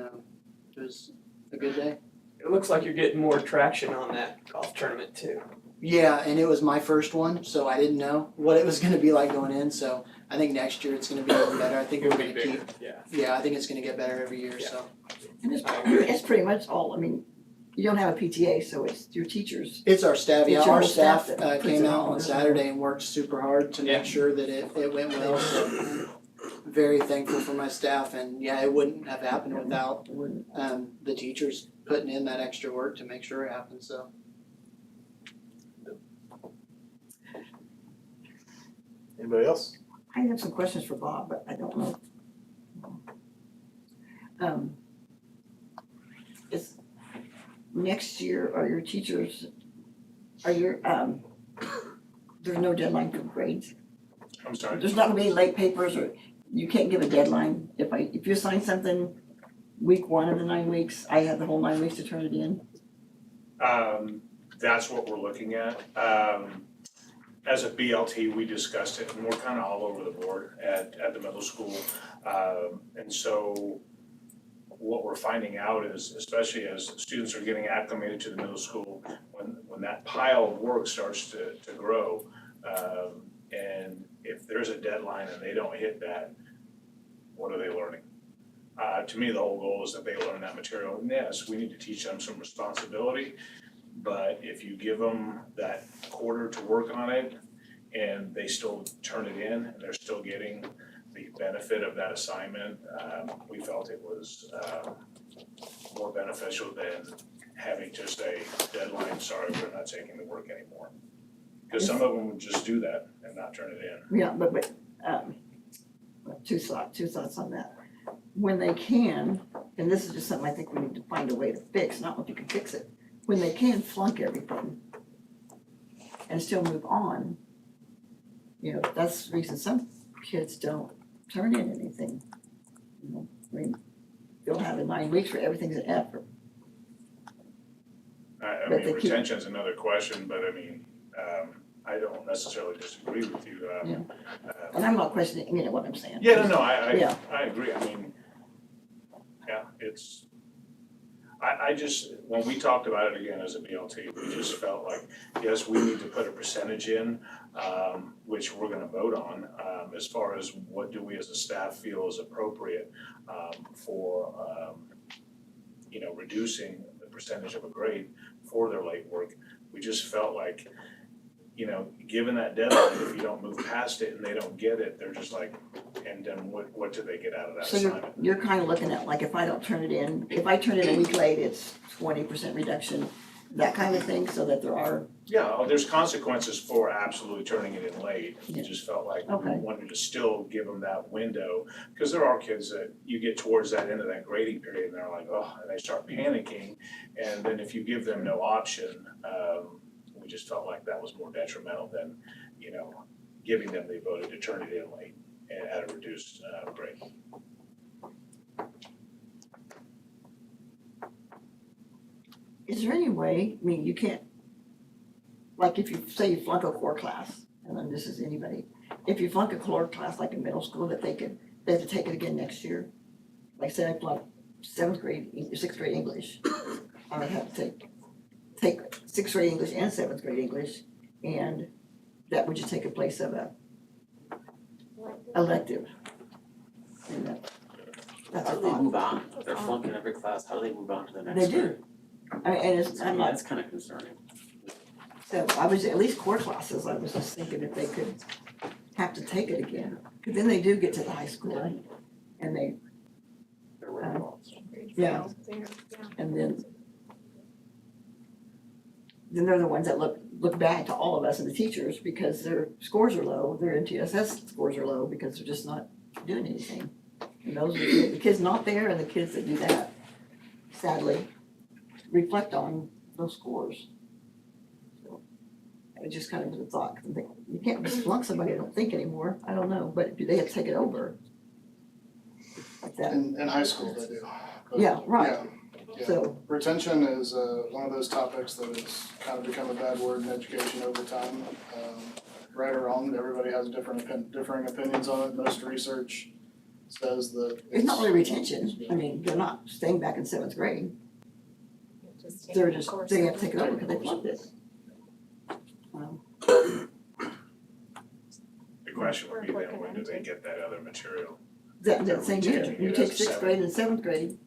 it was a good day. It looks like you're getting more traction on that golf tournament too. Yeah, and it was my first one, so I didn't know what it was going to be like going in. So I think next year it's going to be even better. I think we're It'll going be to bigger, keep. yeah. Yeah, I think it's going to get better every year. Yeah. So And it's pretty much all, I mean, you don't have a PTA, so it's your teachers. it's our staff. Yeah, It's your our whole staff staff that puts came it out on. on Saturday and worked super hard to Yeah. make sure that it went well. So very thankful for my staff, and yeah, it wouldn't have happened without the teachers putting in that extra work to make sure it happened. So. Anybody else? I have some questions for Bob, but I don't know. Is next year, are your teachers, there's no deadline for grades? I'm sorry. There's not gonna be any late papers, or you can't give a deadline? If you assign something week 1 of the 9 weeks, I have the whole 9 weeks to turn it in? That's what we're looking at. As a BLT, we discussed it, and we're kind of all over the board at the middle school. And so what we're finding out is, especially as students are getting acclimated to the middle school, when that pile of work starts to grow, and if there's a deadline and they don't hit that, what are they learning? To me, the whole goal is that they learn that material. And yes, we need to teach them some responsibility, but if you give them that quarter to work on it and they still turn it in and they're still getting the benefit of that assignment, we felt it was more beneficial than having just a deadline, sorry, we're not taking the work anymore. Because some of them would just do that and not turn it in. Yeah, but two thoughts on that. When they can, and this is just something I think we need to find a way to fix, not if you can fix it. When they can flunk everything and still move on, you know, that's the reason some kids don't turn in anything. You know, I mean, they'll have the 9 weeks where everything's an effort. I But mean, they keep- retention's another question, but I mean, I don't necessarily disagree with you. Yeah. And I'm not questioning, you know what I'm saying. Yeah, no, Yeah. I agree. I mean, yeah, it's, I just, when we talked about it again as a BLT, we just felt like, yes, we need to put a percentage in, which we're gonna vote on, as far as what do we as a staff feel is appropriate, for, you know, reducing the percentage of a grade for their late work. We just felt like, you know, given that deadline, if you don't move past it and they don't get it, they're just like, and then what do they get out of that So assignment? you're kind of looking at, like, if I don't turn it in, if I turn it in a week late, it's 20% reduction, that kind of thing, so that there are. Yeah, there's consequences for absolutely turning it in late. We Yeah. just felt like we Okay. wanted to still give them that window. Because there are kids that you get towards that end of that grading period and they're like, oh, and they start panicking. And then if you give them no option, we just felt like that was more detrimental than, you know, giving them the ability to turn it in late and at a reduced grade. Is there any way, I mean, you can't, like if you say you flunk a core class, and then this is anybody, if you flunk a core class like in middle school, that they have to take it again next year? Like say I flunked 6th grade English, I would have to take 6th grade English and 7th grade English, and that would just take a place of a elective. And that's How a do they thought. move on? If they're flunking every class, how do they move on to the next They grade? do. And it's, I'm not, That's kind of concerning. so I was, at least core classes, I was just thinking if they could have to take it again. Cause then they do get to the high school and they, yeah, and then they're the ones that look bad to all of us and the teachers because their scores are low, their MTSS scores are low because they're just not doing anything. And those are the kids not there and the kids that do that. sadly, reflect on those scores. So, it just kind of was a thought, 'cause I think, you can't just flunk somebody, I don't think anymore, I don't know, but do they have to take it over? Like that, In high school they do. But yeah, right, yeah. so, Retention is one of those topics that has kind of become a bad word in education over time. Right or wrong, everybody has differing opinions on it. Most research says that it's not really retention, I mean, they're not staying back in seventh grade, they're just, they have to take it over because they flunked it. The question would be then, when do they get that other material? That same year, Retaking you it take as a sixth grade and seventh grade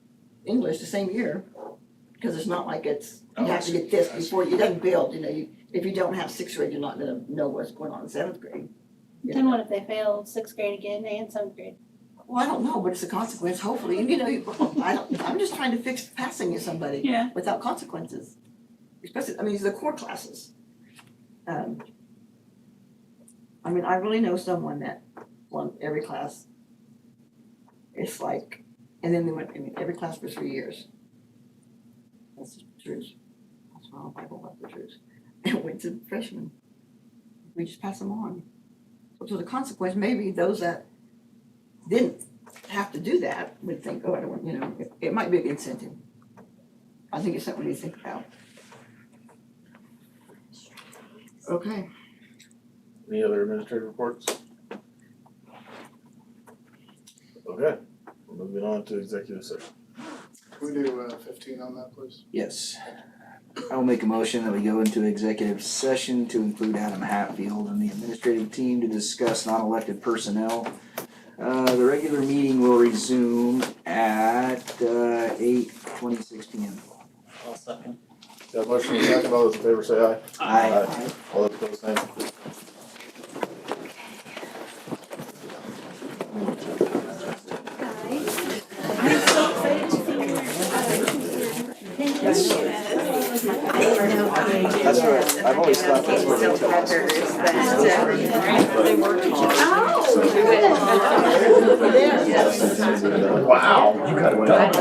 English the same year, because it's not like it's, you Oh, I have to see. get this I see. before, you doesn't build, you know, if you don't have sixth grade, you're not gonna know what's going on in seventh grade. Then what if they fail sixth grade again and seventh grade? Well, I don't know, but it's a consequence, hopefully, you know, I'm just trying to fix passing you somebody Yeah. without consequences. Especially, I mean, the core classes. I mean, I really know someone that flunked every class. It's like, and then they went, I mean, every class for 3 years. That's the truth. That's why I don't like the truth. And went to freshmen. We just pass them on. So the consequence, maybe those that didn't have to do that would think, oh, I don't want, you know, it might be an incentive. I think it's something we need to think about. Okay. Any other administrative reports? Okay, moving on to executive session. Can we do 15 on that, please? Yes. I will make a motion that we go into executive session to include Adam Hatfield and the administrative team to discuss non-elected personnel. The regular meeting will resume at 8:26 p.m. I'll second. Got a motion and a second, all those in favor say aye. Aye. All those opposed, same. That's what, I've always thought that's what they tell us. Wow, you got it done.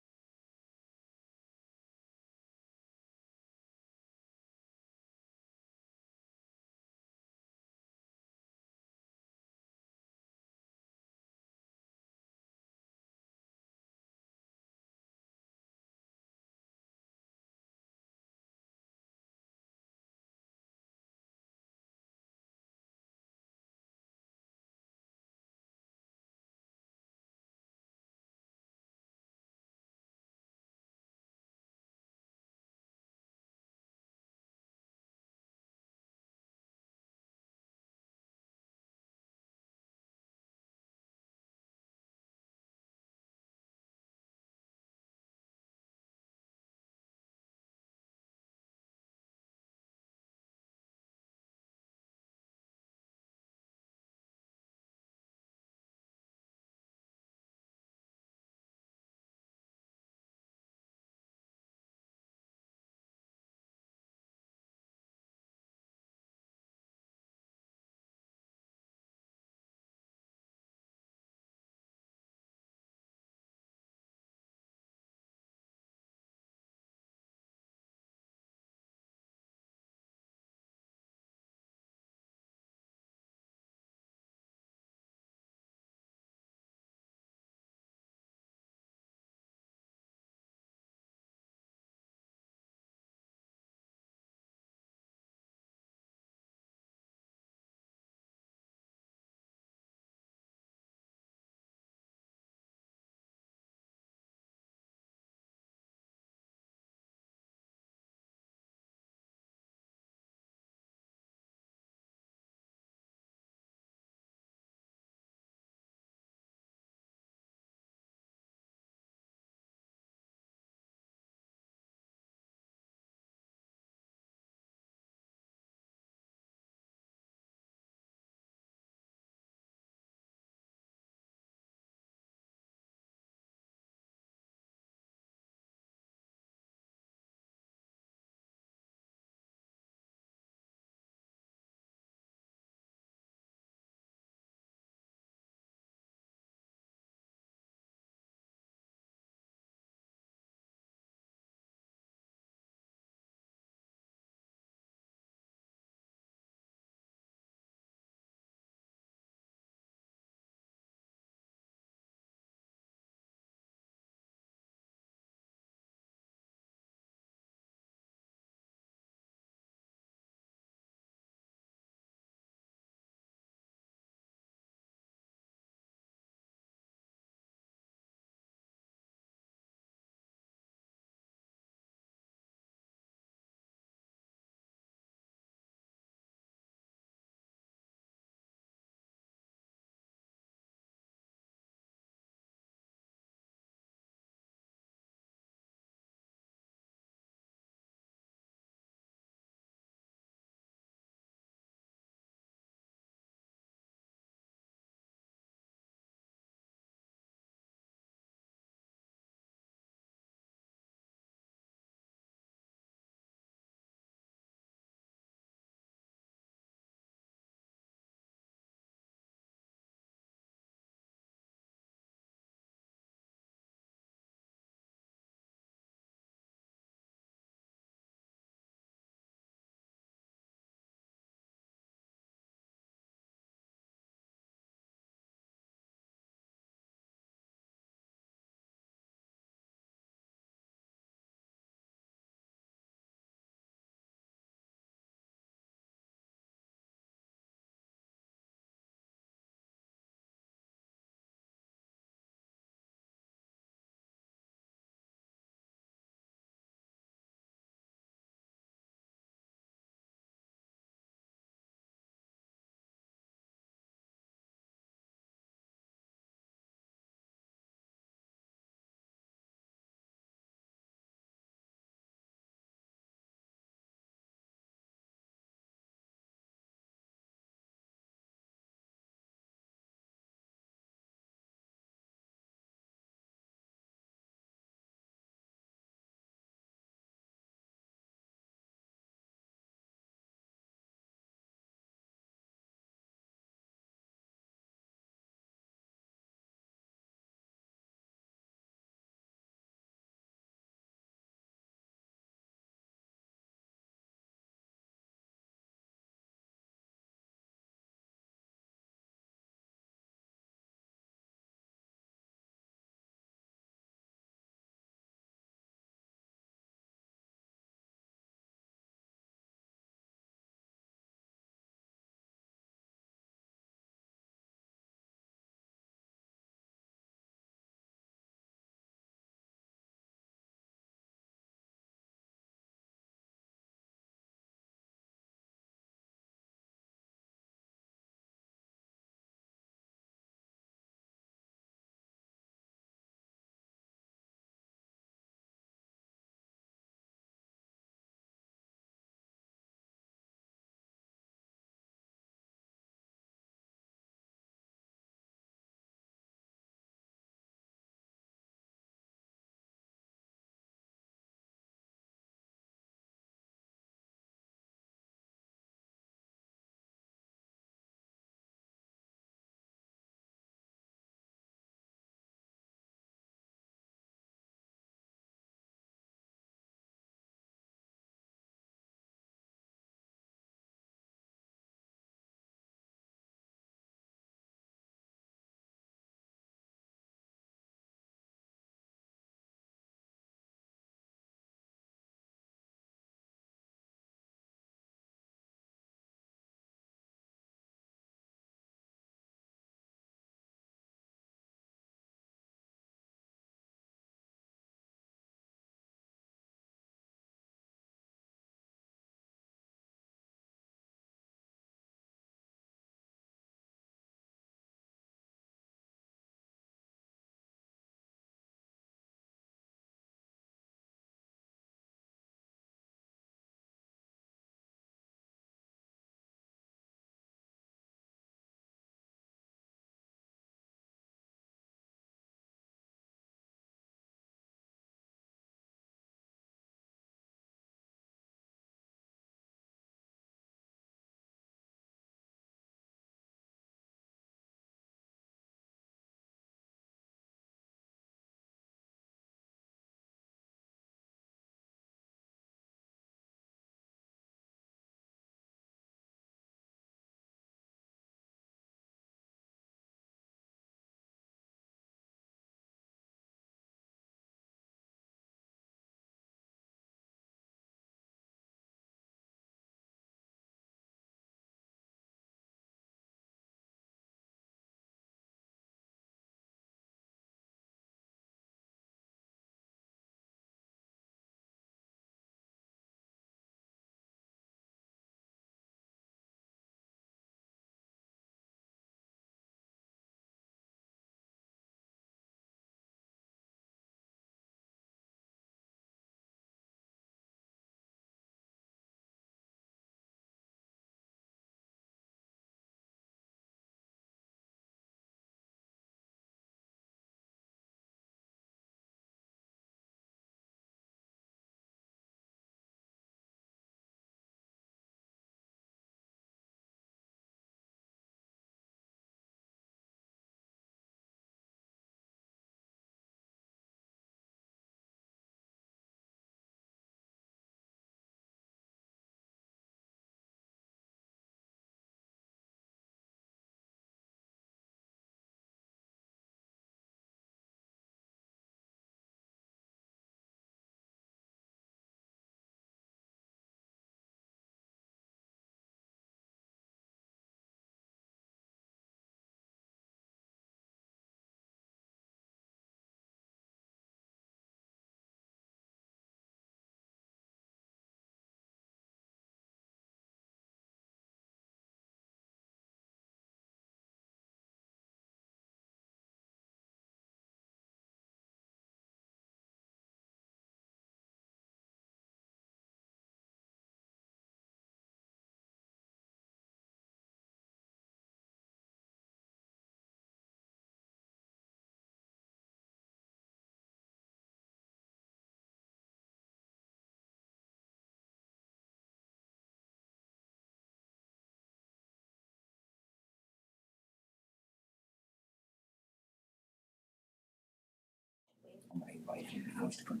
invite him, he needs to come.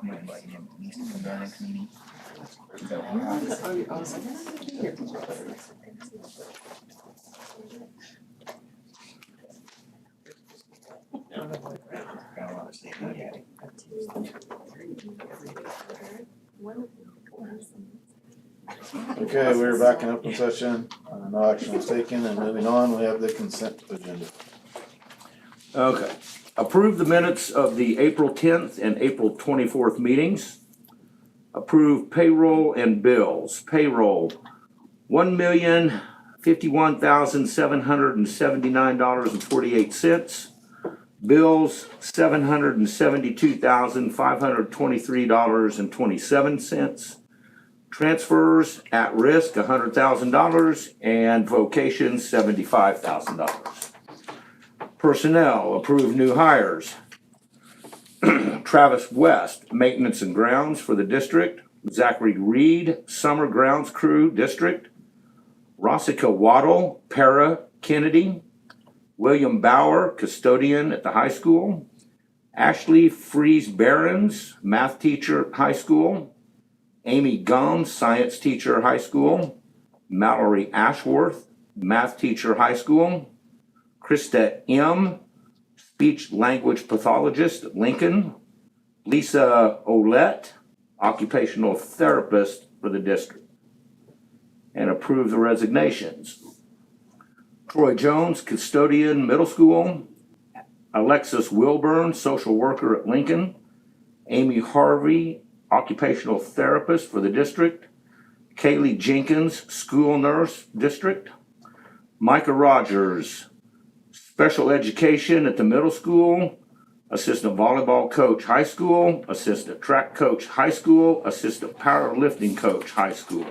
I'm gonna invite him, he needs to come to our next meeting. Is that all Okay, we're back in open session, no action was taken, and moving on, we have the consent agenda. Okay. Approve the minutes of the April 10th and April 24th meetings. Approve payroll and bills. Payroll, $1,051,779.48. Bills, $772,523.27. Transfers at risk, $100,000, and vocations, $75,000. Personnel, approve new hires. Travis West, maintenance and grounds for the district. Zachary Reed, summer grounds crew, district. Rossica Waddle, para, Kennedy. William Bauer, custodian at the high school. Ashley Fries Barons, math teacher, high school. Amy Gomes, science teacher, high school. Mallory Ashworth, math teacher, high school. Krista M., speech language pathologist at Lincoln. Lisa Olette, occupational therapist for the district. And approve the resignations. Troy Jones, custodian, middle school. Alexis Wilburn, social worker at Lincoln. Amy Harvey, occupational therapist for the district. Kaylee Jenkins, school nurse, district. Micah Rogers, special education at the middle school. Assistant volleyball coach, high school. Assistant track coach, high school. Assistant powerlifting coach, high school.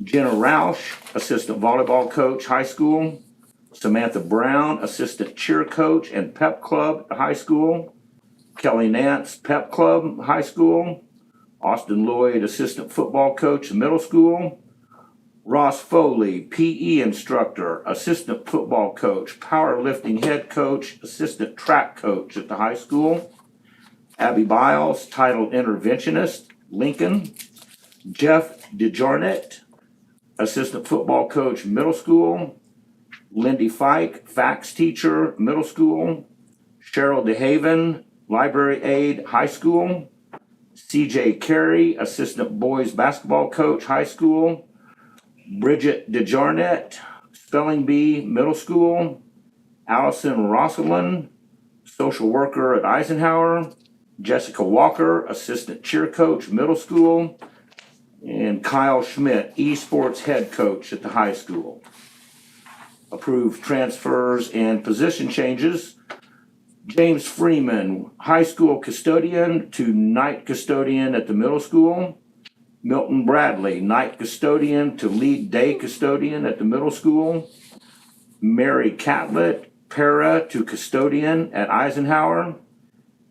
Jenna Roush, assistant volleyball coach, high school. Samantha Brown, assistant cheer coach and pep club at high school. Kelly Nance, pep club, high school. Austin Lloyd, assistant football coach, middle school. Ross Foley, PE instructor, assistant football coach, powerlifting head coach, assistant track coach at the high school. Abby Biles, title interventionist, Lincoln. Jeff DeJarnett, assistant football coach, middle school. Lindy Fike, fax teacher, middle school. Cheryl DeHaven, library aide, high school. CJ Carey, assistant boys basketball coach, high school. Bridget DeJarnett, spelling bee, middle school. Allison Rosalind, social worker at Eisenhower. Jessica Walker, assistant cheer coach, middle school. And Kyle Schmidt, esports head coach at the high school. Approve transfers and position changes. James Freeman, high school custodian to night custodian at the middle school. Milton Bradley, night custodian to lead day custodian at the middle school. Mary Catlett, para to custodian at Eisenhower.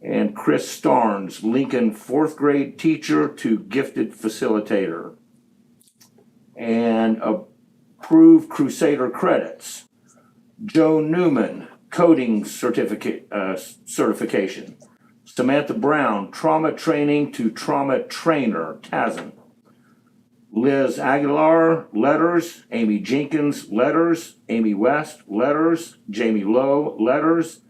And Chris Starnes, Lincoln fourth grade teacher to gifted facilitator. And approve Crusader credits. Joe Newman, coding certification. Samantha Brown, trauma training to trauma trainer, TASN. Liz Aguilar, letters. Amy Jenkins, letters. Amy West, letters. Jamie Lowe, letters.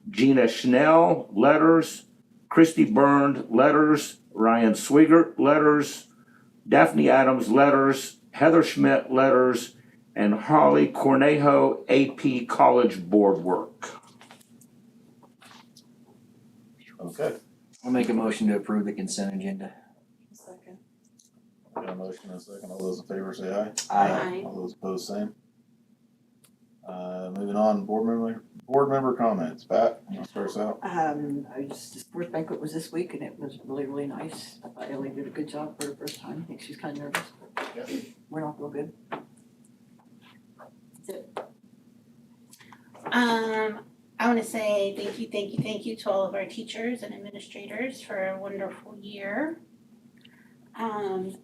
Gina Schnell, letters. Christy Byrne, letters. Ryan Swigert, letters. Daphne Adams, letters. Heather Schmidt, letters. And Holly Cornejo, AP college board work. Okay, I'll make a motion to approve the consent agenda. Second. got a motion and a second, all those in favor say aye. Aye. All those opposed, same. Moving on, board member comments, Pat, you wanna start us out? The sports banquet was this week and it was really, really nice. I thought Ellie did a good job for the first time. I think she's kind of nervous, but went off real good. That's it. I want to say thank you to all of our teachers and administrators for a wonderful year. And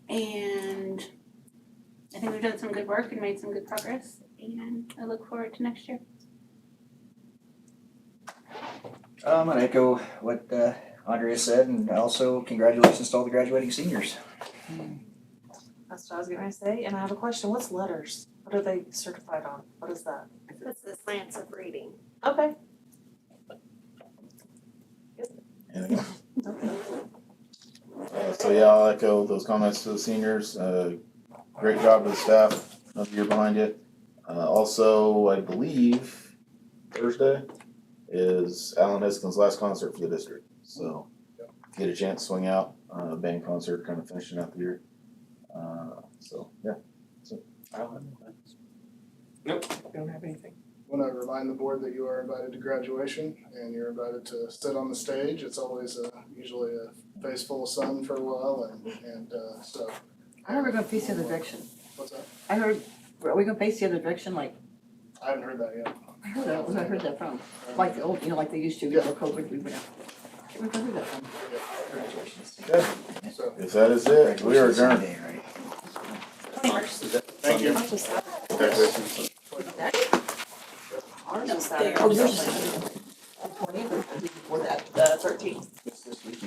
I think we've done some good work and made some good progress, and I look forward to next year. I'm gonna echo what Andrea said, and also congratulations to all the graduating seniors. That's what I was gonna say, and I have a question, what's letters? What are they certified on? What is that? That's the science of reading. Okay. Anything else? So yeah, I'll echo those comments to the seniors. Great job to the staff, another year behind you. Also, I believe Thursday is Alan Hiskin's last concert for the district. So get a chance to swing out, band concert, kind of finishing out the year. So yeah. Nope, don't have anything. Want to remind the board that you are invited to graduation and you're invited to sit on the stage. It's always usually a face full of sun for a while and so. I heard we're gonna face the other direction. What's that? I heard, are we gonna face the other direction, like, I haven't heard that yet. I heard that, where I heard that from? Like the old, like they used to before COVID, we went out. Where did I hear that from? Okay. So, If that is it, we are adjourned. thank you. Oh, yours is Saturday.